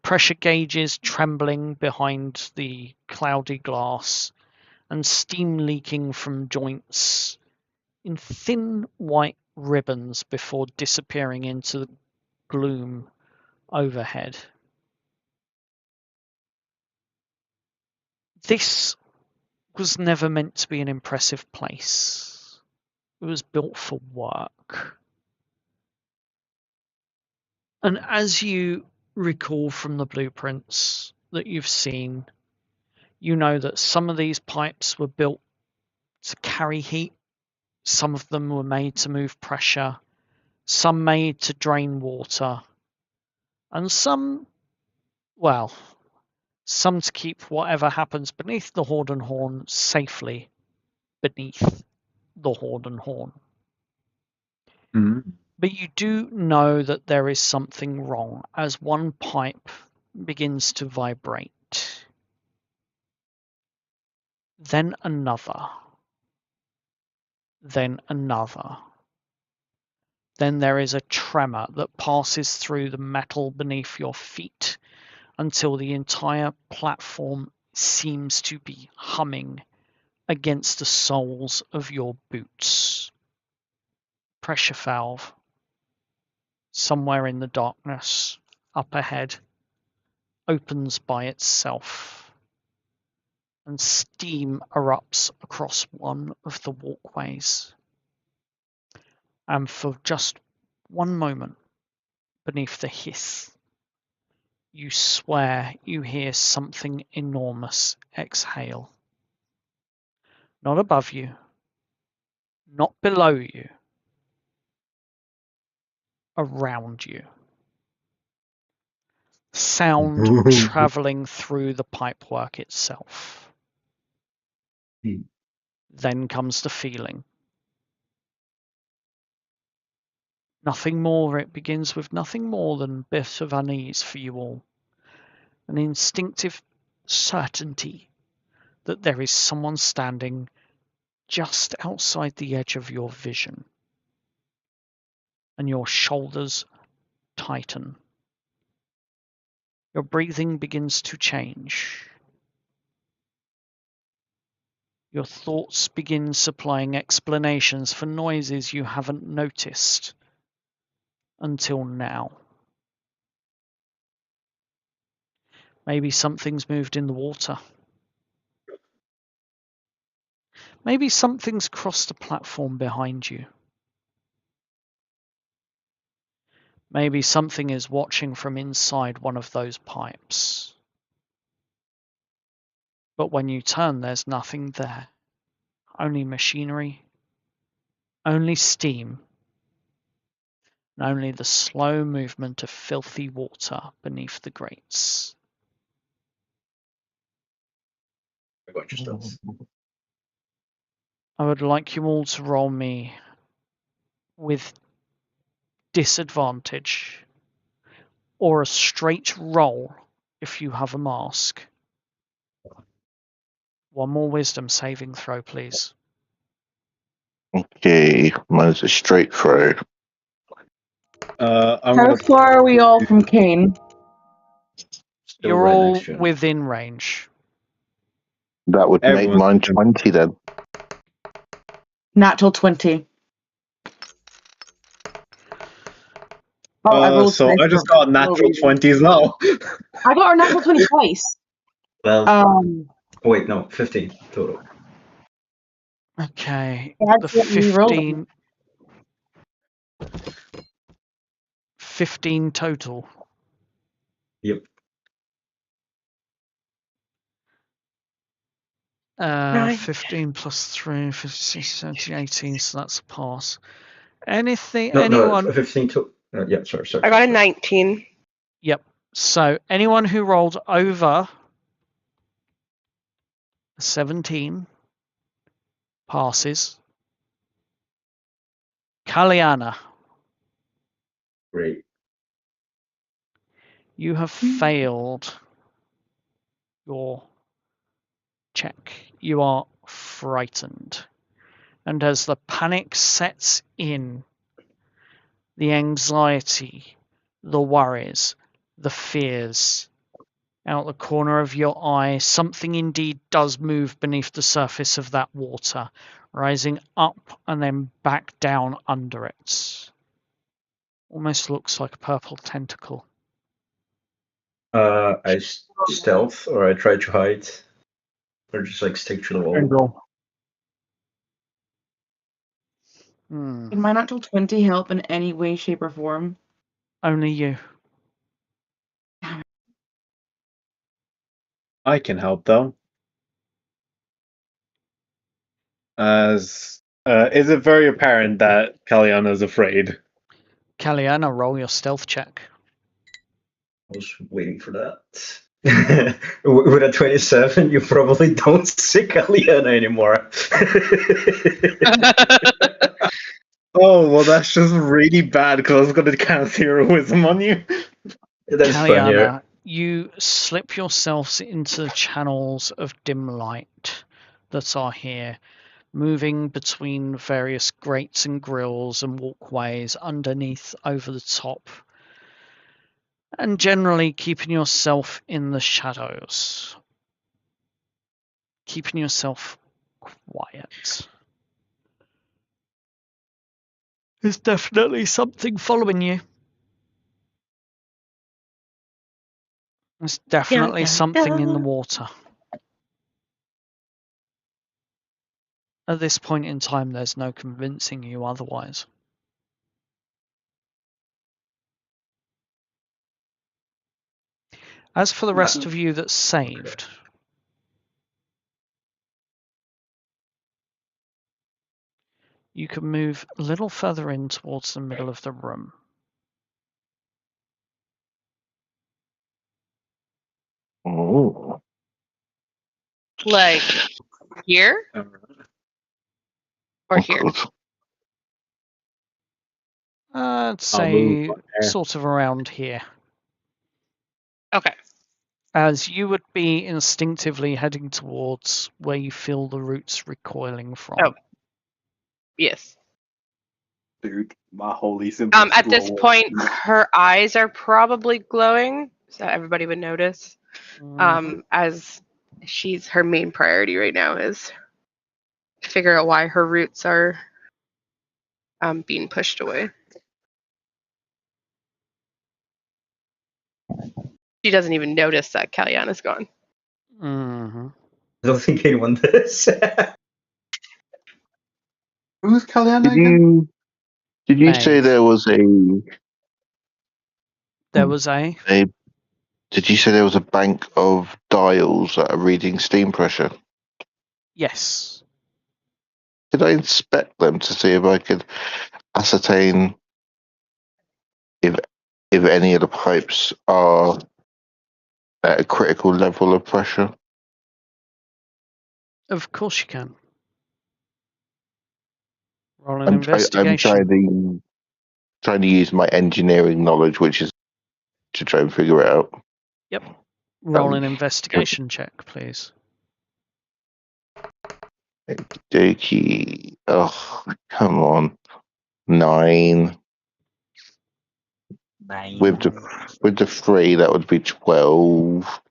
Pressure gauges trembling behind the cloudy glass, and steam leaking from joints in thin white ribbons before disappearing into the gloom overhead. This was never meant to be an impressive place. It was built for work. And as you recall from the blueprints that you've seen, you know that some of these pipes were built to carry heat, Some of them were made to move pressure, some made to drain water, and some to keep whatever happens beneath the Hoard Horn safely beneath the Hoard Horn. Mm-hmm. But you do know that there is something wrong as one pipe begins to vibrate. Then another. Then another. Then there is a tremor that passes through the metal beneath your feet until the entire platform seems to be humming against the soles of your boots. Pressure valve. Somewhere in the darkness, up ahead, opens by itself, and steam erupts across one of the walkways. And for just one moment, beneath the hiss, you swear you hear something enormous exhale. Not above you, not below you, around you. Sound travelling through the pipework itself. Then comes the feeling. Nothing more, it begins with nothing more than a bit of unease for you all. An instinctive certainty that there is someone standing just outside the edge of your vision. And your shoulders tighten. Your breathing begins to change. Your thoughts begin supplying explanations for noises you haven't noticed until now. Maybe something's moved in the water. Maybe something's crossed the platform behind you. Maybe something is watching from inside one of those pipes. But when you turn, there's nothing there. Only machinery, only steam, and only the slow movement of filthy water beneath the grates. I would like you all to roll me with disadvantage, or a straight roll if you have a mask. One more wisdom saving throw, please. Okay, mine's a straight throw. How far are we all from Kane? Still You're right all next to him. within range. That would make Everyone's mine within. 20 then. Natural 20. Oh, I rolled So twice I just for got no natural reason. 20s now. I got our natural 20 twice. Well, wait, no, 15 total. Okay, That's the what we rolled. 15 total. Yep. 15 plus 3, 15, 17, 18, so that's a pass. Anything, No, anyone? 15 to. Yeah, sorry. I got a 19. Yep. So anyone who rolled over 17 passes. Kaliana, Great. you have failed your check. You are frightened. And as the panic sets in, the anxiety, the worries, the fears, out the corner of your eye, something indeed does move beneath the surface of that water, rising up and then back down under it. Almost looks like a purple tentacle. I stealth, or I try to hide, or just like stick to the wall. Did my natural 20 help in any way, shape, or form? Only you. I can help though. As Is it very apparent that Kaliana is afraid? Kaliana, roll your stealth check. I was waiting for that. With a 27, you probably don't see Kaliana anymore. Oh, well, that's just really bad because I was going to cast heroism on you. That's funnier. Kaliana, you slip yourselves into the channels of dim light that are here, moving between various grates and grills and walkways underneath, over the top, and generally keeping yourself in the shadows. Keeping yourself quiet. There's definitely something following you. There's definitely something in the water. At this point in time, there's no convincing you otherwise. As for the rest of you that's saved, you can move a little further in towards the middle of the room. Oh. Like here or here? God. I'd say sort of around here. Okay. As you would be instinctively heading towards where you feel the roots recoiling from. Oh. Yes. Dude, my holy symbol. At this point, her eyes are probably glowing, so everybody would notice. As her main priority right now is to figure out why her roots are being pushed away. She doesn't even notice that Kaliana's gone. Mm-hmm. I don't think anyone does. Who's Kaliana again? Did you say there was a? There was a. Did you say there was a bank of dials that are reading steam pressure? Yes. Did I inspect them to see if I could ascertain if any of the pipes are at a critical level of pressure? Of course you can. Roll an I'm investigation. trying to use my engineering knowledge, which is to try and figure it out. Yep. Roll an investigation check, please. Dokey. Oh, come on. 9. With the 3, that would be 12.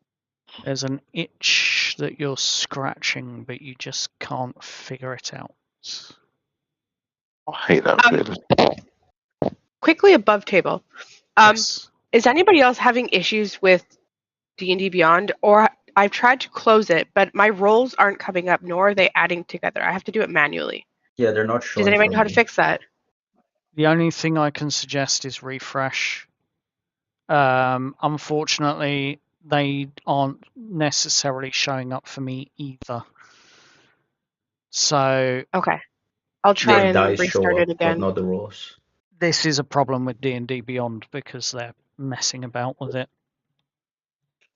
There's an itch that you're scratching, but you just can't figure it out. I hate that feeling. Quickly above table. Yes. Is anybody else having issues with D&D Beyond? Or I've tried to close it, but my rolls aren't coming up, nor are they adding together. I have to do it manually. Yeah, they're not showing. Does anybody know how to fix that? The only thing I can suggest is refresh. Unfortunately, they aren't necessarily showing up for me either. So okay, I'll try and dice restart show it up, again. but not the rules. This is a problem with D&D Beyond because they're messing about with it.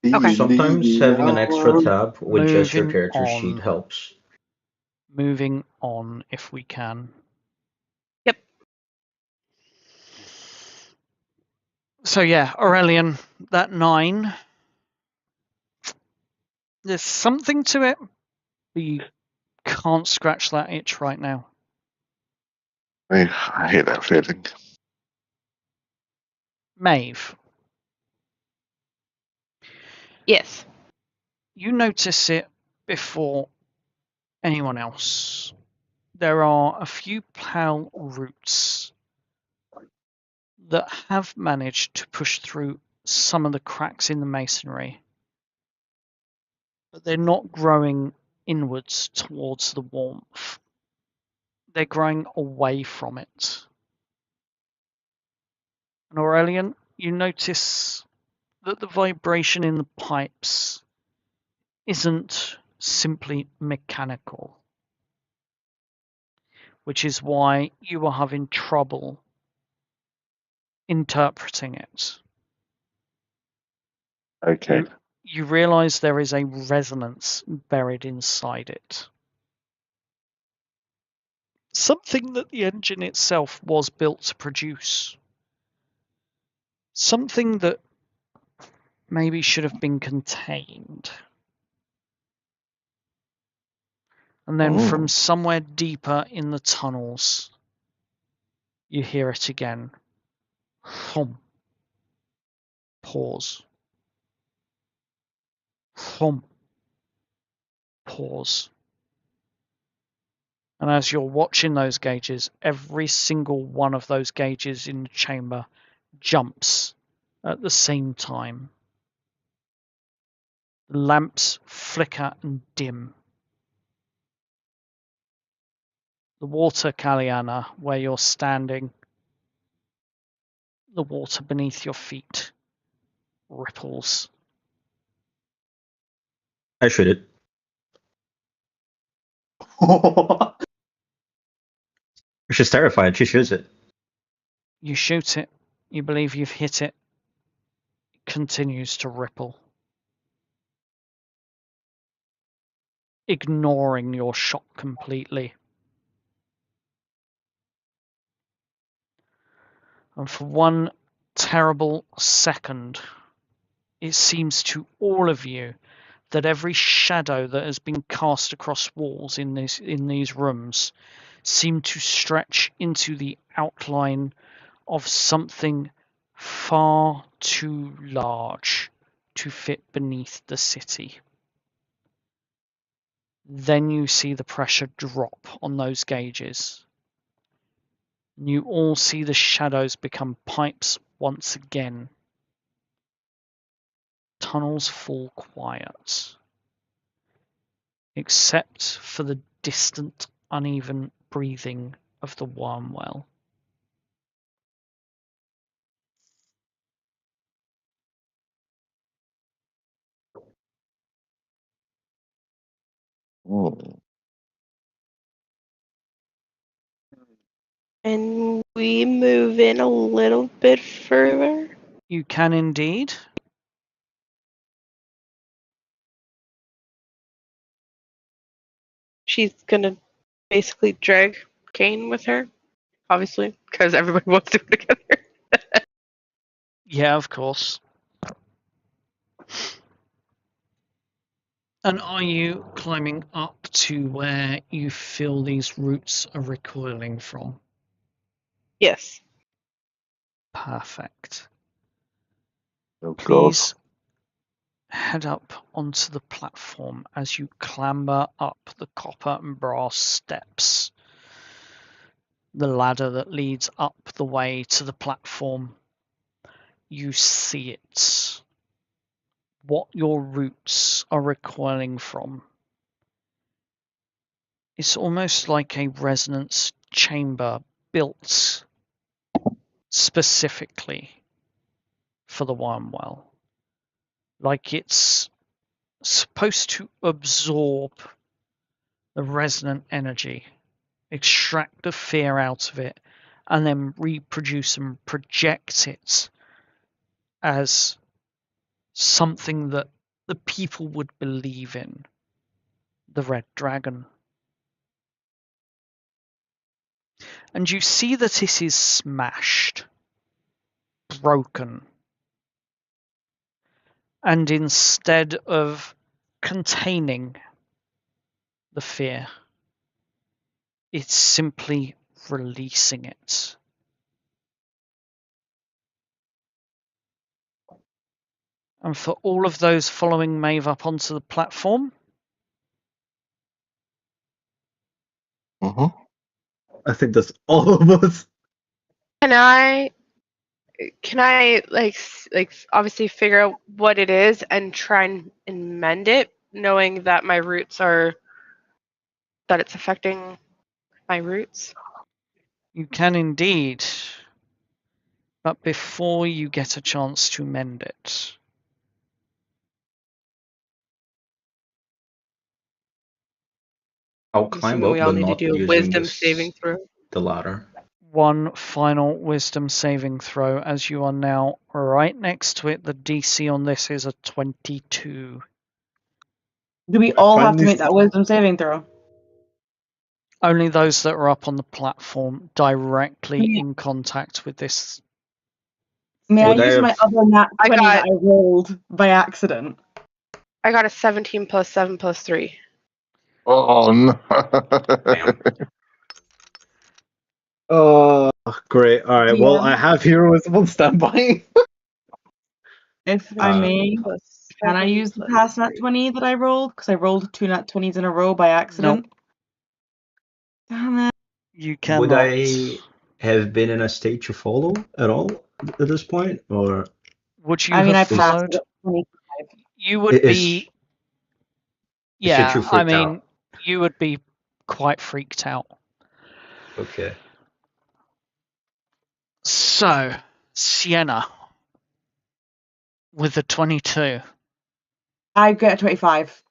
Okay. Sometimes having an extra tab with just your character on. sheet helps. Moving on, if we can. Yep. So yeah, Aurelian, that 9. There's something to it, but you can't scratch that itch right now. I hate that feeling. Maeve. Yes. You notice it before anyone else. There are a few plough roots that have managed to push through some of the cracks in the masonry, but they're not growing inwards towards the warmth. They're growing away from it. And Aurelian, you notice that the vibration in the pipes isn't simply mechanical. which is why you are having trouble interpreting it. Okay. You realize there is a resonance buried inside it. Something that the engine itself was built to produce. Something that maybe should have been contained. And then from somewhere deeper in the tunnels, you hear it again. Thump. Pause. Thump. Pause. And as you're watching those gauges, every single one of those gauges in the chamber jumps at the same time. The lamps flicker and dim. The water, Kaliana, where you're standing, the water beneath your feet ripples. I shoot it. She's terrified. She shoots it. You shoot it. You believe you've hit it. It continues to ripple, ignoring your shot completely. And for one terrible second, it seems to all of you that every shadow that has been cast across walls in these rooms seem to stretch into the outline of something far too large to fit beneath the city. Then you see the pressure drop on those gauges. You all see the shadows become pipes once again. Tunnels fall quiet, except for the distant, uneven breathing of the Wyrmwell. And we move in a little bit further. You can indeed. She's gonna basically drag Kane with her, obviously, because everybody wants to go together. Yeah, of course. And are you climbing up to where you feel these roots are recoiling from? Yes. Perfect. Of Please head up onto the platform as you clamber up the copper and brass steps. The ladder that leads up the way to the platform. You see it. What your roots are recoiling from. It's almost like a resonance chamber built specifically for the Wyrmwell. Like it's supposed to absorb the resonant energy, extract the fear out of it, and then reproduce and project it as something that the people would believe in. The Red Dragon. And you see that it is smashed, broken. And instead of containing the fear, it's simply releasing it. And for all of those following Maeve up onto the platform, I think that's all of us. Can I like obviously figure out what it is and try and mend it, knowing that my roots are that it's affecting my roots? you can indeed. But before you get a chance to mend it, I'll I'm climb assuming up, we all but need to not do a using wisdom this saving throw. the ladder. One final wisdom saving throw, as you are now right next to it. The DC on this is a 22. Do we all have to Finally make that wisdom saving throw? Only those that are up on the platform directly Yeah. in contact with this. May Would I I use my have- other nat I 20 that got- I rolled by accident? I got a 17 plus 7 plus 3. Oh no! Damn. Oh, great. All right. Well, I DM, have heroism on standby. if I may, Plus can I 7 use the plus past nat 3. 20 that I rolled? Because I rolled 2 nat 20s in a row by accident. Damn it. You cannot. Would I have been in a state to follow at all at this point, or Would you I mean, I have passed followed? it at 25. You would is be. is she Yeah, too I freaked mean, out? you would be quite freaked out. Okay. So, Sienna, with the 22. I get a 25.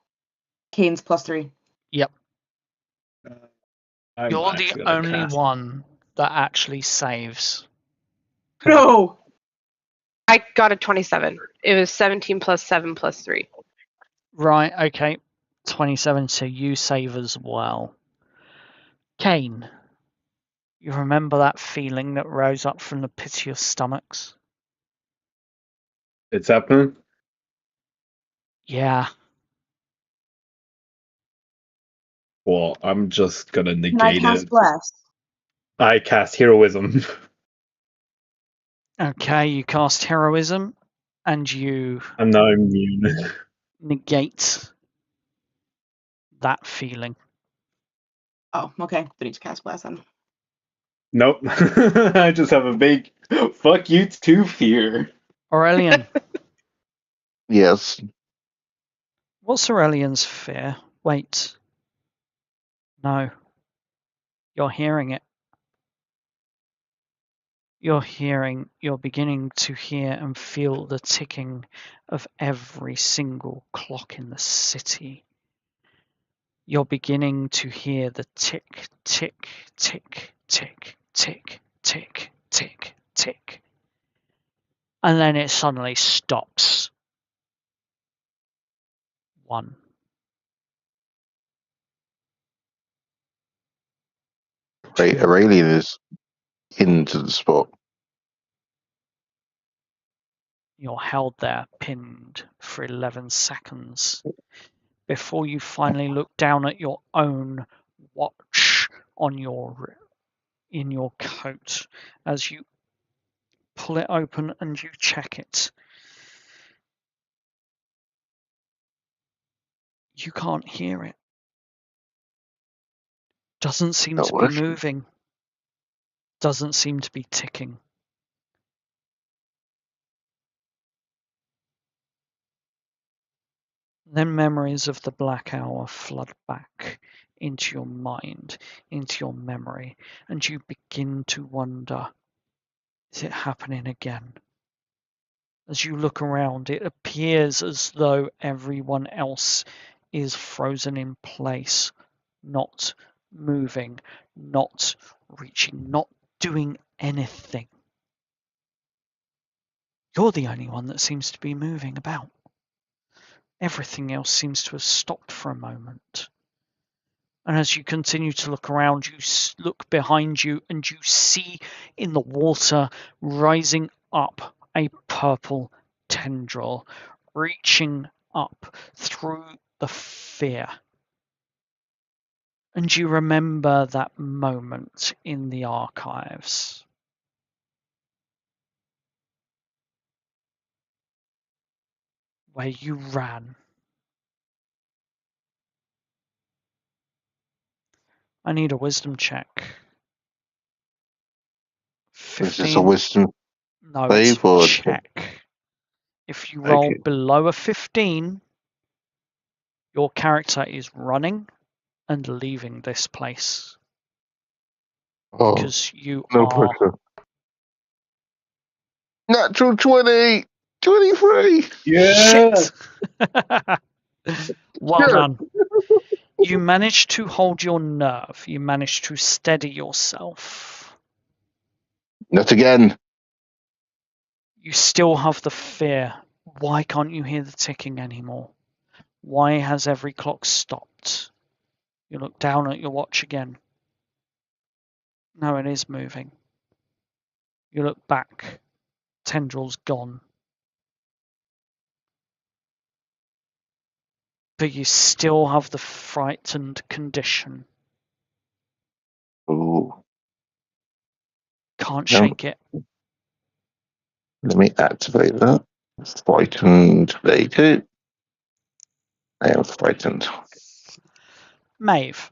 Kane's plus 3. Yep. I'm You're actually the gonna only cast. one that actually saves. No! I got a 27. It was 17 plus 7 plus 3. Right, okay. 27, so you save as well. Kane, you remember that feeling that rose up from the pit of your stomachs? It's happening. Yeah. Well, I'm just gonna Can I negate cast it. Bless? I cast heroism. Okay, you cast heroism and you I'm now immune. negate that feeling. Oh, okay. Don't need to cast Bless then. Nope. I just have a big fuck you to fear. Aurelian, Yes. what's Aurelian's fear? Wait. No. You're hearing it. You're beginning to hear and feel the ticking of every single clock in the city. You're beginning to hear the tick, tick, tick, tick, tick, tick, tick, tick. And then it suddenly stops. 1. Right, Aurelian is into the spot. You're held there, pinned, for 11 seconds before you finally look down at your own watch on in your coat as you pull it open and you check it. You can't hear it. Doesn't seem Not to be working. moving. Doesn't seem to be ticking. Then memories of the Black Hour flood back into your mind, into your memory, and you begin to wonder, is it happening again? As you look around, it appears as though everyone else is frozen in place, not moving, not reaching, not doing anything. You're the only one that seems to be moving about. Everything else seems to have stopped for a moment. And as you continue to look around, you look behind you and you see in the water rising up a purple tendril, reaching up through the fear. And you remember that moment in the archives. Where you ran. I need a wisdom check. Is this a 15. wisdom No, it's save a or check. If you roll Okay. below a 15, your character is running and leaving this place. Oh, Because you no are. pressure. Natural 20! 23! Yeah. Shit! Well Sure. done. You manage to hold your nerve. You manage to steady yourself. Not again. You still have the fear. Why can't you hear the ticking anymore? Why has every clock stopped? You look down at your watch again. No, it is moving. You look back. Tendril's gone. But you still have the frightened condition. Ooh. Can't No. shake it. Let me activate that. Frightened. There you go. I am frightened. Maeve,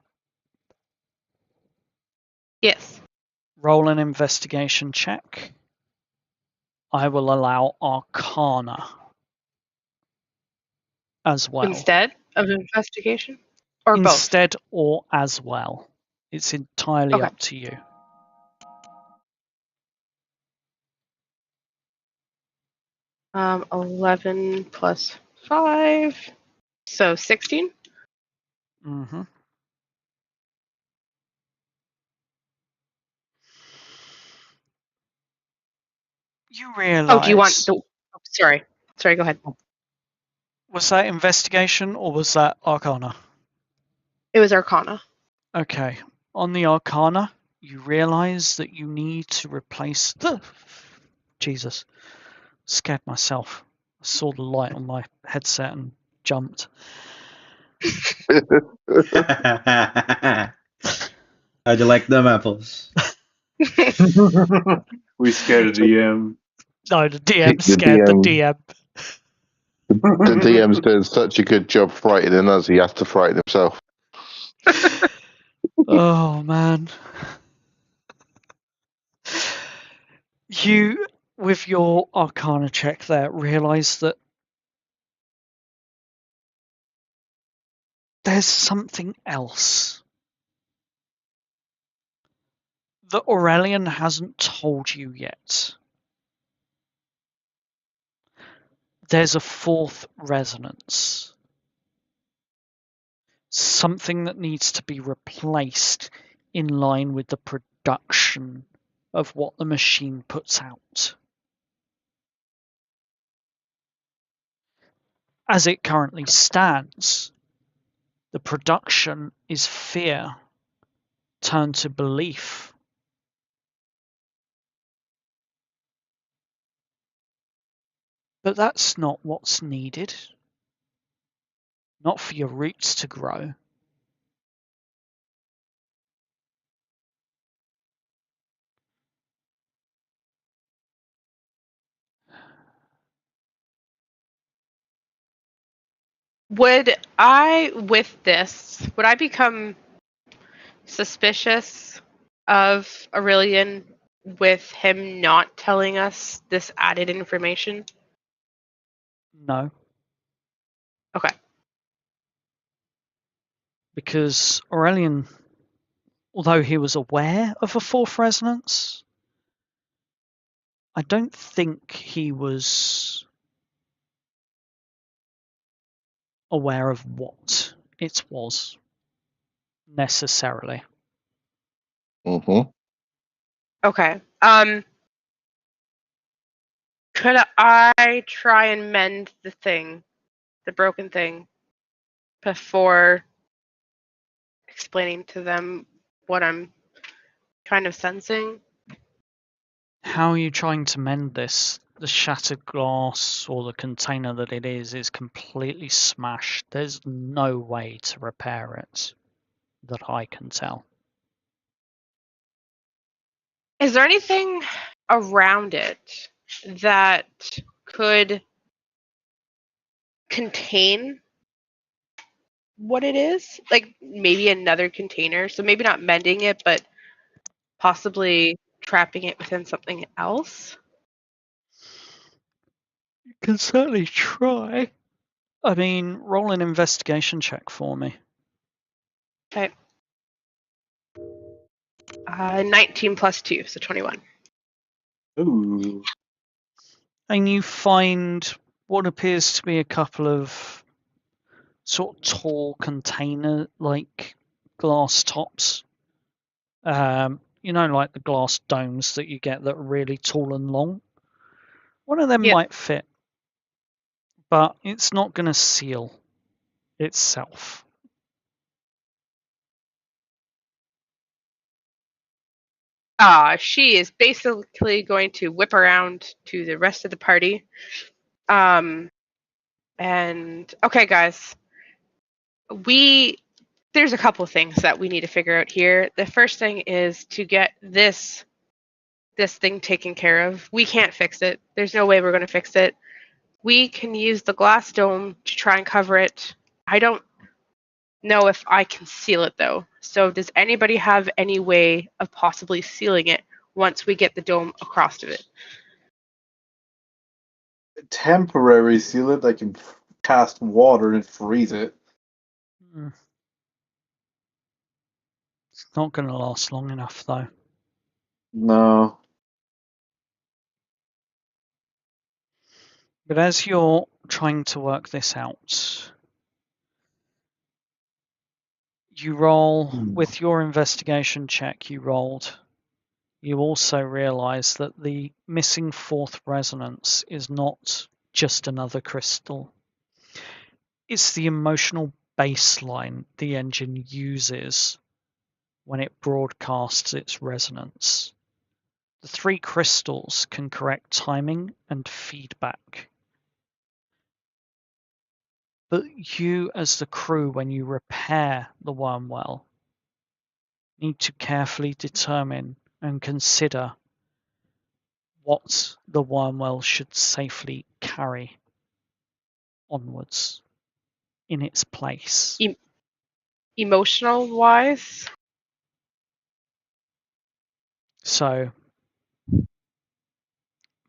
Yes. roll an investigation check. I will allow Arcana as well. Instead of investigation? Or both? Instead or as well. It's entirely Okay. up to you. Um, 11 plus 5. So 16? Mm-hmm. You realise... Oh, do you want the... Oh, sorry. Sorry, go ahead. Was that investigation or was that Arcana? It was Arcana. Okay. On the Arcana, you realise that you need to replace the... Jesus. Scared myself. I saw the light on my headset and jumped. How'd you like them apples? We scared the DM. No, the DM The scared the DM. DM. The DM's doing such a good job frightening us, he has to frighten himself. Oh, man. You, with your Arcana check there, realise that there's something else that Aurelian hasn't told you yet. There's a fourth resonance. Something that needs to be replaced in line with the production of what the machine puts out. As it currently stands, the production is fear turned to belief. But that's not what's needed. Not for your roots to grow. Would I become suspicious of Aurelian with him not telling us this added information? No. Okay. Because Aurelian, although he was aware of a fourth resonance, I don't think he was aware of what it was necessarily. Mm-hmm. Okay. Could I try and mend the broken thing, before explaining to them what I'm kind of sensing? How are you trying to mend this? The shattered glass or the container that it is completely smashed. There's no way to repair it that I can tell. Is there anything around it that could contain what it is? Like maybe another container. So maybe not mending it, but possibly trapping it within something else? You can certainly try. I mean, roll an investigation check for me. Okay. 19 plus 2, so 21. Ooh. And you find what appears to be a couple of sort of tall container like glass tops. Like the glass domes that you get that are really tall and long. One of them might fit, but it's not going to seal itself. She is basically going to whip around to the rest of the party. And okay, guys, there's a couple things that we need to figure out here. The first thing is to get this thing taken care of. We can't fix it. There's no way we're going to fix it. We can use the glass dome to try and cover it. I don't know if I can seal it though. So does anybody have any way of possibly sealing it once we get the dome across of it? Temporary seal it. I can cast water and freeze it. It's not going to last long enough though. No. But as you're trying to work this out, you roll with your investigation check you rolled. You also realize that the missing fourth resonance is not just another crystal. It's the emotional baseline the engine uses when it broadcasts its resonance. The three crystals can correct timing and feedback. But you, as the crew, when you repair the Wyrmwell, need to carefully determine and consider what the Wyrmwell should safely carry onwards in its place. Emotional wise? So,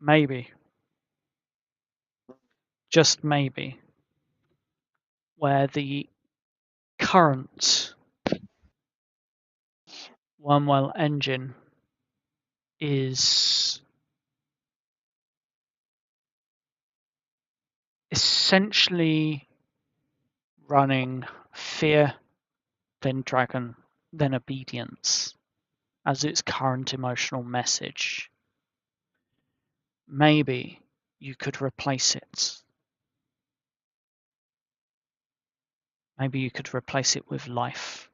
maybe, just maybe, where the current Wyrmwell Engine is essentially running fear, then dragon, then obedience as its current emotional message. Maybe you could replace it. Maybe you could replace it with life,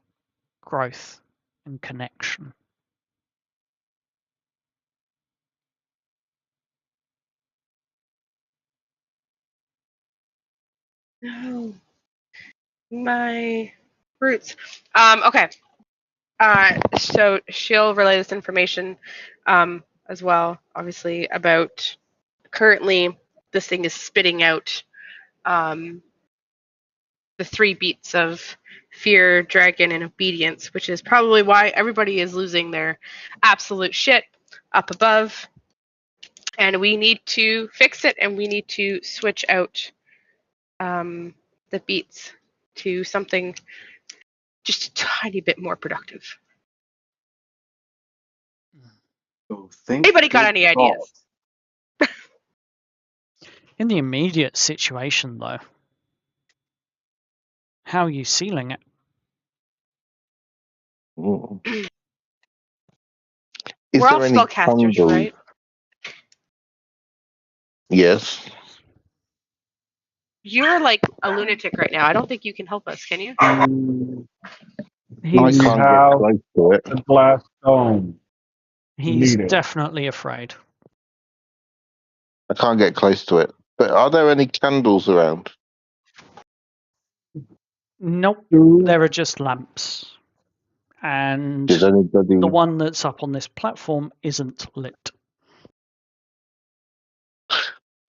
growth, and connection. No. My roots. Okay. So she'll relay this information as well, obviously, about currently this thing is spitting out the 3 beats of fear, dragon, and obedience, which is probably why everybody is losing their absolute shit up above. And we need to fix it, and we need to switch out the beats to something just a tiny bit more productive. So think Anybody got any ideas? In the immediate situation, though, how are you sealing it? Is We're there all any spellcasters, candles? right? Yes. You're like a lunatic right now. I don't think you can help us, can you? I He's, can't get have close to it. the glass dome. he's Need it. definitely afraid. I can't get close to it. But are there any candles around? Nope, there are just lamps. And Does anybody? the one that's up on this platform isn't lit.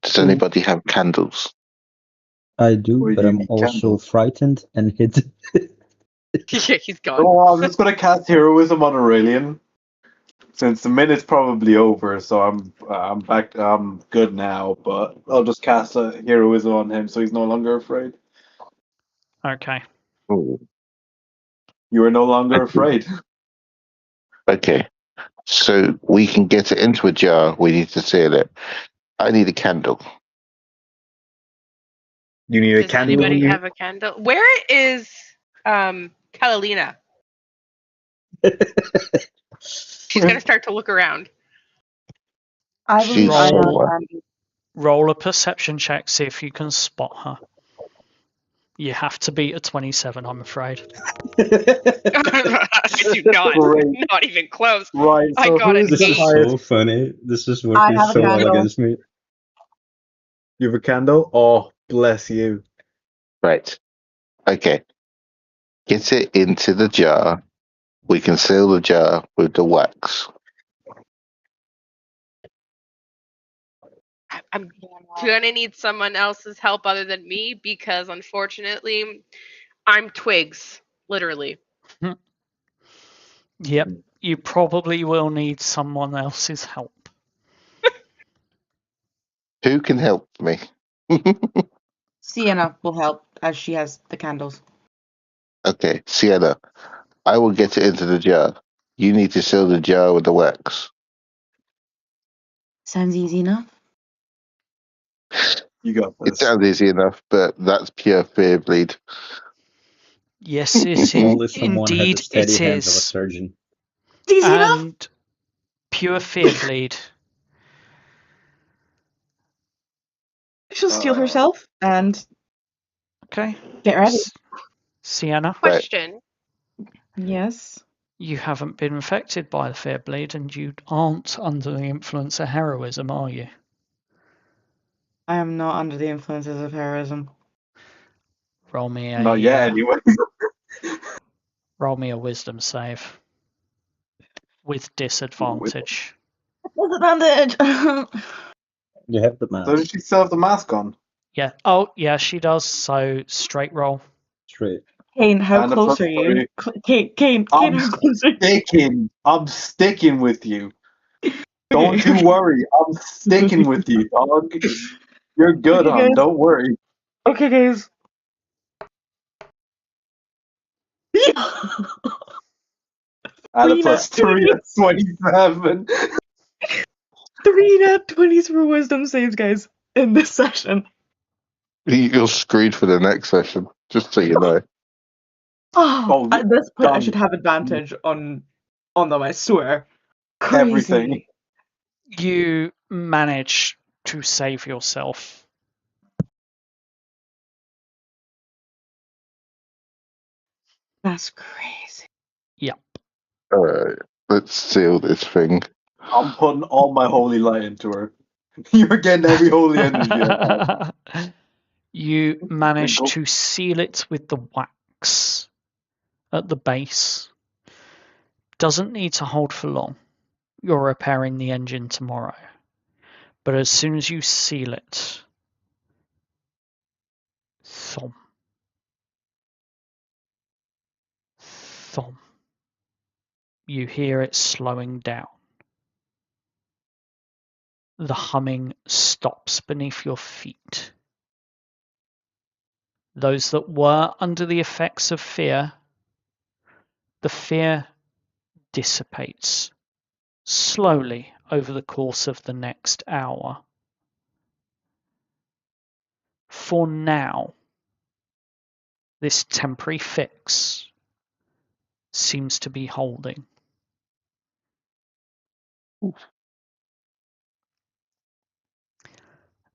Does anybody have candles? I do, Well, but you I'm need also candles. frightened and hid. Yeah, he's gone. Oh, I'm just gonna cast heroism on Aurelian, since the minute's probably over. So I'm back. I'm good now, but I'll just cast a heroism on him, so he's no longer afraid. Okay. Ooh. You are no longer Okay. afraid. Okay. So we can get it into a jar. We need to seal it. I need a candle. You need a Does candle. anybody have a candle? Where is Catalina? She's gonna start to look around. I believe I have Roll. Andy. Roll a perception check, see if you can spot her. You have to beat a 27, I'm afraid. I do not. Great. Not even close. Right, I so got who an is This the is 8. highest? so funny. This is I working have a so well candle. against me. You have a candle? Oh, bless you. Right. Okay. Get it into the jar. We can seal the jar with the wax. I'm gonna need someone else's help other than me because unfortunately, I'm twigs, literally. Yep, you probably will need someone else's help. Who can help me? Sienna will help as she has the candles. Okay, Sienna. I will get it into the jar. You need to seal the jar with the wax. Sounds easy enough. You got It this. sounds easy enough, but that's pure fear bleed. Yes, Only someone has the indeed steady it hands of a is. surgeon. Easy enough. And pure fear bleed. She'll steal herself and Okay. get ready. Sienna, Question: Yes. you haven't been infected by the fear bleed and you aren't under the influence of heroism, are you? I am not under the influences of heroism. Roll me a Not yet, anyway. roll me a wisdom save with disadvantage. Disadvantage. You have the So mask. did she still have the mask on? Yeah. Oh, yeah, she does. So straight roll. Straight. Kane, how And a close plus are you? 3. Kane, I'm how close are you? sticking. I'm sticking with you. Don't you worry. I'm sticking with you, dog. You're good, Okay, hon. guys. Don't worry. Okay, guys. Add a Three plus nat 3, 20s. that's 27. 3 nat 20s for wisdom saves, guys, in this session. You're screwed for the next session, just so you know. Oh, Oh, at this point, I done. should have advantage on them, I swear. Crazy. Everything. You manage to save yourself. That's crazy. Yep. Alright, let's seal this thing. I'm putting all my holy light into her. You're getting every holy energy I have. You manage Go. to seal it with the wax at the base. Doesn't need to hold for long. You're repairing the engine tomorrow. But as soon as you seal it, thump, thump, you hear it slowing down. The humming stops beneath your feet. Those that were under the effects of fear, the fear dissipates slowly over the course of the next hour. For now, this temporary fix seems to be holding.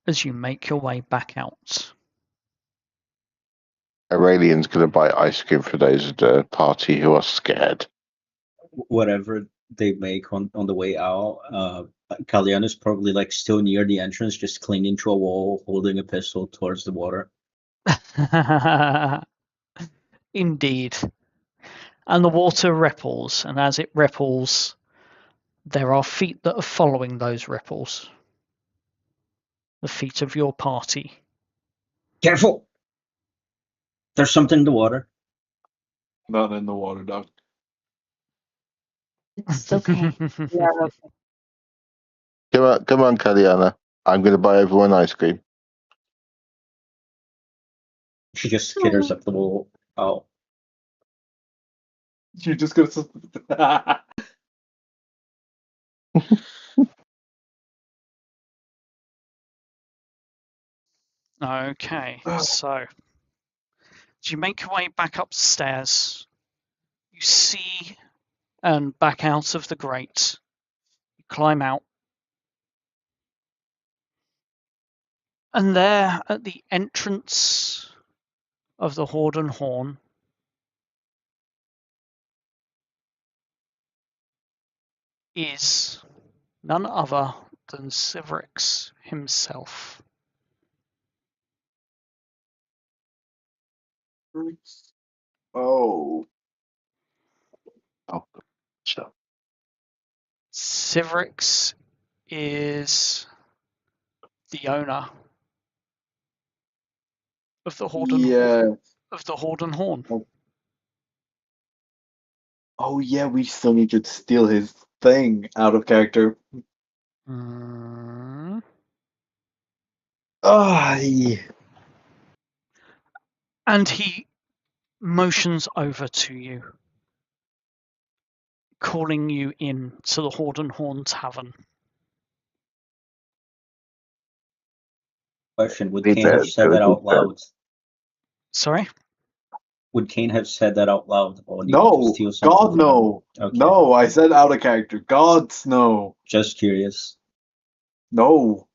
As you make your way back out, Aurelian's going to buy ice cream for those at the party who are scared. Whatever they make on the way out, Kalyan is probably like still near the entrance, just clinging to a wall, holding a pistol towards the water. indeed. And the water ripples, and as it ripples, there are feet that are following those ripples. The feet of your party. Careful! There's something in the water. Not in the water, dog. It's okay. Yeah. Come on, Kaliana. I'm going to buy everyone ice cream. She just skitters up the wall. Oh. You're just gonna. Okay, so as you make your way back upstairs, you see and back out of the grate. You climb out. And there at the entrance of the Hoard Horn is none other than Civrix himself. Oh. Oh, so Civrix is the owner of the Hoard Yeah. Horn. Oh yeah, we still need to steal his thing out of character. Mm. Ah, yeah. And he motions over to you, calling you in to the Hoard Horn Tavern. Question: would We Kane have better said go that to out loud? Sorry? Would Kane have said that out loud, or need to No, steal something God from no. him? Okay. No, I said out of character. Gods no. Just curious. No.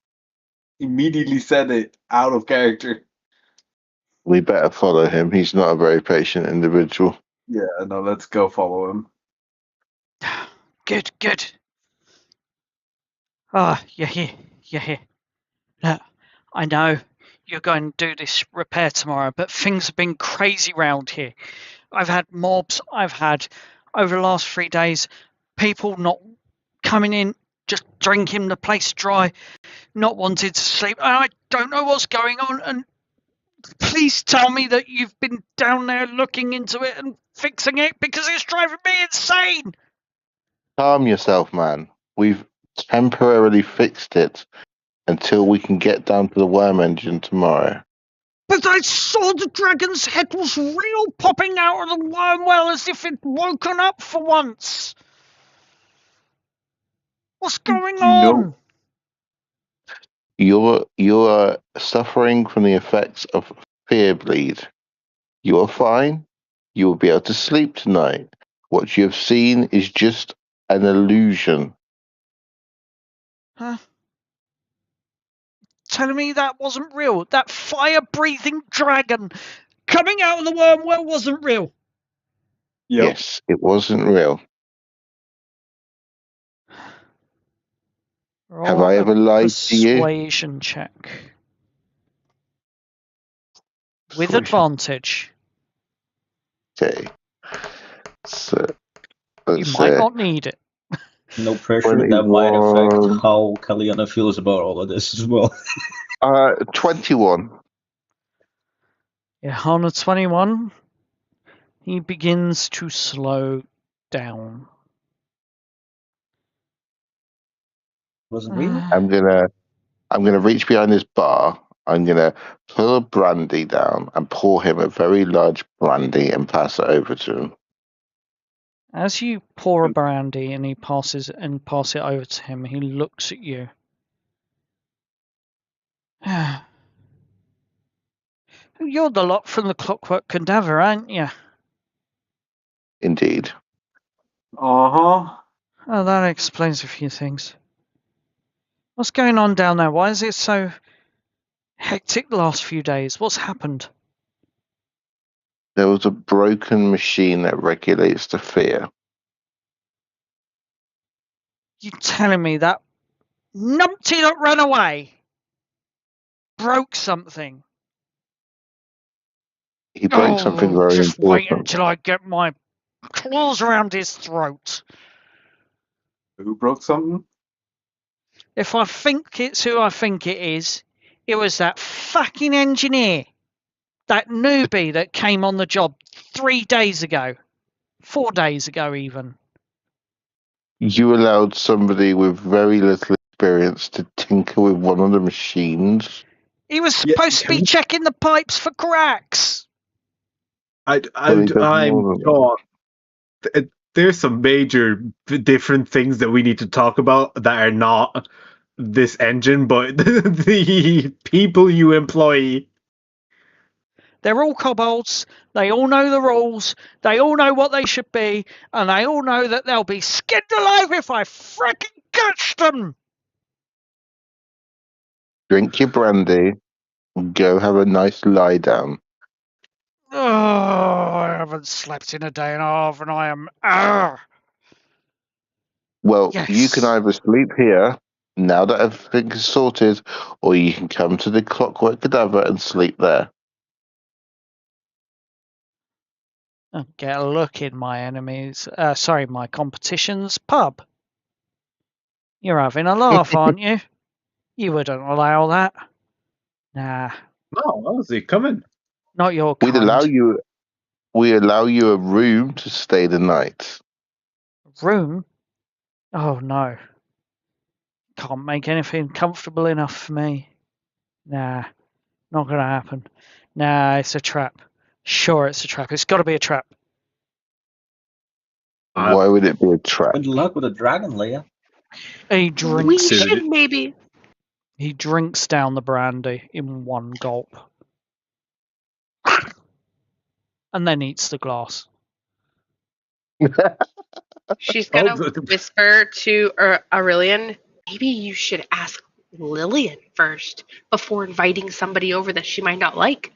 Immediately said it out of character. we better follow him. He's not a very patient individual. Yeah, no, let's go follow him. Good, good. Ah, you're here. You're here. Look, I know you're going to do this repair tomorrow, but things have been crazy round here. I've had mobs. I've had, over the last 3 days, people not coming in, just drinking the place dry, not wanting to sleep. I don't know what's going on, and please tell me that you've been down there looking into it and fixing it, because it's driving me insane. Calm yourself, man. We've temporarily fixed it until we can get down to the Wyrmwell Engine tomorrow. But I saw the dragon's head was real, popping out of the Wyrmwell as if it'd woken up for once. What's going on? You're suffering from the effects of fear bleed. You are fine. You will be able to sleep tonight. What you have seen is just an illusion. Huh? Telling me that wasn't real? That fire-breathing dragon coming out of the Wyrmwell wasn't real? Yep. Yes, it wasn't real. Have I ever lied to you? Persuasion check. With advantage. Okay. So, You might not need it. No pressure. That might affect 21. how Kaliana feels about all of this as well. 21. Yeah, on a 21, he begins to slow down. Wasn't real. I'm gonna reach behind this bar. I'm gonna pull a brandy down and pour him a very large brandy and pass it over to him. As you pour a brandy and pass it over to him, he looks at you. You're the lot from the Clockwork Cadaver, aren't you? Indeed. Uh-huh. Oh, that explains a few things. What's going on down there? Why is it so hectic the last few days? What's happened? There was a broken machine that regulates the fear. You telling me that numpty that ran away broke something? He broke something very just wait important. until I get my claws around his throat. Who broke something? If I think it's who I think it is, it was that fucking engineer. That newbie that came on the job 3 days ago. 4 days ago, even. You allowed somebody with very little experience to tinker with one of the machines. He was supposed to be checking the pipes for cracks. Well, he does I'm more than taught. There's some major different things that we need to talk about that are not this engine, but the people you employ. They're all kobolds. They all know the rules. They all know what they should be, and they all know that they'll be skinned alive if I frickin' catch them. Drink your brandy and go have a nice lie down. Oh, I haven't slept in a day and a half, and I am. Well, Yes. you can either sleep here now that everything is sorted, or you can come to the Clockwork Cadaver and sleep there. Get a look in my enemies. My competition's pub. You're having a laugh, aren't you? You wouldn't allow that. Nah, No, how's coming? not your We kind. allow you a room to stay the night. Room? Oh no. Can't make anything comfortable enough for me. Nah, not gonna happen. Nah, it's a trap. Sure, it's a trap. It's got to be a trap. Why would it be a trap? Good luck with a dragon, Leia. He We drinks. should maybe. He drinks down the brandy in one gulp, and then eats the glass. She's gonna whisper to Aurelian, maybe you should ask Lillian first before inviting somebody over that she might not like.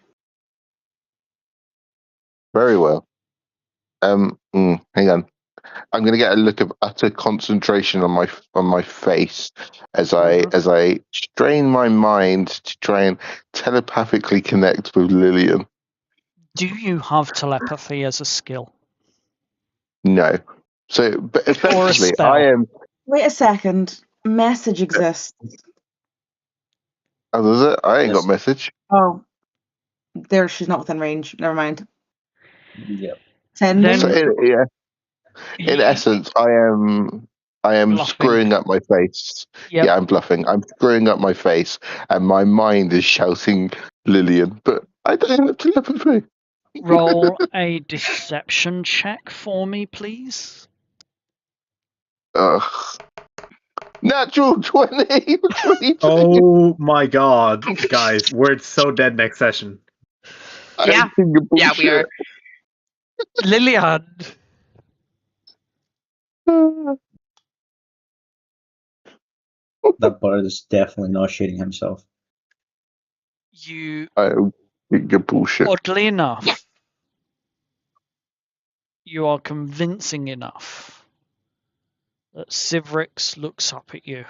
Very well. Hang on. I'm going to get a look of utter concentration on my face as I strain my mind to try and telepathically connect with Lillian. Do you have telepathy as a skill? No. So, but Or a effectively, spell? I am. Wait a second. Message exists. Oh, does it? I ain't got message. Oh, there. She's not within range. Never mind. Yep. Sending. So, in essence, I am Bluffing. screwing up my face. Yep. Yeah, I'm bluffing. I'm screwing up my face, and my mind is shouting Lillian, but I don't have telepathy. Roll a deception check for me, please. Ugh. Natural 20. 22. Oh my god, guys, we're so dead next session. Yeah. Yeah, we are. Lillian. That bard is definitely not shitting himself. You, I think you're bullshit. oddly enough, you are convincing enough that Civrix looks up at you.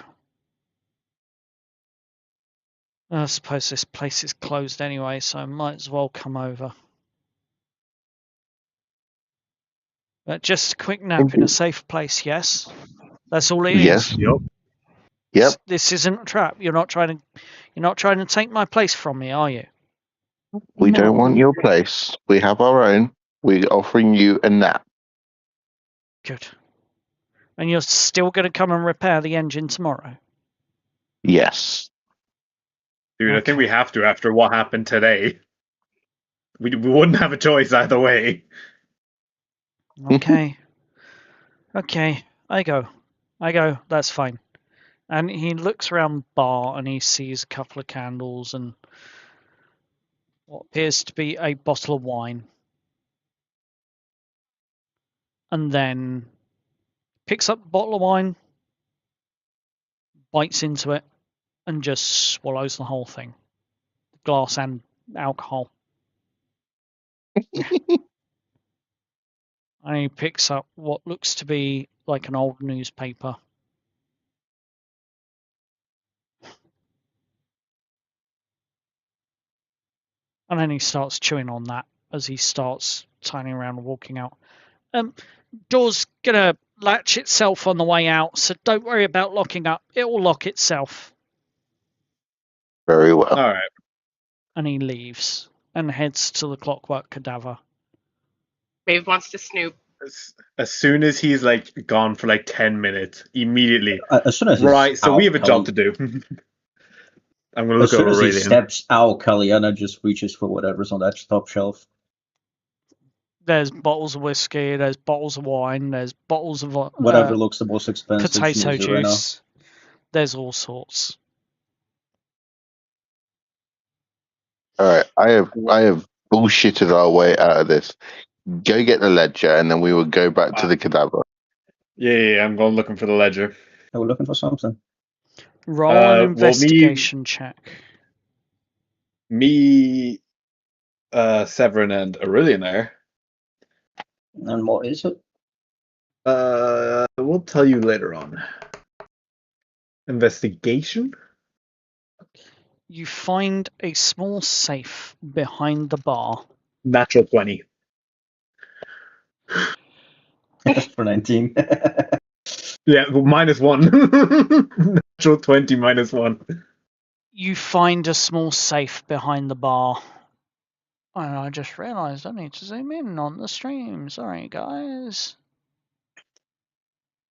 I suppose this place is closed anyway, so I might as well come over. But just a quick nap in a safe place, yes? That's all it is. Yes. Yep. This isn't a trap. You're not trying to take my place from me, are you? We don't want your place. We have our own. We're offering you a nap. Good. And you're still going to come and repair the engine tomorrow? Yes. Dude, I think we have to after what happened today. We wouldn't have a choice either way. Okay. Okay. I go. That's fine. And he looks around the bar and he sees a couple of candles and what appears to be a bottle of wine. And then picks up the bottle of wine, bites into it, and just swallows the whole thing. Glass and alcohol. And he picks up what looks to be like an old newspaper. And then he starts chewing on that as he starts turning around and walking out. Door's gonna latch itself on the way out, so don't worry about locking up. It will lock itself. Very well. All right. And he leaves and heads to the Clockwork Cadaver. Maeve wants to snoop. As soon as he's like gone for like 10 minutes, immediately. As soon as he's right, so out, we have a job to do. I'm gonna look as soon over as he Aurelian. steps out, Kaliana just reaches for whatever's on that top shelf. There's bottles of whiskey, there's bottles of wine, there's bottles of Whatever looks the most expensive. potato she needs it right now. juice. There's all sorts. All right, I have bullshitted our way out of this. Go get the ledger, and then we will go back to the cadaver. Yeah, I'm going looking for the ledger. Oh, we're looking for something. Roll an well, investigation check. Me, Severin, and Aurelian there. And what is it? We'll tell you later on. Investigation? You find a small safe behind the bar. Natural 20. For 19. Yeah, -1. Natural 20 -1. You find a small safe behind the bar. And I just realised I need to zoom in on the stream. Sorry, guys.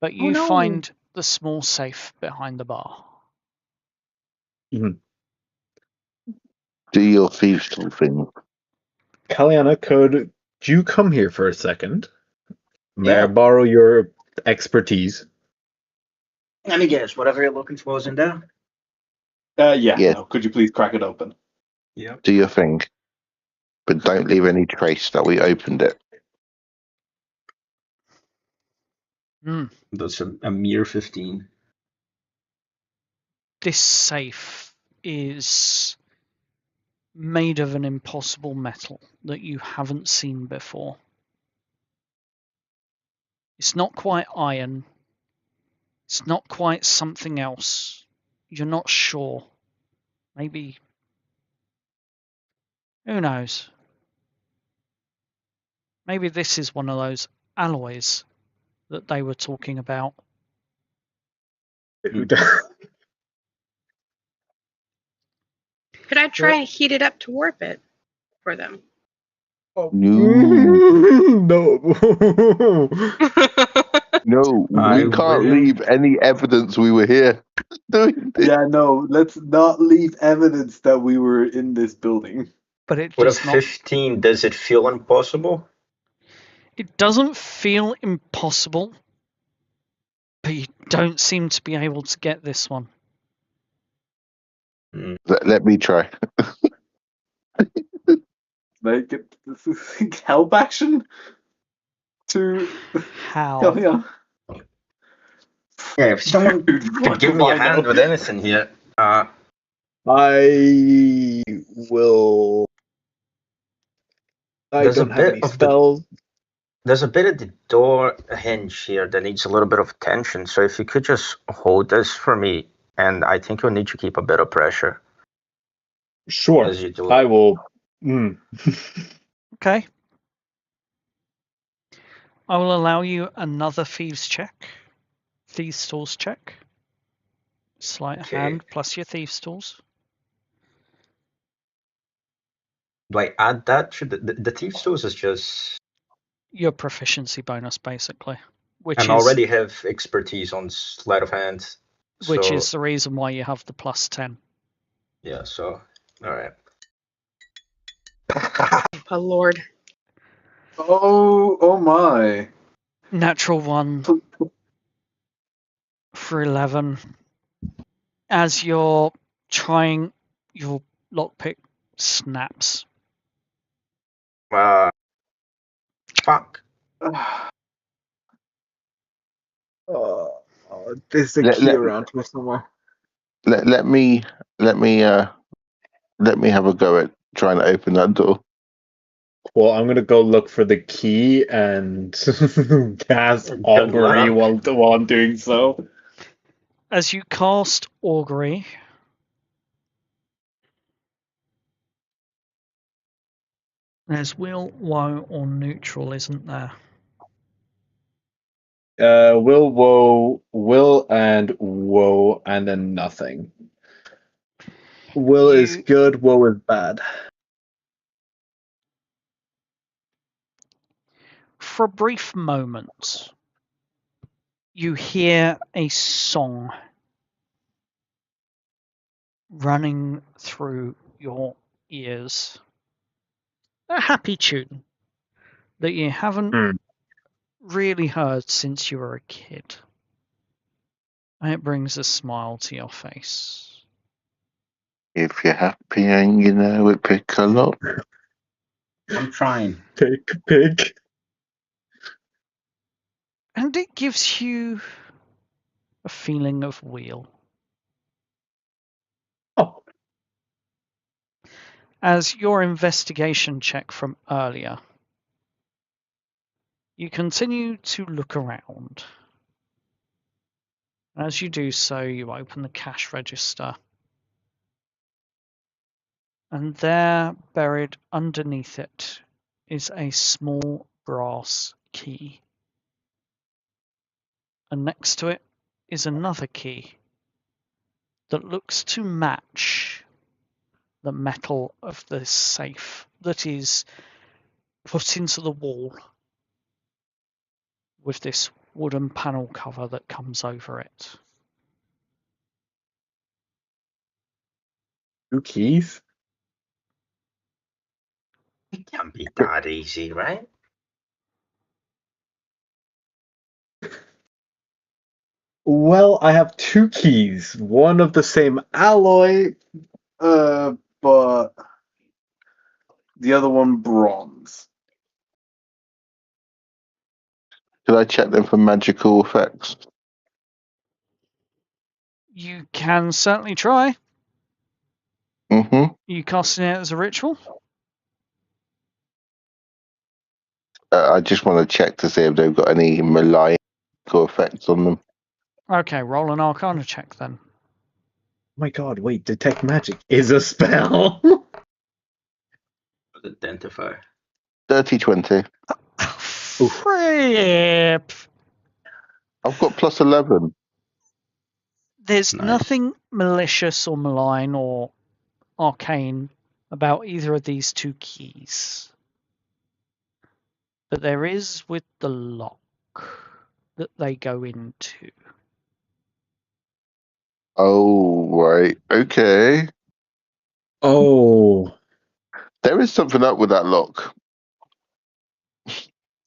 But you find the small safe behind the bar. Mhm. Do your thieves tool thing. Kaliana, could you come here for a second? May I Yeah. borrow your expertise? Let me guess, whatever you're looking for is in there? Yeah. Yes. No, could you please crack it open? Yep. Do your thing, but don't leave any trace that we opened it. That's a mere 15. This safe is made of an impossible metal that you haven't seen before. It's not quite iron. It's not quite something else. You're not sure. Maybe. Who knows? Maybe this is one of those alloys that they were talking about. Could I try and heat it up to warp it for them? No, no, I we can't will. leave any evidence we were here doing this. Yeah, no, let's not leave evidence that we were in this building. But it With a does not. 15, does it feel impossible? It doesn't feel impossible, but you don't seem to be able to get this one. Let me try. Make it help action to How? yeah. Yeah, if someone Could give me a hand with anything here. I will. I There's a don't have bit any of the spells. There's a bit of the door hinge here that needs a little bit of attention. So if you could just hold this for me, and I think you'll need to keep a bit of pressure Sure, as you do I it. will. Okay. I will allow you another thieves check. Thieves tools check. Sleight of hand plus your thieves tools. Do I add that to the Thieves Tools is just... Your proficiency bonus, basically. And I already have expertise on sleight of hand. Which So, is the reason why you have the plus 10. yeah, so, alright. Oh, Lord. Oh my. Natural 1 for 11. As you're trying, your lockpick snaps. Fuck. There's a key around here somewhere. Let me have a go at trying to open that door. Well, I'm gonna go look for the key and cast augury while I'm doing so. As you cast augury, there's will, woe, or neutral, isn't there? Will, and woe, and then nothing. Will is good, woe is bad. For a brief moment, you hear a song running through your ears. A happy tune that you haven't really heard since you were a kid. It brings a smile to your face. If you're happy and you know it, pick a lock. I'm trying. Pick. And it gives you a feeling of wheel. Oh. As your investigation check from earlier, you continue to look around. As you do so, you open the cash register. And there, buried underneath it, is a small brass key. And next to it is another key that looks to match the metal of the safe that is put into the wall with this wooden panel cover that comes over it. 2 keys? It can't be that easy, right? Well, I have 2 keys. One of the same alloy, but the other one bronze. Could I check them for magical effects? You can certainly try. Mm-hmm. You casting it as a ritual? I just want to check to see if they've got any malign effects on them. Okay, roll an Arcana check then. Oh my god, wait, detect magic is a spell. Identify. Dirty 20. Fripp! I've got plus 11. There's Nice. nothing malicious or malign or arcane about either of these 2 keys. But there is with the lock that they go into. Oh, right. Okay. Oh. There is something up with that lock.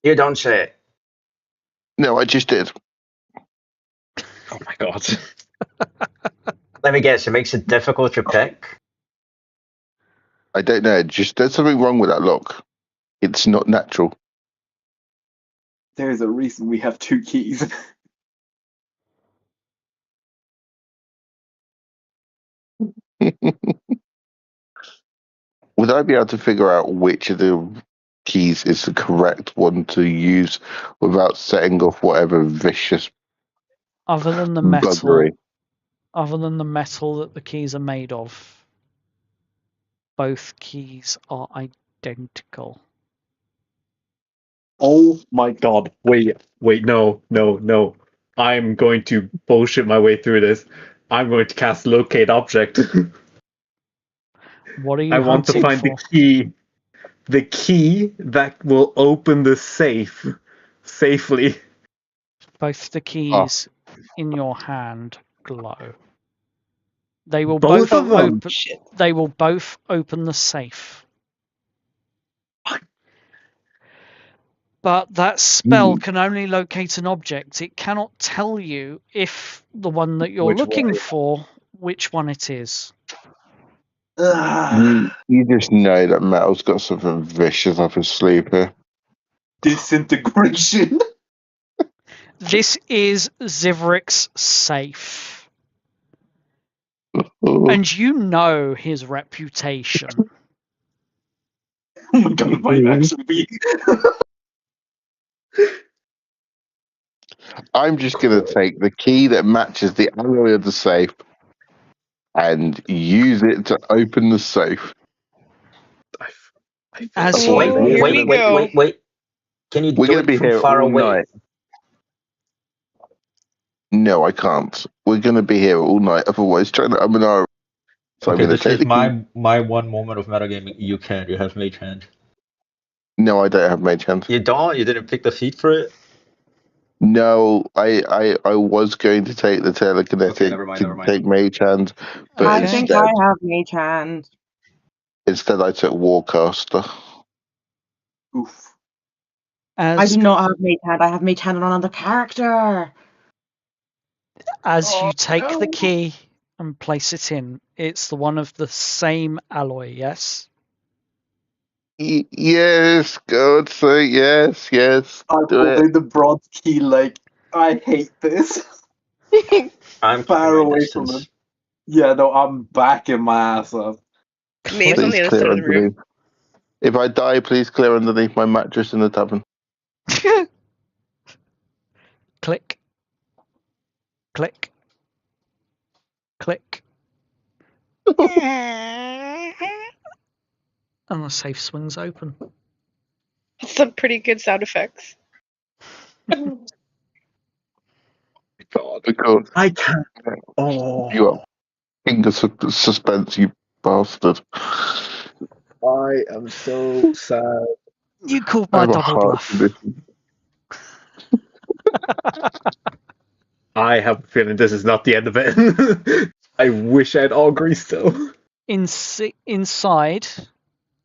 You don't say. No, I just did. Oh my god. Let me guess, it makes it difficult to pick. I don't know. Just there's something wrong with that lock. It's not natural. There's a reason we have 2 keys. Would I be able to figure out which of the keys is the correct one to use without setting off whatever vicious Other than the metal, buggery? other than the metal that the keys are made of, both keys are identical. Oh my god. Wait, no. I'm going to bullshit my way through this. I'm going to cast Locate Object. What are you I want to hunting find for? the key that will open the safe safely. Both the keys in your hand glow. They will Both of them? open. They will both open the safe. But that spell can only locate an object. It cannot tell you if the one that you're Which looking one? for, which one it is. You just know that Metal's got something vicious up his sleeve here. Disintegration. This is Zivric's safe. Oh. And you know his reputation. Oh my god, it might actually be. I'm just going to take the key that matches the alloy of the safe and use it to open the safe. As Wait, you, Here we go. wait. Can you We're do going to it be from here far all away? night. No, I can't. We're going to be here all night. Otherwise, trying to our. So Okay, I'm going this to take is the key. my one moment of metagaming. You have Mage Hand. No, I don't have Mage Hand. You don't? You didn't pick the feat for it? No, I was going to take the telekinetic Okay, never mind. take Mage Hand, but I Okay. think instead, I have Mage Hand. I took Warcaster. Oof. I as do not have Mage Hand. I have Mage Hand on another character. As you Oh, take the no. key and place it in, it's the one of the same alloy, yes? Yes, God, say yes, I'm do it. holding the bronze key like, I hate this. I'm keeping Far my away from him. distance. Yeah, no, I'm backing my ass up. Maeve's on Please the other clear side of the room. underneath. If I die, please clear underneath my mattress in the tavern. Click. Click. Click. And the safe swings open. That's some pretty good sound effects. God. Because I can't. Oh, you are king of suspense, you bastard. I am so sad. You called I my have a double heart bluff. condition. I have a feeling this is not the end of it. I wish I had augury still. Inside,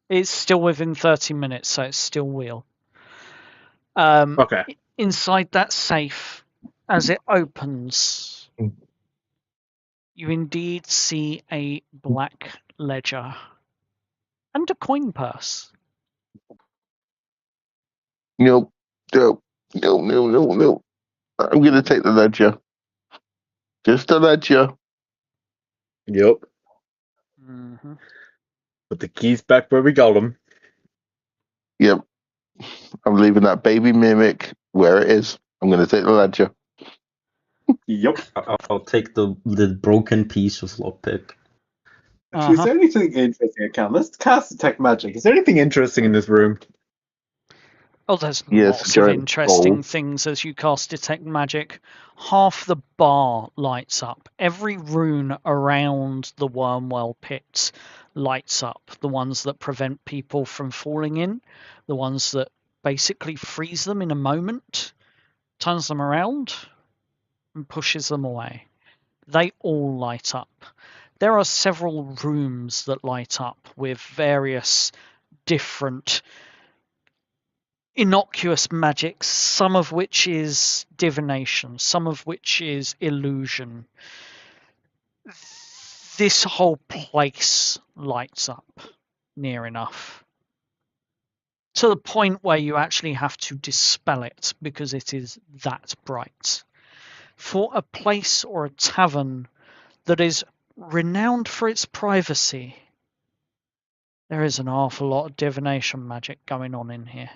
it's still within 30 minutes, so it's still real. Okay. Inside that safe, as it opens, you indeed see a black ledger and a coin purse. No. I'm going to take the ledger. Just the ledger. Yep. Mm-hmm. Put the keys back where we got them. Yep. I'm leaving that baby mimic where it is. I'm going to take the ledger. Yep. I'll take the broken piece of lockpick. Actually, is there anything interesting I can? Let's cast detect magic. Is there anything interesting in this room? Oh, there's Yes, lots of giant interesting bowl. things as you cast Detect Magic. Half the bar lights up. Every rune around the Wyrmwell pits lights up. The ones that prevent people from falling in, the ones that basically freeze them in a moment, turns them around, and pushes them away. They all light up. There are several rooms that light up with various different innocuous magics, some of which is divination, some of which is illusion. This whole place lights up near enough to the point where you actually have to dispel it because it is that bright. For a place or a tavern that is renowned for its privacy, there is an awful lot of divination magic going on in here.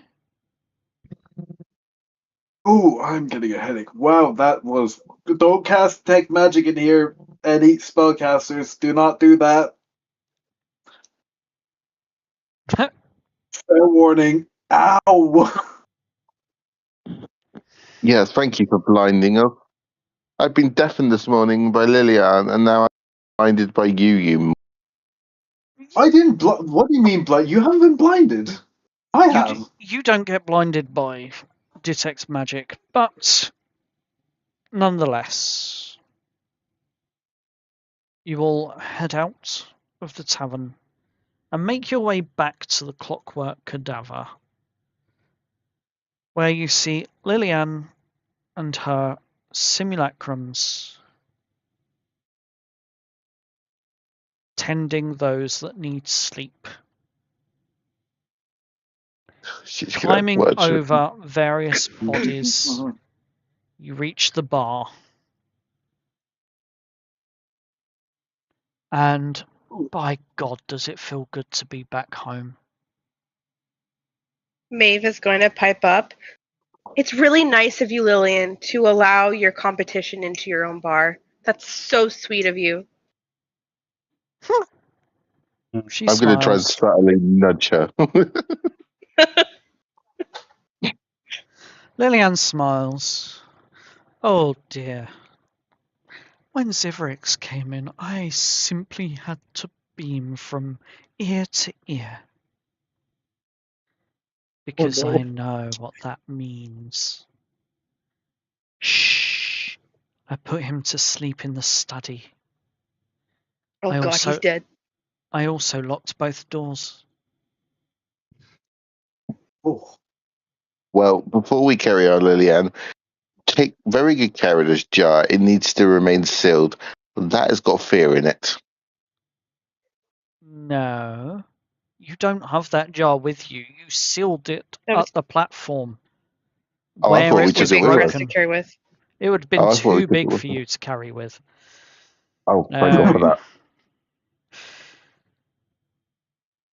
Ooh, I'm getting a headache. Wow, that was... Don't cast detect magic in here. Any spellcasters, do not do that. Fair warning. Ow! Yes, thank you for blinding us. I've been deafened this morning by Lilian, and now I'm blinded by you. I didn't What do you mean blind? You haven't been blinded. I have. You don't get blinded by detect magic, but nonetheless, you will head out of the tavern and make your way back to the Clockwork Cadaver, where you see Lilian and her simulacrums tending those that need sleep. She's gonna have Climbing words with over various bodies, you reach the bar. And by God, does it feel good to be back home. Maeve is going to pipe up. It's really nice of you, Lillian, to allow your competition into your own bar. That's so sweet of you. She I'm going to try and smiles. subtly nudge her. Lillian smiles. Oh dear. When Zivrix came in, I simply had to beam from ear to ear. Because no. I know what that means. Shh. I put him to sleep in the study. Oh God, he's dead. I also locked both doors. Oh. Well, before we carry on, Lilian, take very good care of this jar. It needs to remain sealed. That has got fear in it. No, you don't have that jar with you. You sealed it That was at the platform Oh, I where thought we it too took was it big for with us us. to broken. carry with. It would have been Oh, I thought we too took it big with for us. you to carry with. Oh, thank God for No. that.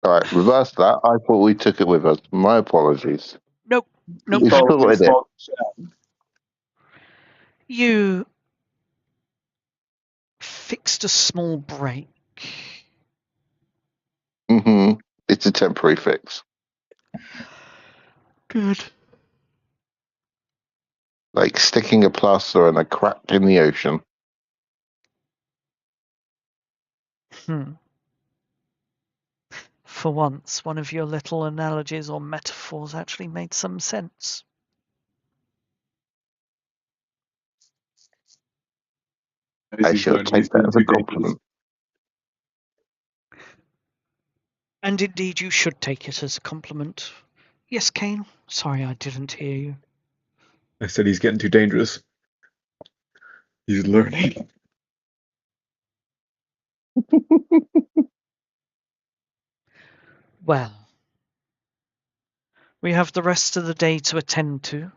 All right, reverse that. I thought we took it with us. My apologies. Nope. Nope. We Probably sorted it. small. You fixed a small break. Mm-hmm. It's a temporary fix. Good. Like sticking a plaster on a crack in the ocean. For once, one of your little analogies or metaphors actually made some sense. I He's shall learning he's take that being as a too dangerous. compliment. And indeed, you should take it as a compliment. Yes, Kane? Sorry, I didn't hear you. I said he's getting too dangerous. He's learning. Well, we have the rest of the day to attend to.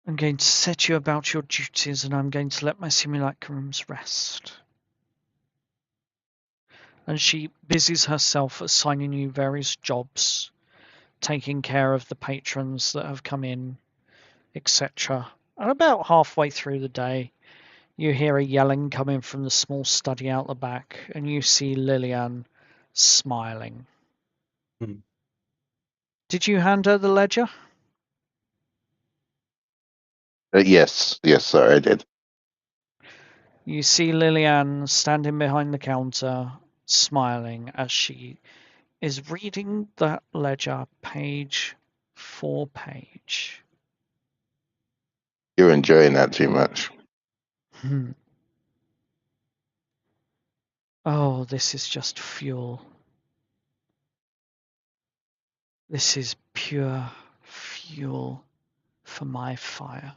I'm going to set you about your duties, and I'm going to let my simulacrums rest. And she busies herself assigning you various jobs, taking care of the patrons that have come in, etc. And about halfway through the day, you hear a yelling coming from the small study out the back, and you see Lillian smiling. Did you hand her the ledger? Yes, sir, I did. You see Lillian standing behind the counter, smiling as she is reading that ledger page for page. You're enjoying that too much. Oh, this is just fuel. This is pure fuel for my fire.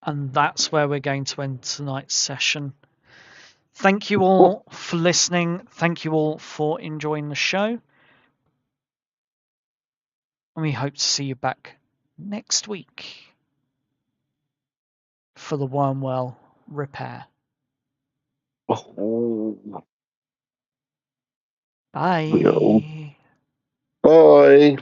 And that's where we're going to end tonight's session. Thank you all for listening. Thank you all for enjoying the show. And we hope to see you back next week for the Wyrmwell repair. Oh. Bye. Bye.